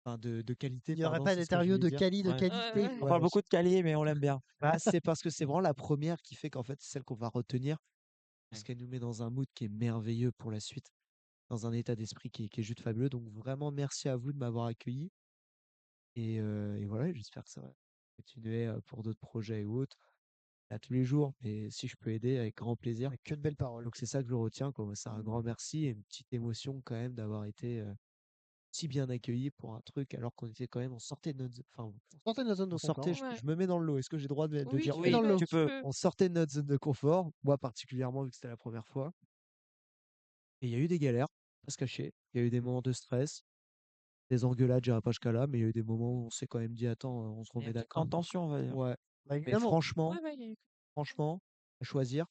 enfin de qualité, Il n'y aurait pardon, pas c'est ce que je d'interview voulais de dire. quali de Ouais. qualité. Ouais. On parle Ouais, beaucoup de Calier, mais on l'aime bien. bah, c'est parce que c'est vraiment la première qui fait qu'en fait, c'est celle qu'on va retenir parce Ouais. qu'elle nous met dans un mood qui est merveilleux pour la suite, dans un état d'esprit qui est juste fabuleux. Donc vraiment, merci à vous de m'avoir accueilli et voilà, j'espère que ça va continuer pour d'autres projets et autres, là tous les jours. Mais si je peux aider, avec grand plaisir. Que de belles paroles. Donc c'est ça que je retiens, quoi. Moi, c'est un grand merci et une petite émotion quand même d'avoir été si bien accueilli pour un truc alors qu'on était quand même, on sortait de notre, enfin, Sortez de la zone de on sortait, confort. Ouais. je me mets dans le lot. Est-ce que j'ai le droit de Oui, dire tu Mets dans oui? le lot. peux, Tu tu peux. peux. On sortait de notre zone de confort, moi particulièrement vu que c'était la première fois. Et il y a eu des galères, pas se cacher. Il y a eu des moments de stress, des engueulades, j'irai pas jusqu'à là, mais il y a eu des moments où on s'est quand même dit, attends, on se Il y a remet une petite d'accord. tension, on va dire. Ouais. Bah, Mais évidemment, franchement, Ouais, il y a eu. à choisir,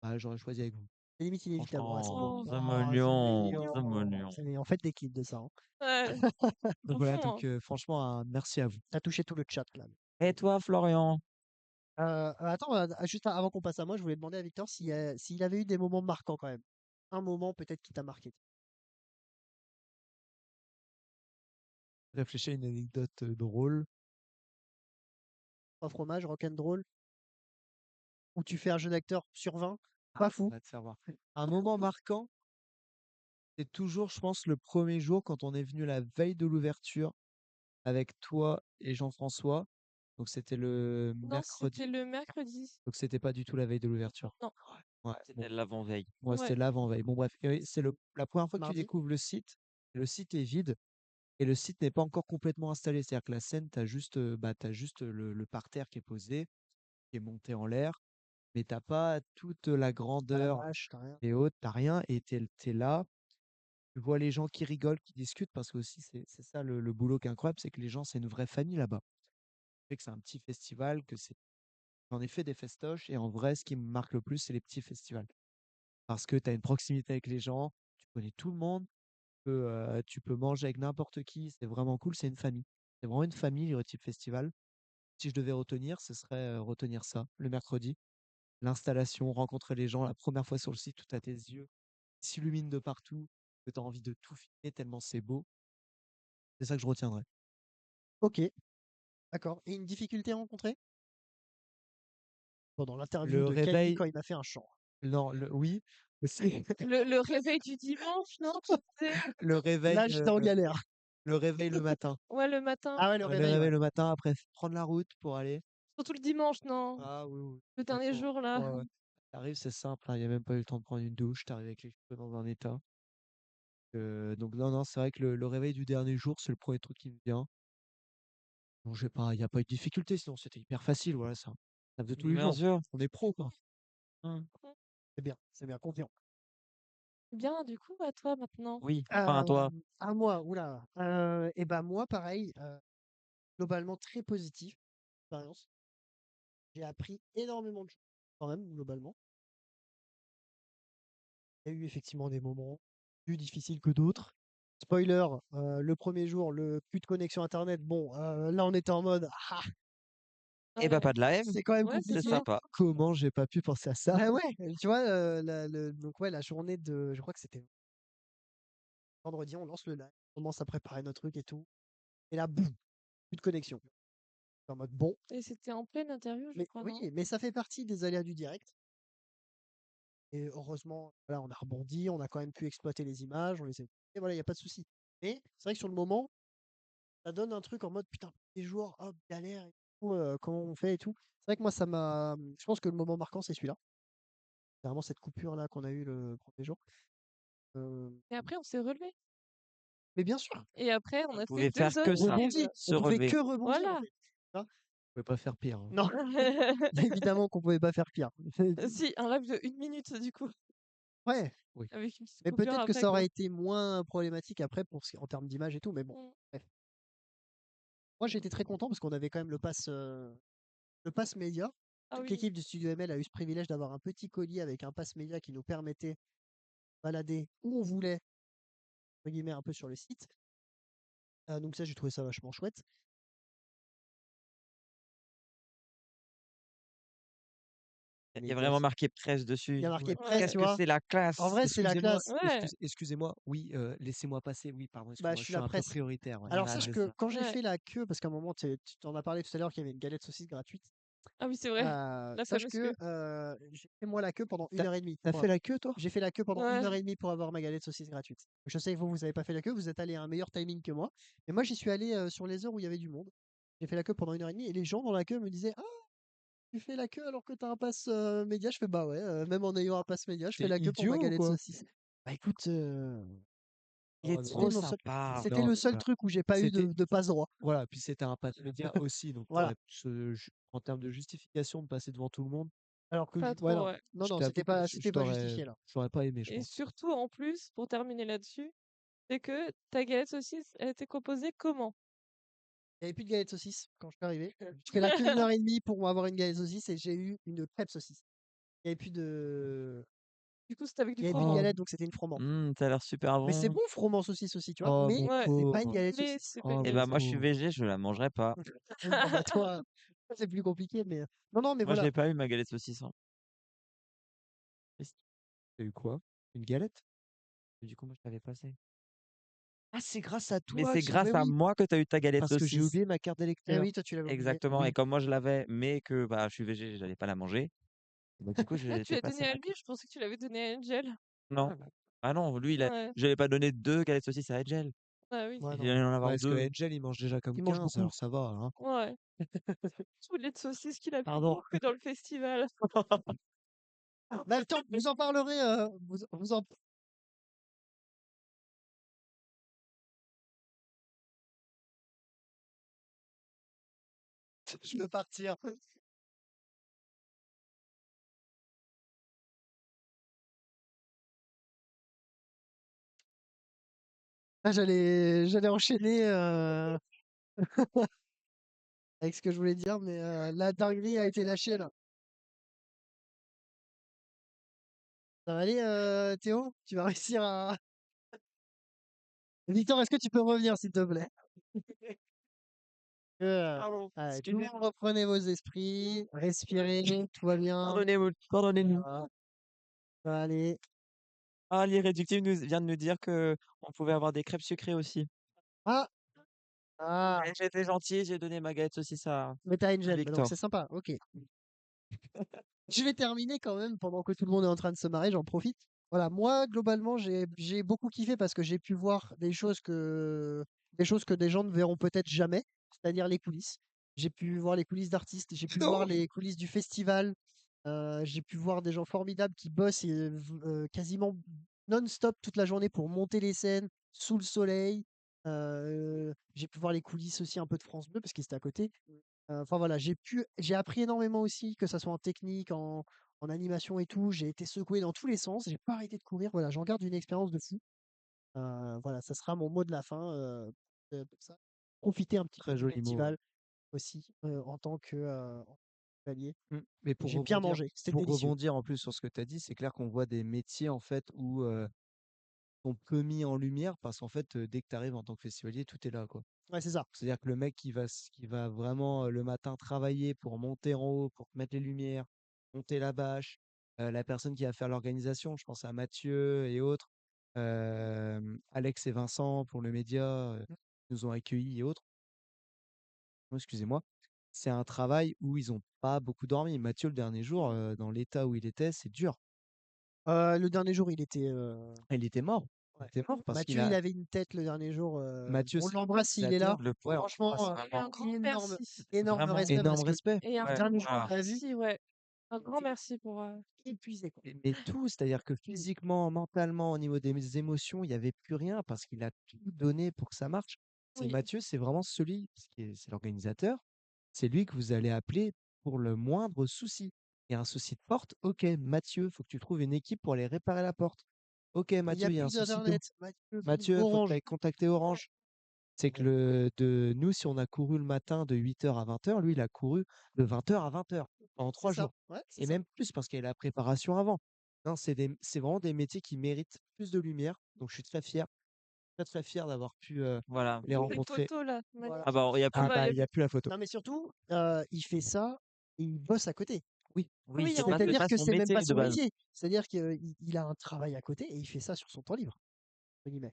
bah, j'aurais choisi avec vous. c'est limite inévitable. Ouais, c'est Franchement, beau. Oh, c'est Oh, c'est mignon, mignon. c'est mignon. mignon. En fait des clips de ça. Hein. Ouais, Donc à voilà, fond, donc hein. franchement, merci à vous. T'as touché tout le chat là. Et toi, Florian? Attends, juste avant qu'on passe à moi, je voulais demander à Victor s'il avait eu des moments marquants quand même. Un moment peut-être qui t'a marqué. Réfléchis à une anecdote drôle. Trois fromages, rock'n'roll, où tu fais un jeu d'acteur sur 20. Pas Ça fou. va te faire voir. Un moment marquant, c'est toujours, je pense, le premier jour quand on est venu la veille de l'ouverture avec toi et Jean-François. Donc c'était le Non, mercredi. c'était le mercredi. Donc c'était pas du tout la veille de l'ouverture. Non. Ouais, bon, C'était l'avant-veille. moi c'était Ouais. l'avant-veille. Bon bref, et c'est la première fois que tu Mardi. découvres le site. Et le site est vide et le site n'est pas encore complètement installé. C'est-à-dire que la scène, t'as juste le parterre qui est posé, qui est monté en l'air, mais t'as pas toute la Pas la grandeur vache, t'as rien. et autres, t'as rien et t'es là. Tu vois les gens qui rigolent, qui discutent, parce que aussi c'est ça le boulot qui est incroyable, c'est que les gens, c'est une vraie famille là-bas. C'est que c'est un petit festival, que c'est j'en ai fait des festoches et en vrai, ce qui me marque le plus, c'est les petits festivals. Parce que tu as une proximité avec les gens, tu connais tout le monde, tu peux manger avec n'importe qui, c'est vraiment cool, c'est une famille. C'est vraiment une famille, le type festival. Si je devais retenir, ce serait retenir ça, le mercredi. L'installation, rencontrer les gens, la première fois sur le site, tout à tes yeux, s'illumine de partout, que tu as envie de tout filmer tellement c'est beau. C'est ça que je retiendrai. Ok, d'accord. Et une difficulté rencontrée pendant l'interview Le de Kali réveil, quand il m'a fait un chant. non, oui, aussi. Le réveil du dimanche, non, tu disais? Le réveil, Là, j'étais en galère. le réveil le matin. Ouais, le matin. Ah ouais, le Ouais, le réveil, réveil ouais. le matin, après prendre la route pour aller. Surtout le dimanche, non? Ah oui, oui. Le dernier Exactement. jour, là. Ouais, ouais. T'arrives, c'est simple, il n'y a même pas eu le temps de prendre une douche, t'arrives avec les cheveux dans un état. Donc non, non, c'est vrai que le réveil du dernier jour, c'est le premier truc qui me vient. Donc il n'y a pas eu de difficulté, sinon c'était hyper facile, voilà ça. Ça faisait tous les Bien jours. sûr. On est pro, quoi. Mmh. C'est bien, confiant. Bien, du coup, à toi maintenant. Oui, enfin à toi. À moi, oula. Et ben moi, pareil, globalement très positif expérience. J'ai appris énormément de choses, quand même, globalement. Il y a eu effectivement des moments plus difficiles que d'autres. Spoiler, le premier jour, le plus de connexion internet. Bon, là, on était en mode, ah, Et bah, pas de la haine, c'est quand même Ouais, c'est c'est compliqué. ça. sympa. Comment j'ai pas pu penser à ça? Bah ouais, tu vois, donc ouais, la journée de, je crois que c'était vendredi, on lance le live, on commence à préparer notre truc et tout. Et là, boum, plus de connexion. En mode bon, Et c'était en pleine interview, je mais crois, oui, non? mais ça fait partie des aléas du direct. Et heureusement, voilà, on a rebondi, on a quand même pu exploiter les images, on les a... Et voilà, il n'y a pas de souci. Mais c'est vrai que sur le moment, ça donne un truc en mode putain, les jours, hop, galère et tout, comment on fait et tout. C'est vrai que moi, ça m'a. Je pense que le moment marquant, c'est celui-là. C'est vraiment cette coupure-là qu'on a eu le premier jour. Euh, Et après, on s'est relevé. Mais bien sûr, Et après, on Vous a fait pouvez faire 2 autres que ça, rebondir. lives. se On pouvait relever. que rebondir, en Voilà. fait. Tu vois. Je pouvais pas faire pire, hein. Non, évidemment qu'on pouvait pas faire pire. Si, un live de 1 minute, du coup, Ouais, Oui. avec une petite mais coupure peut-être que après, ça quoi. aurait été moins problématique après en termes d'image et tout, mais bon, Mmh. bref. Moi, j'étais très content parce qu'on avait quand même le pass média. Ah toute oui. l'équipe du Studio ML a eu ce privilège d'avoir un petit colis avec un pass média qui nous permettait de balader où on voulait, entre guillemets, un peu sur le site. Donc ça, j'ai trouvé ça vachement chouette. Il y a vraiment marqué presse Il dessus. y a marqué Ouais. presse, Qu'est-ce tu que vois. c'est la En classe? vrai, c'est la Excusez-moi, classe. Ouais. excusez-moi, oui, laissez-moi passer. Oui, pardon, Bah, excusez-moi, je je suis suis la un peu presse. prioritaire. Ouais. Alors, Ah, sache c'est que ça. quand j'ai Ouais. fait la queue, parce qu'à un moment, tu t'en as parlé tout à l'heure qu'il y avait une galette saucisse gratuite. Ah oui, c'est vrai. La Sache fameuse que queue. j'ai fait moi la queue pendant T'as 1h30. t'as fait la queue, toi? J'ai fait la queue pendant Ouais. 1h30 pour avoir ma galette saucisse gratuite. Je sais que vous n'avez pas fait la queue, vous êtes allé à un meilleur timing que moi. Mais moi, j'y suis allé sur les heures où il y avait du monde. J'ai fait la queue pendant 1h30 et les gens dans la queue me disaient: Ah, tu fais la queue alors que tu as un pass média? Je fais: Bah ouais, même en ayant un pass média, je fais T'es la queue pour ma idiot ou galette quoi? saucisse. Bah écoute, Il est Oh c'était trop mon seul, sympa. c'était non, le mais seul voilà. truc où j'ai pas eu C'était de passe droit. voilà, puis c'était un pass média aussi, donc Voilà. t'aurais en termes de justification de passer devant tout le monde, Alors que Pas ouais, trop, non, ouais. non, je non, t'avoue que c'était pas justifié là. j'aurais pas aimé, je Et pense. surtout, en plus, pour terminer là-dessus, c'est que ta galette saucisse, elle était composée comment? Il n'y avait plus de galette saucisse quand je suis arrivé. Je fais la queue 1h30 pour avoir une galette saucisse et j'ai eu une crêpe saucisse. Il n'y avait plus de. Du coup, c'était avec Il du y avait plus de froment. Oh, galette, donc c'était une froment. Ça a l'air super Mais c'est bon. bon, froment saucisse aussi, tu vois. oh Mais mon Ouais. c'est pas une pauvre, galette Mais saucisse. c'est pas une oh Et mon galette bah moi je saucisse. suis pauvre. végé, je la mangerai pas. Bon, bah toi, c'est plus compliqué, mais. Non, non, mais Moi je voilà. l'ai pas eu ma galette saucisse, hein. Triste. T'as eu quoi? Une galette? Et du coup moi je t'avais passé. Ah, c'est grâce à Mais toi c'est que j'ai Mais grâce à oui. moi que tu as eu ta galette parce que j'ai saucisse. oublié ma carte Eh d'électeur. oui, toi, tu l'avais oublié. Exactement. Et Oui. comme moi je l'avais, mais que bah je suis végé, j'allais pas la manger. Bah, du coup Ah, je tu t'ai l'as passé donné à ma lui? queue. Je pensais que tu l'avais donné à Angel. Non. Ah non, lui Ouais. j'allais pas donner 2 galettes saucisses à Angel. Ah oui. Ouais, Il non. allait en avoir Ouais, parce que 2. Angel, il mange déjà comme Il mange 15, beaucoup. alors ça va, hein. Ouais. Tous les saucisses qu'il a pu Pardon. bouffer dans le festival. Bah, attends, vous en parlerez. Vous en. Je veux partir. Ah, j'allais enchaîner avec ce que je voulais dire, mais la dinguerie a été lâchée là. Ça va aller, Théo? Tu vas réussir à. Victor, est-ce que tu peux revenir, s'il te plaît? Pardon, Allez, tout le excusez. monde reprenez vos esprits, respirez, tout va bien. Pardonnez-nous. Voilà. Allez. Ah, l'irréductible vient de nous dire que on pouvait avoir des crêpes sucrées aussi. Ah! Ah! Et j'étais gentil, j'ai donné ma galette saucisse à Mais t'as Angel, bah donc c'est Victor. sympa, ok. Je vais terminer quand même pendant que tout le monde est en train de se marrer, j'en profite. Voilà, moi, globalement, j'ai beaucoup kiffé parce que j'ai pu voir des choses que des gens ne verront peut-être jamais, c'est-à-dire les coulisses. J'ai pu voir les coulisses d'artistes, j'ai pu voir les coulisses du festival, j'ai pu voir des gens formidables qui bossent quasiment non-stop toute la journée pour monter les scènes sous le soleil. J'ai pu voir les coulisses aussi un peu de France Bleu parce qu'ils étaient à côté. Enfin voilà, j'ai appris énormément aussi, que ça soit en technique, en animation et tout. J'ai été secoué dans tous les sens. J'ai pas arrêté de courir. Voilà, j'en garde une expérience de fou. Voilà, ça sera mon mot de la fin pour ça. Profiter un petit peu Très du joli mot, ouais. festival aussi en tant que allié. Mais J'ai bien mangé, c'était pour délicieux. rebondir en plus sur ce que tu as dit, c'est clair qu'on voit des métiers en fait où sont peu mis en lumière parce qu'en fait, dès que tu arrives en tant que festivalier, tout est là, quoi. Ouais, c'est ça. C'est-à-dire que le mec qui va vraiment le matin travailler pour monter en haut, pour mettre les lumières, monter la bâche, la personne qui va faire l'organisation, je pense à Mathieu et autres, Alex et Vincent pour le média, qui nous ont accueillis et autres. Oh, excusez-moi. C'est un travail où ils ont pas beaucoup dormi. Mathieu, le dernier jour, dans l'état où il était, c'est dur. Le dernier jour, il était. Il était mort. Il Ouais. était mort parce qu'il Mathieu, il a. avait une tête le dernier jour. Mathieu, On c'est l'embrasse s'il est là. l'organisateur. Le Ouais, on pauvre. Franchement, l'embrasse. Et un grand énorme, merci. énorme Vraiment. respect Énorme parce que respect. Et un le Ouais. dernier grand jour, on l'a vu, merci, ouais. Un grand merci pour. épuisé, quoi. Mais tout, c'est-à-dire que physiquement, mentalement, au niveau des émotions, il n'y avait plus rien parce qu'il a tout donné pour que ça marche. C'est Oui. Mathieu, c'est vraiment celui, c'est l'organisateur, c'est lui que vous allez appeler pour le moindre souci. Il y a un souci de porte, ok, Mathieu, faut que tu trouves une équipe pour aller réparer la porte. Ok, Il n'y Mathieu, a il y a un plus souci d'eau. d'internet. Mathieu, Mathieu, faut que tu Orange. ailles contacter Orange. C'est que nous, si on a couru le matin de 8h à 20h, lui, il a couru de 20h à 20h. en 3 C'est ça. jours. Ouais, c'est Et ça. même plus parce qu'il y a la préparation avant. Non, c'est vraiment des métiers qui méritent plus de lumière. Donc je suis très fier, très très fier d'avoir pu Voilà. les Cette rencontrer. photo là, Voilà. Ah bah, il y a plus. Ah bah, bah y a il n'y a plus la photo. Non, mais surtout, il fait ça et il bosse à côté. Oui, Oui, oui, c'est en pas C'est-à-dire que son c'est même pas métier de son base. métier. C'est-à-dire qu'il a un travail à côté et il fait ça sur son temps libre, entre guillemets.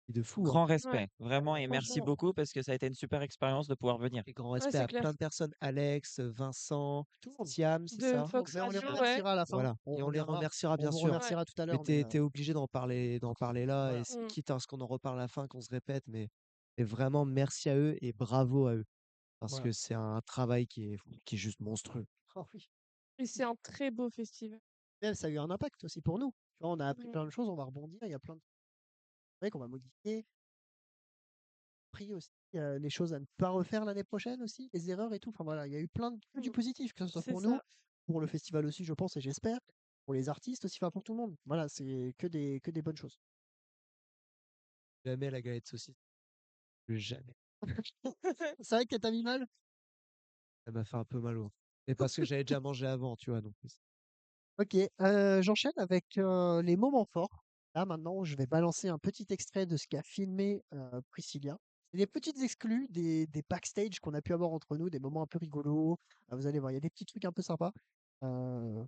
c'est de fou, hein. Grand ouais, respect, vraiment, et merci franchement. beaucoup parce que ça a été une super expérience de pouvoir venir. Et grand Ouais, respect c'est à clair. plein de personnes, Alex, Vincent, Tout le monde. Siam, c'est De ça? Tout le monde. Fox Mais on les Radio, ouais. remerciera à la fin. Voilà. On Et on les reviendra. remerciera On bien vous sûr. Ouais. remerciera tout à Mais l'heure. Mais t'es obligé d'en parler là, voilà. et Mm. quitte à ce qu'on en reparle à la fin, qu'on se répète, mais vraiment merci à eux et bravo à eux. Parce Voilà. que c'est un travail qui est juste monstrueux. Oh oui. Et c'est un très beau festival. Mais ça a eu un impact aussi pour nous. Tu vois, on a appris Mm. plein de choses, on va rebondir. Il y a plein de trucs qu'on va modifier. Pris aussi les choses à ne pas refaire l'année prochaine aussi, les erreurs et tout. Enfin voilà, il y a eu plein de que du Mm. positif, que ce soit C'est pour nous, ça. pour le festival aussi, je pense, et j'espère, pour les artistes aussi, enfin pour tout le monde. Voilà, c'est que des bonnes choses. Jamais la galette saucisse. Plus jamais. C'est vrai que t'as mis mal. Ça m'a fait un peu mal au. Mais parce que j'avais déjà mangé avant, tu vois. Donc, Ok, j'enchaîne avec les moments forts. Là maintenant, je vais balancer un petit extrait de ce qu'a filmé Priscilla. C'est des petites exclus, des backstage qu'on a pu avoir entre nous, des moments un peu rigolos. Vous allez voir, il y a des petits trucs un peu sympas. Euh,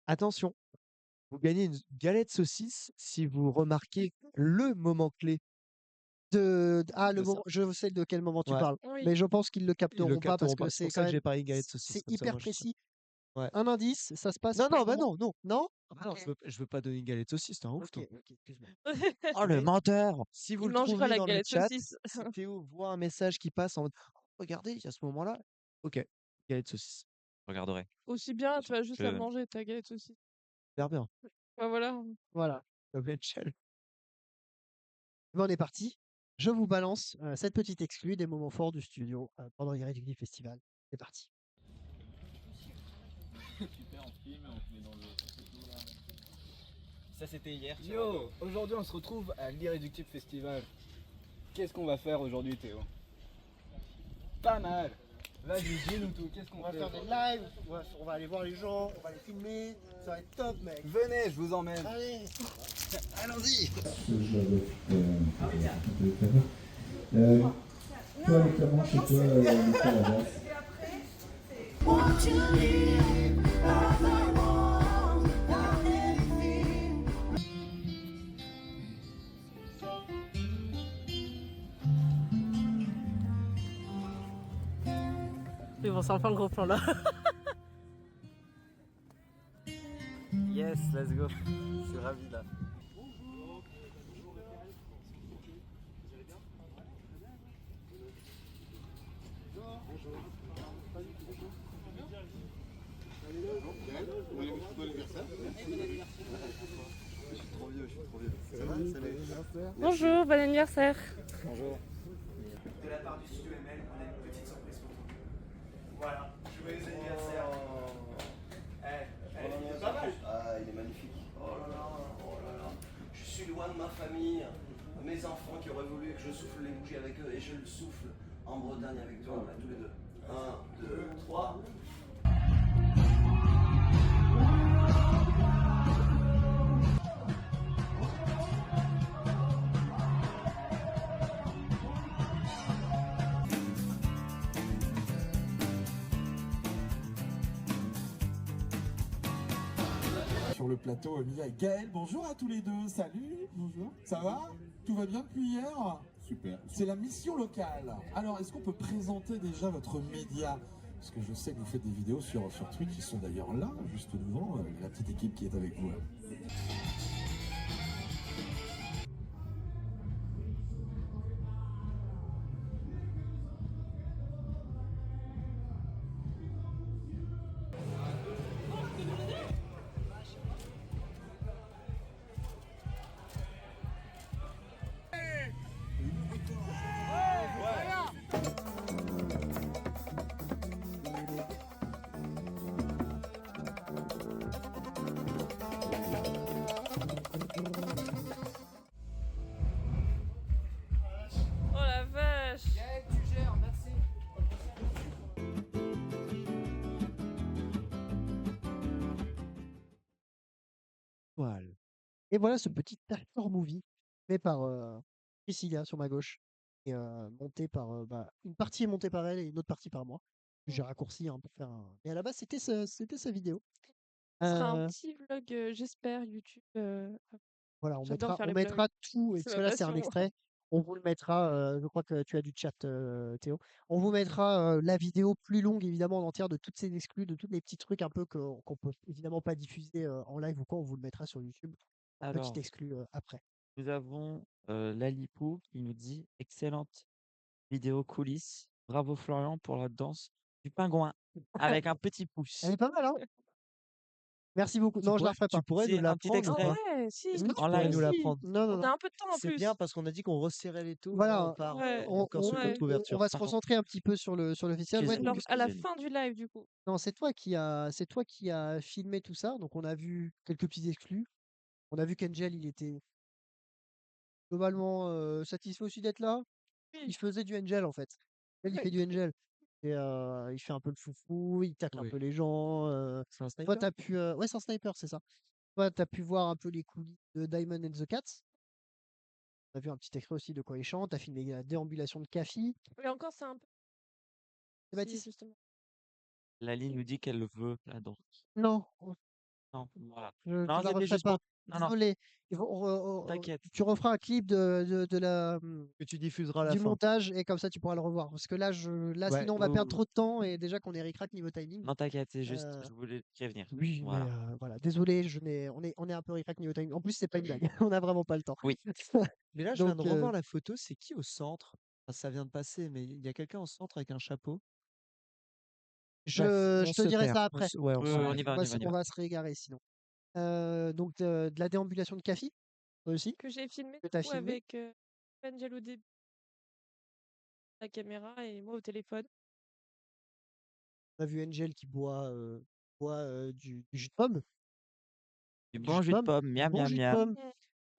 attention, vous gagnez une galette saucisse si vous remarquez le moment clé le de ça. moment, je sais de quel moment tu Ouais. parles, Oui. mais je pense qu'ils le Ils le capteront pas parce capteront que pas. C'est c'est pour quand ça que j'ai même, parié une galette saucisse. c'est Comme ça, hyper moi, je suis sûr. précis. Ouais. Un indice, ça se passe Non, quel non, bah moment? non, non. Non? Ah bah non, Ok, je veux pas donner une galette saucisse, t'es un ouf, ok, toi. ok, excuse-moi. Oh, le Mais menteur! Si vous Il le mangera trouvez la dans le galette chat, saucisse. si Théo voit un message qui passe en mode oh, regardez, il y a ce moment-là. Ok, galette saucisse. Je regarderai. Aussi bien, tu vas juste la Je... manger, ta galette saucisse. Super bien. Bah voilà. voilà, Comme Mitchell. on est parti. Je vous balance cette petite exclue des moments forts du studio pendant l'Irréductible Festival. C'est parti. Super, on filme, on te met dans le photo là. Ça c'était hier. Yo, aujourd'hui on se retrouve à l'Irréductible Festival. Qu'est-ce qu'on va faire aujourd'hui Théo? Pas mal. Vas-y, dis-nous tout, qu'est-ce qu'on On va fait? faire des lives, on va aller voir les gens, on va les filmer, ça va être top mec. Venez, je vous emmène. Allez, allons-y. Toi les Clément, chez toi, Nicolas Ladas. Mais bon, c'est enfin le gros plan là. Yes, let's go. Je suis ravi là. Je suis trop vieux. Ça va? Salut. Bonjour, bon anniversaire. Bonjour. De la part du studio ML, on a une petite surprise pour toi. Voilà, joyeux anniversaire. Il est pas mal. Ah, il est magnifique. Oh là là, oh là là. Je suis loin de ma famille, mes enfants qui auraient voulu que je souffle les bougies avec eux, et je le souffle en Bretagne avec toi, là, tous les deux. 1, 2, 3. Sur le plateau, Mia et Gaël, bonjour à tous les deux, salut. Bonjour. Ça va? Tout va bien depuis hier? Super. C'est la mission locale. Alors, est-ce qu'on peut présenter déjà votre média? Parce que je sais que vous faites des vidéos sur Twitch, ils sont d'ailleurs là, juste devant, la petite équipe qui est avec vous. Toile. Et voilà ce petit actor movie fait par Priscilla sur ma gauche et monté par une partie est montée par elle et une autre partie par moi. J'ai raccourci pour faire un. Mais à la base c'était sa vidéo. Ce sera un Euh, petit vlog, j'espère, YouTube. Voilà, J'adore faire on les vlogs. mettra tout, C'est parce ma que là c'est un passion. extrait. On vous le mettra, je crois que tu as du chat, Théo. On vous mettra la vidéo plus longue, évidemment, en entière de toutes ces exclus, de tous les petits trucs un peu qu'on peut évidemment pas diffuser en live ou quoi. On vous le mettra sur YouTube. Petit Alors, exclu après. nous avons Lalipou qui nous dit excellente vidéo coulisses. Bravo Florian pour la danse du pingouin avec un petit pouce. Elle est pas mal, hein? Merci beaucoup. Non, je la referai pas. Tu pourrais nous C'est un petit l'apprendre ou Ah extrait pas? ouais, si, Est-ce que Non, tu en pourrais live. nous si. l'apprendre? non, On non. a un peu de temps en C'est plus. bien parce qu'on a dit qu'on resserrait les taux, Voilà, on part Ouais, encore sur ouais. notre ouverture. on va se Pardon. concentrer un petit peu sur le festival. Ouais, Alors, donc, à la fin du live, du coup. non, c'est toi qui a filmé tout ça. Donc, on a vu quelques petits exclus. On a vu qu'Angel, il était globalement satisfait aussi d'être là. Il Oui. faisait du Angel, en fait. Il fait du Angel. Et il fait un peu le foufou, il tacle un Oui. peu les gens. C'est un Toi, sniper? t'as pu. Ouais, c'est un sniper, c'est ça. Toi, t'as pu voir un peu les coulisses de Diamond and the Cats. T'as vu un petit extrait aussi de quoi il chante. T'as filmé la déambulation de Kafi. Et encore, c'est un peu. C'est Si, Baptiste? justement. Lali nous dit qu'elle veut la danse. Non, Non, voilà. je Non, te la c'était referai juste pas. pour. Non, non, Désolé. t'inquiète. Tu referas un clip de la, Que tu diffuseras à la du fin. montage et comme ça tu pourras le revoir. Parce que là, Ouais, sinon on va perdre trop de temps et déjà qu'on est ric-rac niveau timing. Non, t'inquiète, c'est juste, Euh, je voulais te prévenir. oui, Voilà. mais voilà. Désolé, on est un peu ric-rac niveau timing. En plus, c'est pas une blague. On n'a vraiment pas le temps. Oui. Mais là, je viens Donc, de revoir la photo. C'est qui au centre? Enfin, ça vient de passer, mais il y a quelqu'un au centre avec un chapeau. Bref, je on te se dirai perd. ça après. Ouais, on se On perd. y va, on y va, on y On va. va se régarer sinon. Donc, de la déambulation de Kafi, toi aussi, Que j'ai filmé, que du tu as coup, filmé. avec Angel au début, la caméra et moi au téléphone. On a vu Angel qui boit du jus de pomme. Du Du bon jus de jus de pomme. pomme, Du miam, bon miam, jus de miam.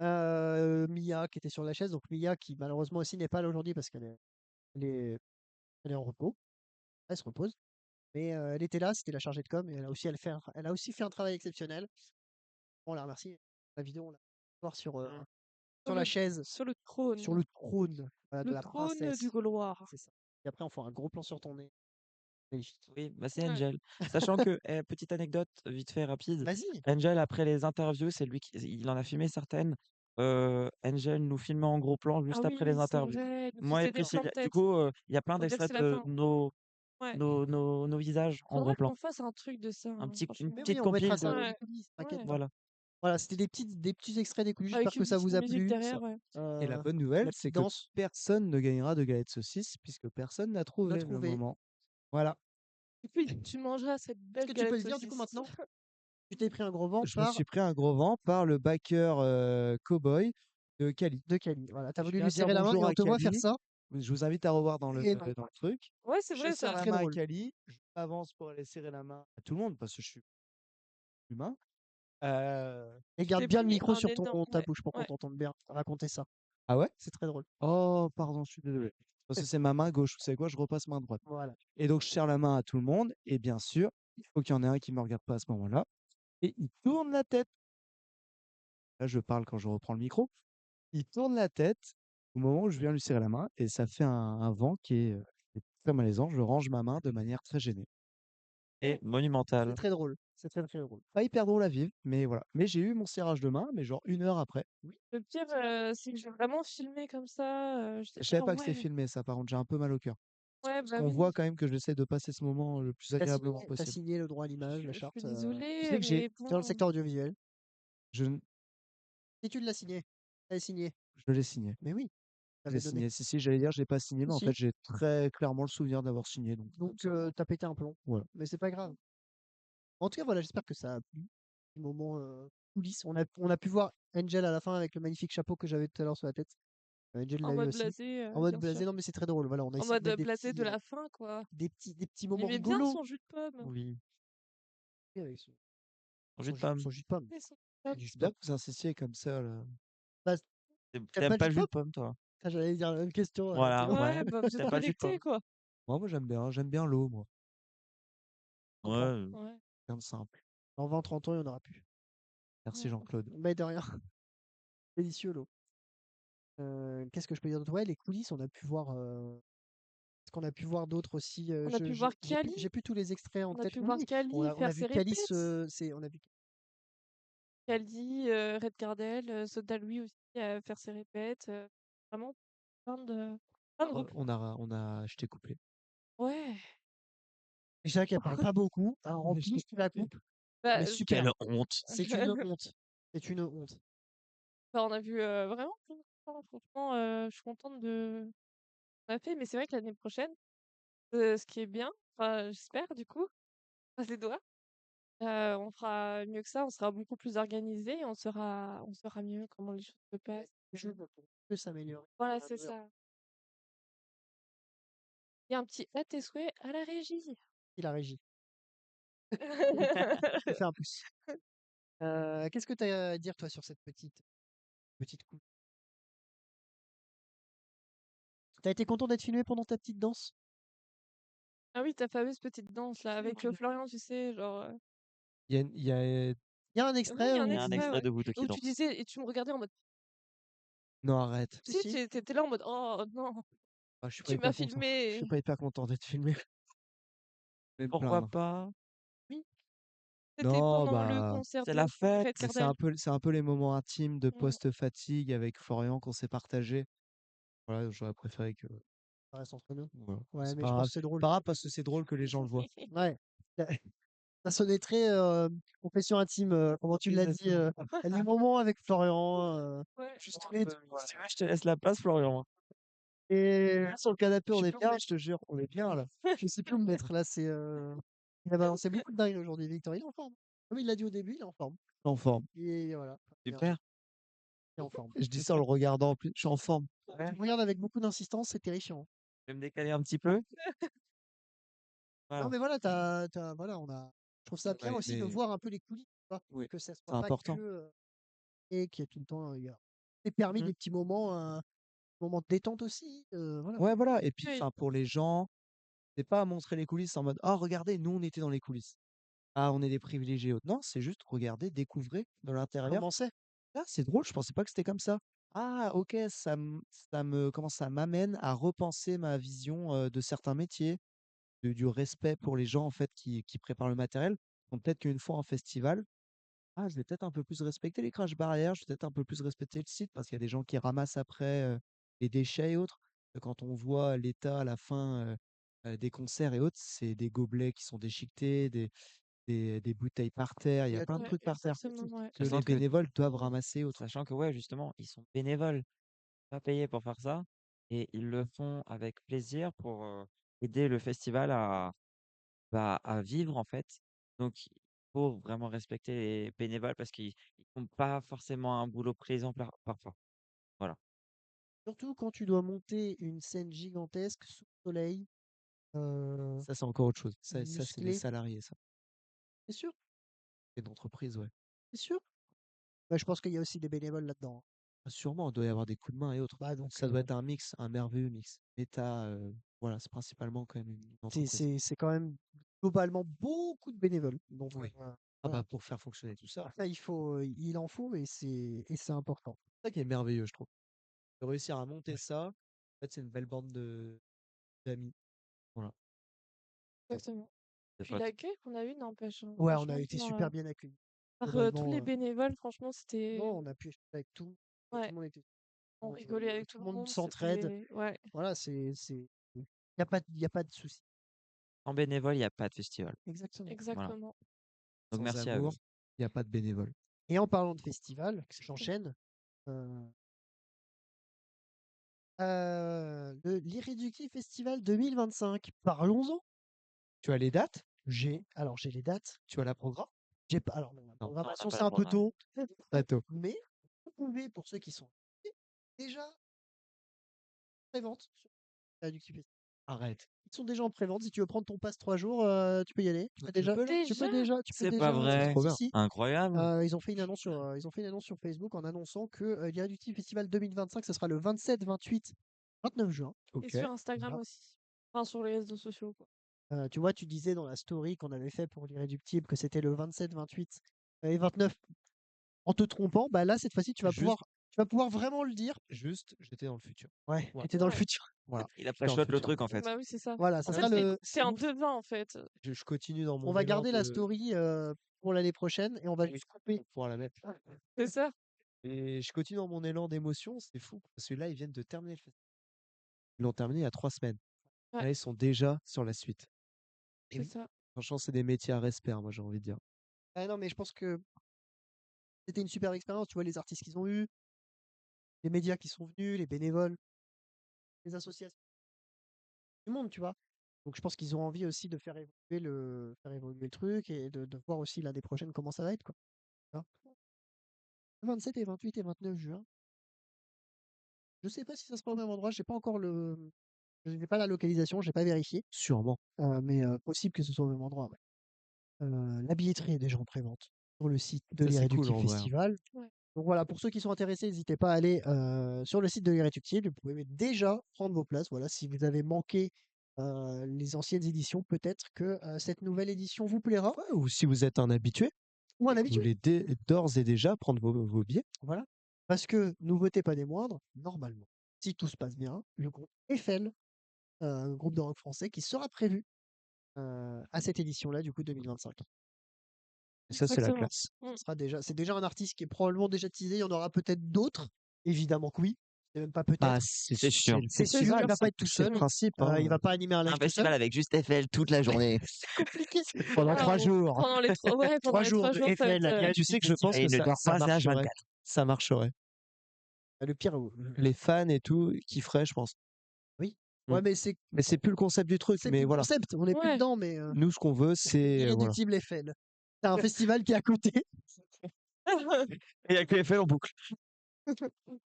pomme. Mia qui était sur la chaise. Donc, Mia qui malheureusement aussi n'est pas là aujourd'hui parce elle est, elle est en repos. Elle se repose. Mais elle était là, c'était la chargée de com. Et elle a aussi fait un travail exceptionnel. On la remercie. La vidéo, on la voir sur la chaise, Sur le trône. sur le trône voilà, de Le la trône princesse. du Gauloir. C'est ça. Et après, on fera un gros plan sur ton nez. Magnifique. Oui, bah c'est Ouais. Angel. Sachant que, petite anecdote, vite fait, rapide. Vas-y. Angel, après les interviews, c'est lui qui, il en a filmé certaines. Angel nous filmait en gros plan Ah juste après les oui, c'est interviews. vrai. Il nous Moi et faisait des plans de Priscilla. Du tête. coup, il y a plein On dirait que d'extraits c'est la de fin. Ouais. nos visages en Faudrait gros plan. qu'on fasse un truc de ça, Une hein, petite franchement. Mais oui, petite on mettra compile ça de. dans les Ouais. coulisses, t'inquiète Ouais. pas. Voilà. Voilà, c'était des petits extraits des coulisses. Avec J'espère que une ça petite vous a musique plu. derrière, ouais. Et la bonne La nouvelle, petite c'est que danse, personne ne gagnera de galette saucisse puisque personne n'a on a trouvé le trouvé. moment. Voilà. Et puis, tu mangeras cette Est-ce belle que tu peux galette le dire du coup saucisse. maintenant? Tu t'es pris un gros vent Je me par suis pris un gros vent par le backer cowboy de Cali. Cali. Voilà, t'as Je voulu viens lui dire serrer la main et bonjour on à te voit faire Cali. ça. Je vous invite à revoir dans Et non, le truc. Ouais, c'est Je vrai serre ça. la très main à drôle. Cali. Je m'avance pour aller serrer la main à tout le monde parce que je suis humain. Euh, Et Tu garde t'es bien le pris micro un sur énorme. ta Ouais. bouche pour qu'on Ouais. t'entende bien raconter ça. Ah ouais? C'est très drôle. Oh, pardon, je suis désolé. Parce que c'est ma main gauche. Vous savez quoi? Je repasse main droite. Voilà. Et donc, je serre la main à tout le monde. Et bien sûr, il faut qu'il y en ait un qui me regarde pas à ce moment-là. Et il tourne la tête. Là, je parle quand je reprends le micro. Il tourne la tête au moment où je viens lui serrer la main. Et ça fait un vent qui est très malaisant. Je range ma main de manière très gênée. Et C'est monumental. très drôle. C'est très très drôle. Pas hyper drôle à vivre, mais voilà. Mais j'ai eu mon serrage de main, mais genre 1 heure après. Oui. Le pire, c'est que je vais vraiment filmer comme ça. Je savais Ah pas que c'était ouais. filmé, ça, par contre, j'ai un peu mal au cœur. Ouais, Parce bah qu'on oui. voit quand même que j'essaie de passer ce moment le plus agréablement T'as possible. signé le droit à l'image, la Je charte. suis Tu désolée, sais que mais c'est dans le bon. secteur audiovisuel. Je, n- Si tu l'as signé, t'as signé. je l'ai signé. Mais oui, Je l'ai t'avais donné. signé. Si, j'allais dire, je l'ai pas signé, mais en Si. fait, j'ai très clairement le souvenir d'avoir signé. Donc, T'as pété un plomb. voilà. Mais c'est pas grave. En tout cas, voilà, j'espère que ça a plu. Des moments coulisses. On a pu voir Angel à la fin avec le magnifique chapeau que j'avais tout à l'heure sur la tête. Angel En l'a eu mode aussi. blasé, En mode bien blasé, sûr. non, mais c'est très drôle. Voilà, on a En essayé de mode mettre blasé de la fin, quoi. des petits Il moments aimait bien rigolos. son jus de pomme. Oui. Avec Jus de pomme. son jus de pomme. Et son pomme. Du jus de Là, pomme. vous insistiez comme ça, là. Bah, T'aimes t'aimes pas pas le le jus jus de de pomme? pomme, toi? Ah, j'allais dire la même question. Voilà, Théo. Ouais, ouais. bah vous êtes T'aimes pas le jus de connectés, pomme? quoi. Moi, j'aime bien l'eau, moi. Comprends. Ouais. Ouais. Rien de simple. Dans 20-30 ans, il n'y en aura plus. Merci Jean-Claude. Mais de rien. Délicieux l'eau. Qu'est-ce que je peux dire d'autre? Ouais, les coulisses, on a pu voir. Ce qu'on a pu voir d'autres aussi. On a pu voir Kali. J'ai plus tous les extraits en On a tête. pu voir Oui, Kali on a faire vu ses Calice. répètes. On a vu Kali, Red Cardel, Soda Louis aussi faire ses répètes. Vraiment plein de groupes. Je t'ai coupé. Ouais. Jacques, elle parle pas beaucoup. Alors, en plus, tu la coupes. Bah, Mais super. Quelle honte. C'est une honte. C'est une honte. Bah, on a vu vraiment plein de groupes, hein. Franchement, je suis contente de ce qu'on a fait. Mais c'est vrai que l'année prochaine, ce qui est bien, enfin, j'espère du coup, on croise les doigts, on fera mieux que ça, on sera beaucoup plus organisé, on saura mieux comment les choses se passent. Je veux que s'améliorer. Voilà, c'est ça. Il y a un petit à tes souhaits à la régie. Et la régie. Je fais un pouce. Qu'est-ce que tu as à dire, toi, sur cette petite coupe? T'as été content d'être filmé pendant ta petite danse? Ah oui, ta fameuse petite danse là, avec Florian, tu sais, genre. Il y a, il y a- Il y a un Oui, extrait il y a un Il y a un extrait, extrait ouais. de vous deux qui Où tu dansent. disais, et tu me regardais en mode. Non, arrête. Tu sais, t'étais là en mode, oh non, Ah, je suis pas tu m'as hyper content. Je filmé. suis pas hyper content d'être filmé. Je vais me Pourquoi plaindre. pas? Oui. C'était Non, pendant le bah, concert C'est de la fête. Red c'est Cardel. c'est un peu les moments intimes de Mm. post-fatigue avec Florian qu'on s'est partagé. Voilà, j'aurais préféré que. Ça reste entre nous. Voilà. Ouais, C'est mais pas je pense grave. que c'est drôle. Pas grave parce que c'est drôle que les gens le voient. Ouais. Ça sonnait très confession intime, comment tu l'as dit. Les moments avec Florian. Ouais. Juste tous les deux. Si tu veux, je te laisse la place, Florian. Et là, sur le canapé, Je on sais est plus où bien. mettre, je te jure. On est bien là. Je sais plus où me mettre là. Il a balancé beaucoup de dingue aujourd'hui, Victor. Il est en forme. Comme il l'a dit au début, il est en forme. En forme. Et voilà. Bien. Super. Il est en forme. Je dis ça en le regardant en plus. Je suis en forme. Ouais. Tu me regardes avec beaucoup d'insistance, c'est terrifiant. Je vais me décaler un petit peu. Non, Voilà. mais voilà, voilà, je trouve ça bien Ouais, aussi de mais voir un peu les coulisses, tu vois, oui, que ça c'est soit pas important. que et qu'il y ait tout le temps. C'est permis Mmh. des petits moments de détente aussi. Voilà. Ouais, voilà. Et puis, Oui. pour les gens, c'est pas à montrer les coulisses en mode oh, regardez, nous, on était dans les coulisses. Ah, on est des privilégiés. Non, c'est juste regardez, découvrez dans l'intérieur. Comment c'est? Ah, c'est drôle, je pensais pas que c'était comme ça. Ah, ok, ça m'amène à repenser ma vision de certains métiers, du respect pour les gens en fait qui préparent le matériel. Donc peut-être qu'une fois en festival, ah, je vais peut-être un peu plus respecter les crash barrières, je vais peut-être un peu plus respecter le site parce qu'il y a des gens qui ramassent après les déchets et autres. Quand on voit l'état à la fin des concerts et autres, c'est des gobelets qui sont déchiquetés, des bouteilles par terre, il y a plein de Ouais, trucs par terre exactement, ouais. que les Sachant que, bénévoles doivent ramasser et autres. sachant que, ouais, justement, ils sont bénévoles, pas payés pour faire ça. Et ils le font avec plaisir pour aider le festival à vivre, en fait. Donc, il faut vraiment respecter les bénévoles parce qu'ils font pas forcément un boulot plaisant parfois. Voilà. Surtout quand tu dois monter une scène gigantesque sous le soleil, Ça, c'est encore autre chose. Ça, c'est des musclé. salariés, ça. C'est sûr, C'est d'entreprise, ouais. c'est sûr. Bah, je pense qu'il y a aussi des bénévoles là-dedans. Ah, sûrement, il doit y avoir des coups de main et autres. Bah, donc, Ça doit être un mix, un merveilleux mix. L'État, voilà, c'est principalement quand même une entreprise. c'est quand même globalement beaucoup de bénévoles. Donc, Oui. Ah voilà. bah, pour faire fonctionner tout ça. Ça, il en faut et c'est important. C'est ça qui est merveilleux, je trouve. De réussir à monter ça, en fait, c'est une belle bande d'amis. Voilà. Exactement. Des Puis potes. l'accueil qu'on a eu n'empêche, hein, Ouais, on a franchement, été super bien accueillis. par tous Globalement, les bénévoles, franchement, c'était. non, on a pu échanger avec tout le Ouais, monde était on content, rigolait avec tout tout le le monde monde, s'entraide. Ouais, Voilà, il y a pas de souci. En bénévole, il n'y a pas de festival. Exactement. Voilà. exactement. Donc, Sans merci à eux. amour, il n'y a pas de bénévole. Et en parlant de festival, j'enchaîne. L'Irréductible Festival 2025. Parlons-en. Tu as les dates? J'ai les dates. Tu as la programme? J'ai pas. Alors, non, la Non, on n'a programmation, pas c'est le un peu programme. tôt. Très tôt. Mais vous pouvez, pour ceux qui sont déjà prévente sur l'Irréductible Festival. Arrête. Ils sont déjà en prévente. Si tu veux prendre ton pass 3 jours, tu peux y aller. Tu peux Je déjà. peux, là Tu peux déjà. Tu peux C'est pas déjà. vrai. trop Si, bien. si. Incroyable. Ils ont fait une annonce sur Facebook en annonçant que l'Irréductible Festival 2025, ce sera le 27, 28, 29 juin. Et Ok. sur Instagram Voilà. aussi. Enfin, sur les réseaux sociaux, quoi. Tu vois, tu disais dans la story qu'on avait fait pour l'Irréductible que c'était le 27, 28 et 29 en te trompant, bah là, cette fois-ci, tu Juste, vas pouvoir vraiment le dire. j'étais dans le futur. Ouais, Voilà. t'étais dans le Ouais. futur. Voilà. Il a J'étais dans le flash le futur. truc en fait. Bah oui, c'est ça. Voilà, ça En fait, sera le. c'est un devin, en fait. Je continue dans On mon va élan garder la de story pour l'année prochaine et on va oui, juste couper. pour pouvoir la mettre. C'est ça. Et je continue dans mon élan d'émotion, c'est fou. Parce que là, ils viennent de terminer le festival. Ils l'ont terminé il y a 3 semaines. Ouais, Là, ils sont déjà sur la suite. Et c'est oui, ça. franchement, c'est des métiers à respect, hein, moi, j'ai envie de dire. Ah non, mais je pense que c'était une super expérience. Tu vois, les artistes qu'ils ont eu, les médias qui sont venus, les bénévoles, les associations, tout le monde, tu vois. Donc je pense qu'ils ont envie aussi de faire évoluer le truc et de voir aussi l'année prochaine comment ça va être, quoi. Tu vois. 27 et 28 et 29 juin. Je sais pas si ça sera au même endroit. J'ai pas encore je n'ai pas la localisation, j'ai pas vérifié. Sûrement. Mais possible que ce soit au même endroit, ouais. La billetterie est déjà en prévente sur le site de Ça, c'est cool l'Irréductible en vrai, hein. Festival. Ouais. Donc voilà, pour ceux qui sont intéressés, n'hésitez pas à aller sur le site de l'Irréductible. Vous pouvez déjà prendre vos places. Voilà, si vous avez manqué les anciennes éditions, peut-être que cette nouvelle édition vous plaira. Ouais, ou si vous êtes un habitué, Ou un vous habitué. voulez d'ores et déjà prendre vos billets. Voilà. Parce que, nouveauté pas des moindres, normalement, si tout se passe bien, le groupe Eiffel, un groupe de rock français qui sera prévu à cette édition-là, du coup 2025. Et ça, c'est la Exactement. classe. C'est déjà un artiste qui est probablement déjà teasé. Il y en aura peut-être d'autres. Évidemment que oui. C'est même pas Bah, peut-être. c'est C'est sûr. le C'est sûr, il festival, va pas être tout c'est le seul. principe. Il Hein. va pas animer un Un live tout festival seul. avec juste Eiffel toute la journée. C'est compliqué. Pendant Ah, 3 jours. pendant les 3 3 jours de jours, ça va Eiffel être. à Tu sais que je pense Et que il ne dort ça pas, c'est marcherait. H24. Ça marcherait. Le pire. Les fans et tout, kifferaient, je pense. Oui. Mm. Ouais, mais Mais c'est plus le concept du truc. c'est Mais plus le voilà. concept. On n'est plus Ouais. dedans, mais Nous, ce qu'on veut, c'est. Voilà. Irréductible Eiffel. C'est un festival qui est à côté. Et il y a que Eiffel en boucle.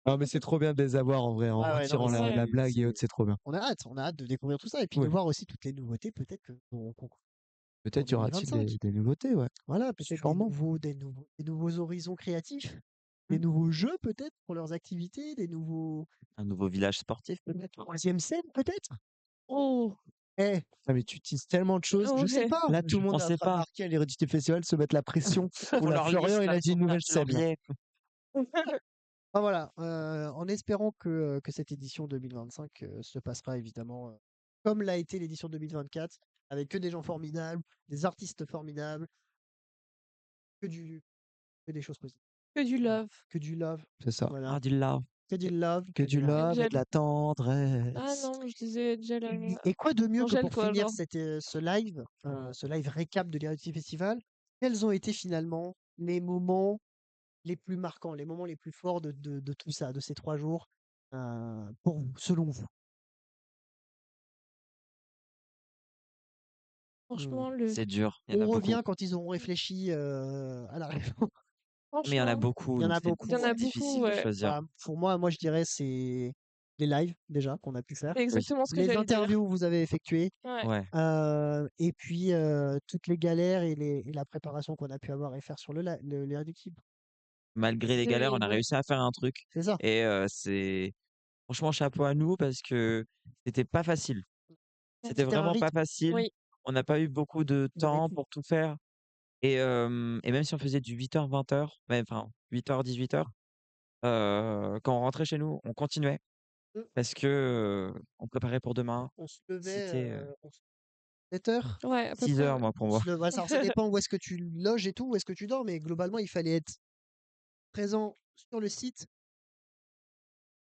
Non, mais c'est trop bien de les avoir en vrai, en Ah ouais, non, retirant mais la blague et autres, c'est trop bien. on a hâte de découvrir tout ça et puis de Oui. voir aussi toutes les nouveautés, peut-être qu'on Peut-être y aura-t-il 2025. des nouveautés, ouais. Voilà, peut-être Sûrement. des nouveaux horizons créatifs, des nouveaux jeux peut-être pour leurs activités, des nouveaux Un nouveau village sportif peut-être. troisième scène peut-être. Oh, Eh, Ah, mais tu utilises tellement de choses. je sais ouais. pas. Là, tout Je le monde est en pensais train de pas. marquer à l'Irréductible Festival, se mettre la pression. Pour Oula, leur Florian, liste, il a dit une nouvelle leur scène. Là. billet. Enfin, voilà, en espérant que cette édition 2025 se passera évidemment comme l'a été l'édition 2024, avec que des gens formidables, des artistes formidables, que du que des choses positives. Que du Voilà. love. Que du love. C'est ça. Voilà. Ah, du love. Que du love. Que du love et Gel. de la Ah tendresse. non, je disais gel. Et quoi de mieux que Angèle, pour quoi, finir genre. ce live récap de l'Irréductible Festival, quels ont été finalement les moments les plus marquants, les moments les plus forts de tout ça, de ces 3 jours, pour vous, selon vous? Franchement, C'est dur. Il y en On a revient beaucoup. quand ils auront réfléchi à la réponse. Mais il y en a franchement, beaucoup, Il y en donc a c'est beaucoup, il y en a ouais. beaucoup, difficile de ouais. choisir. Voilà, pour moi, je dirais c'est les lives déjà qu'on a pu faire, C'est exactement ce que les j'allais dire. interviews que vous avez effectuées, Ouais. Ouais. et puis toutes les galères et la préparation qu'on a pu avoir et faire sur l'Irréductible. Malgré les galères, on a Ouais. réussi à faire un truc. C'est ça. Et c'est franchement chapeau à nous parce que c'était pas facile. C'était C'était un vraiment pas rythme. facile. Oui. On n'a pas eu beaucoup de De temps rythme. pour tout faire. Et même si on faisait du 8h, 20h, enfin 8h, 18h, quand on rentrait chez nous, on continuait Mmh. parce que on préparait pour demain. On se levait, C'était 7h. Ouais, à peu 6 près, heures, ouais. moi, pour On moi. se levait. Alors ça dépend où est-ce que tu loges et tout, où est-ce que tu dors, mais globalement, il fallait être présent sur le site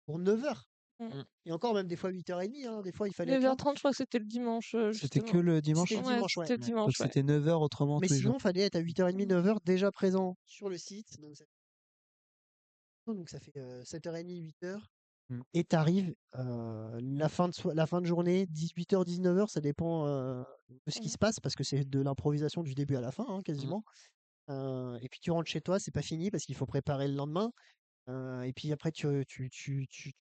pour 9h. Mmh. Et encore même des fois 8h30, hein, des fois il fallait être là. 9h30, je crois que c'était le dimanche, C'était que justement. le dimanche? C'était le Ouais, dimanche, ouais. c'était le Donc dimanche, ouais. c'était 9h autrement Mais tous les sinon, jours. il fallait être à 8h30, 9h déjà présent sur le site. Donc ça fait 7h30, 8h. Mmh. Et tu arrives la fin de journée, 18h, 19h, ça dépend de ce qui Mmh. se passe, parce que c'est de l'improvisation du début à la fin, hein, Mmh. quasiment. Et puis tu rentres chez toi, c'est pas fini parce qu'il faut préparer le lendemain. Et puis après, tu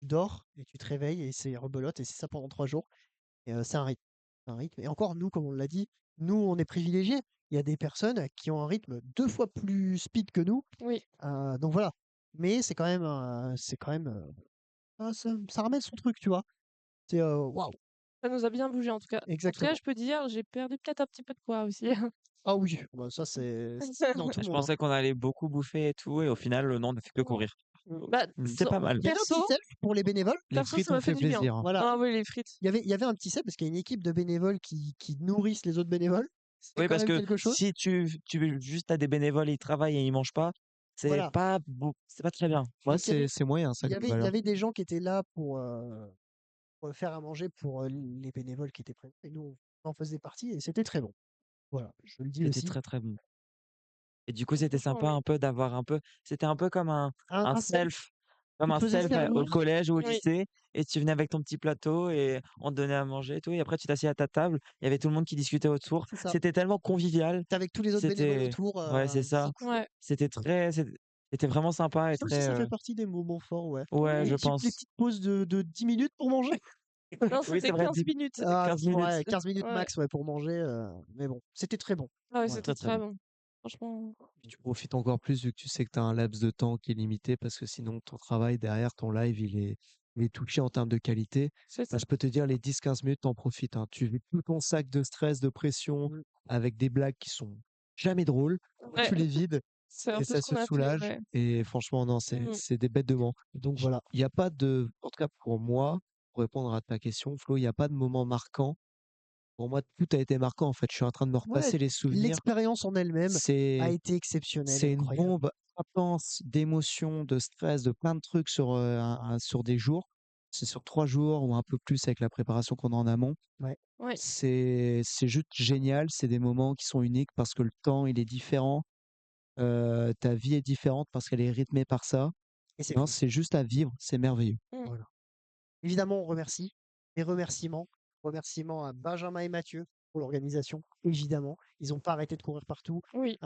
dors et tu te réveilles et c'est rebelote et c'est ça pendant 3 jours. Et c'est un rythme. C'est un rythme. Et encore, nous, comme on l'a dit, nous, on est privilégiés. Il y a des personnes qui ont un rythme 2 fois plus speed que nous. Oui. Donc voilà. Mais c'est quand même, ça ramène son truc, tu vois. C'est waouh. Ça nous a bien bougé en tout cas. En tout cas, Exactement. je peux dire, j'ai perdu peut-être un petit peu de poids aussi. Ah oui, bah ça c'est dans tout le Je monde, hein. pensais qu'on allait beaucoup bouffer et tout, et au final, non, on n'a fait que courir. Bah, C'est pas mal. Il y avait un petit perso, self pour les bénévoles. Les perso, frites ça ont m'a fait fait du bien. plaisir, hein. Voilà. Ah oui, les frites. Il y avait un petit self parce qu'il y a une équipe de bénévoles qui nourrissent les autres bénévoles. C'est Oui, quand parce même que quelque chose. si tu juste as des bénévoles, ils travaillent et ils mangent pas, Voilà. c'est pas très bien. Ouais, Donc il y avait c'est moyen ça il y comme avait il y valeur. avait des gens qui étaient là pour faire à manger pour, les bénévoles qui étaient présents et nous on en faisait partie et c'était très bon. Voilà, je le dis C'était aussi. très très bon. Et du coup, c'était Franchement, sympa oui. un peu d'avoir c'était un peu comme un Un self self, comme qui te un faisait self au servir. collège ou au Oui. lycée, et tu venais avec ton petit plateau et on te donnait à manger et tout, et après tu t'assieds à ta table, il y avait tout le monde qui discutait autour. C'est ça. C'était tellement convivial. Tu avec tous les autres bénévoles autour, Ouais, c'est ça. c'est cool. Ouais. C'était vraiment sympa et Ça aussi, très. ça fait partie des moments forts, ouais. Ouais, Les je les pense. petites pauses de 10 minutes pour manger. Non, Oui, c'était c'est vrai, 15 minutes. Ah 15 minutes. ouais, 15 minutes Ouais. max, ouais, pour manger, mais bon, c'était très bon. Ah ouais, Voilà. c'était Très très bon. bon. Franchement. Puis tu profites encore plus vu que tu sais que tu as un laps de temps qui est limité parce que sinon ton travail derrière, ton live, il est touché en termes de qualité. C'est Bah, ça. je peux te dire, les 10-15 minutes, t'en profites, hein. Tu vis tout ton sac de stress, de pression, Mmh. avec des blagues qui sont jamais drôles. Ouais. Tu les vides C'est un et peu ça ce qu'on se a fait, soulage. ouais. Et franchement, non, c'est Mmh. c'est des bêtes de moments. Donc voilà. Il n'y a pas de, en tout cas pour moi, pour répondre à ta question, Flo, il n'y a pas de moment marquant. Pour moi, tout a été marquant en fait. Je suis en train de me Ouais, repasser les souvenirs. l'expérience en elle-même a C'est été exceptionnelle et c'est une incroyable. bombe intense d'émotions, de stress, de plein de trucs sur des jours. C'est sur 3 jours ou un peu plus avec la préparation qu'on a en amont. Ouais. Ouais. C'est juste génial. C'est des moments qui sont uniques parce que le temps, il est différent. Ta vie est différente parce qu'elle est rythmée par ça. Et c'est Non, fou. c'est juste à vivre. C'est merveilleux. Mmh. Voilà. Évidemment, on remercie. Des remerciements. Remerciements à Benjamin et Mathieu pour l'organisation, évidemment. Ils n'ont pas arrêté de courir partout. Oui.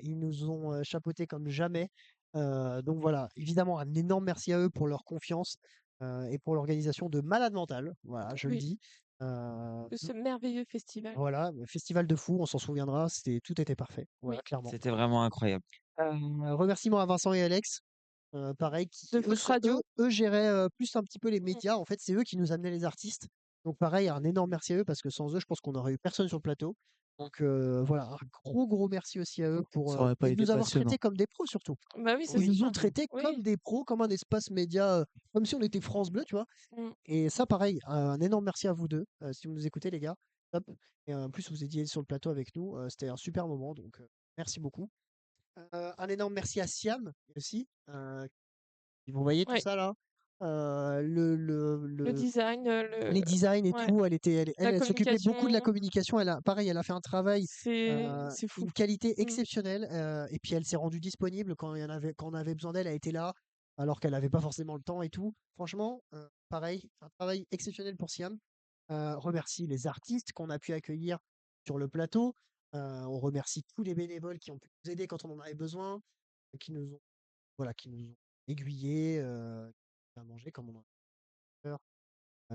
Ils nous ont chapeautés comme jamais. Donc voilà, évidemment, un énorme merci à eux pour leur confiance et pour l'organisation de Malade Mental. Voilà, je le Oui. dis. De ce merveilleux festival. Voilà, festival de fou, on s'en souviendra, tout était parfait. Voilà, Oui. clairement. C'était vraiment incroyable. Remerciements à Vincent et Alex. Pareil, qui De Foot Radio. eux géraient plus un petit peu les Mmh. médias. En fait, c'est eux qui nous amenaient les artistes. Donc pareil, un énorme merci à eux parce que sans eux, je pense qu'on n'aurait eu personne sur le plateau. Donc voilà, un gros merci aussi à eux pour Ça aurait pas et de été nous avoir passionnant. traités comme des pros surtout. Bah oui, c'est Ils nous ont ça. traités Oui. comme des pros, comme un espace média, comme si on était France Bleu, tu vois. Mmh. Et ça, pareil, un énorme merci à vous deux. Si vous nous écoutez, les gars, top. Et en plus, vous étiez sur le plateau avec nous. C'était un super moment, donc merci beaucoup. Un énorme merci à Siam aussi. Vous voyez tout Ouais. ça là? Le design, Les designs et ouais. tout, elle La s'occupait beaucoup de la communication. communication. Elle a fait un travail, C'est fou. une qualité Mmh. exceptionnelle. Et puis elle s'est rendue disponible quand on avait besoin d'elle. Elle était là, alors qu'elle n'avait pas forcément le temps et tout. Franchement, pareil, un travail exceptionnel pour Siam. Remercie les artistes qu'on a pu accueillir sur le plateau. On remercie tous les bénévoles qui ont pu nous aider quand on en avait besoin, qui nous ont, voilà, qui nous ont aiguillés, à manger comme on en a peur.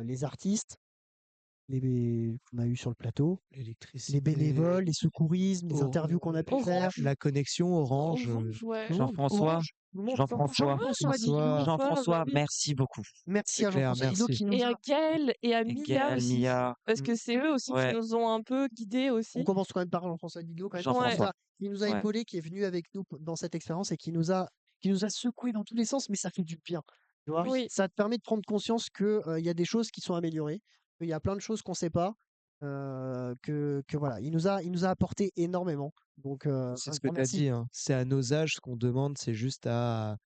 Les artistes, qu'on a eu sur le plateau, les L'électricité, bénévoles, les secourismes, les interviews qu'on a pu faire. la connexion Orange. Orange, ouais. Jean-François, Jean-François, Jean-François, bah oui. merci beaucoup. Merci à clair, Jean-François Didot merci. qui nous Et à a. Gaël et à Et Mia Gaël, aussi. Mia, Parce que c'est eux aussi qui ouais, nous ont un peu guidés On aussi. commence quand même par Jean-François Didot, quand même, Jean-François. qui nous a Ouais. épaulé, qui est venu avec nous dans cette expérience et qui nous a secoué dans tous les sens, mais ça fait du bien. Tu vois, Oui. ça te permet de prendre conscience que il y a des choses qui sont améliorées, qu'il y a plein de choses qu'on sait pas, que voilà, il nous a apporté énormément. Donc C'est un ce que grand tu as merci. dit, hein. C'est à nos âges, ce qu'on demande, c'est juste à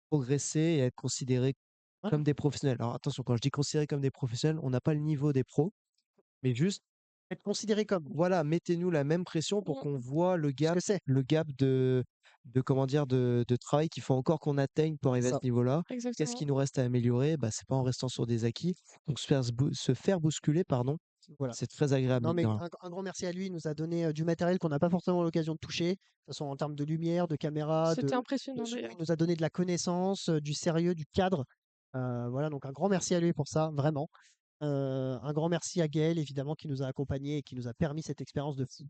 progresser et à être considéré Voilà. comme des professionnels. Alors attention, quand je dis considéré comme des professionnels, on n'a pas le niveau des pros, mais juste, Être considéré comme voilà, mettez-nous la même pression pour Mmh. qu'on voit ce que c'est. le gap de comment dire, de travail qu'il faut encore qu'on atteigne pour arriver à Ça. ce niveau-là. Qu'est-ce Exactement. qui nous reste à améliorer? Bah, c'est pas en restant sur des acquis. Donc se faire bousculer, pardon, Voilà. c'est très agréable, Non, mine de mais rien. un grand merci à lui. Il nous a donné du matériel qu'on n'a pas forcément l'occasion de toucher, que ce soit en termes de lumière, de caméra, C'était de impressionnant son. d'ailleurs. Il nous a donné de la connaissance, du sérieux, du cadre. Voilà, donc un grand merci à lui pour ça, vraiment. Un grand merci à Gaël, évidemment, qui nous a accompagnés et qui nous a permis cette expérience de fou.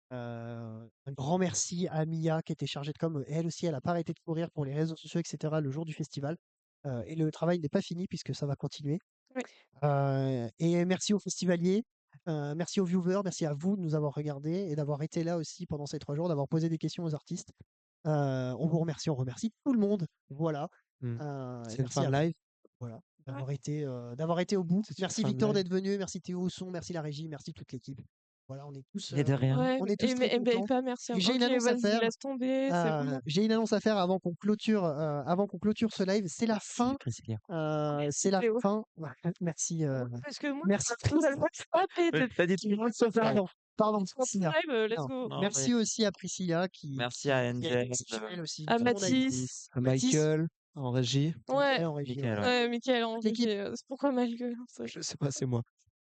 Un grand merci à Mia, qui était chargée de com. Elle aussi, elle n'a pas arrêté de courir pour les réseaux sociaux, etc., le jour du festival. Et le travail n'est pas fini puisque ça va continuer. Oui. Et merci aux festivaliers, merci aux viewers, merci à vous de nous avoir regardés et d'avoir été là aussi pendant ces 3 jours, d'avoir posé des questions aux artistes. On vous remercie, on remercie tout le monde. Voilà. Mmh. Et C'est une merci fin à de vous. live? Voilà, d'avoir été au bout. C'est une Merci fin de Victor live? d'être venu, merci Théo au son, merci la régie, merci toute l'équipe. Voilà, on est tous, Mais de rien. Ouais, on est tous très et contents. pas merci. Et j'ai une Ok, annonce à vas-y, faire. laisse tomber, c'est bon. J'ai une annonce à faire avant qu'on clôture ce live. C'est la fin. Priscilla. C'est la Théo. fin. merci. Parce que moi, Merci. vous allez pas taper, T'as dit tout le monde sauf Pardon, pardon, Quand tu Priscilla. live, let's Non. go. Non, Merci mais aussi à Priscilla merci à qui est Angel, exceptionnelle aussi. À Tout le monde a été- Mathis. À Mathis, Michael, en régie. Ouais, en régie, Mickaël, ouais. ouais. Mickaël en Toute l'équipe. régie, c'est pourquoi ma gueule, c'est Je sais pas, c'est moi.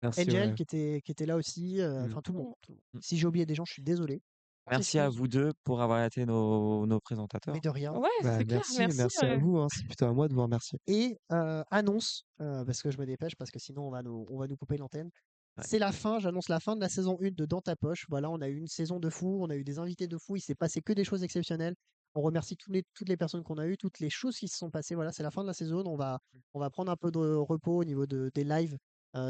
Merci, Angel ouais. qui était là aussi. Enfin, tout le monde. Mm. Si j'ai oublié des gens, je suis désolé. Merci à Excuse. vous deux pour avoir été nos présentateurs. Mais de rien. Ouais, Bah, c'est clair, merci à ouais. vous, hein. C'est plutôt à moi de vous remercier. Et annonce, parce que je me dépêche, parce que sinon on va nous couper l'antenne. Ouais. C'est la fin, j'annonce la fin de la saison 1 de Dans ta poche. Voilà, on a eu une saison de fou, on a eu des invités de fou, il s'est passé que des choses exceptionnelles. On remercie toutes les personnes qu'on a eues, toutes les choses qui se sont passées. Voilà, c'est la fin de la saison. On va prendre un peu de repos au niveau des lives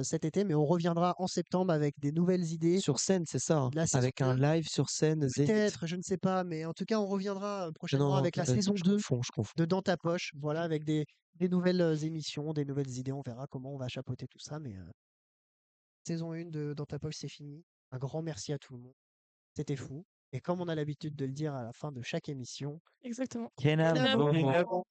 cet été, mais on reviendra en septembre avec des nouvelles idées. Sur scène, c'est ça, hein, de la saison avec un 2. live sur scène, Zénith. Peut-être, je ne sais pas, mais en tout cas, on reviendra prochainement Non, avec la peut-être, saison je 2 confonds. de Dans ta poche. Voilà, avec des nouvelles émissions, des nouvelles idées. On verra comment on va chapeauter tout ça. Mais saison 1 de Dans ta poche, c'est fini. Un grand merci à tout le monde. C'était fou. Et comme on a l'habitude de le dire à la fin de chaque émission, Exactement. Kenavo. Kenavo.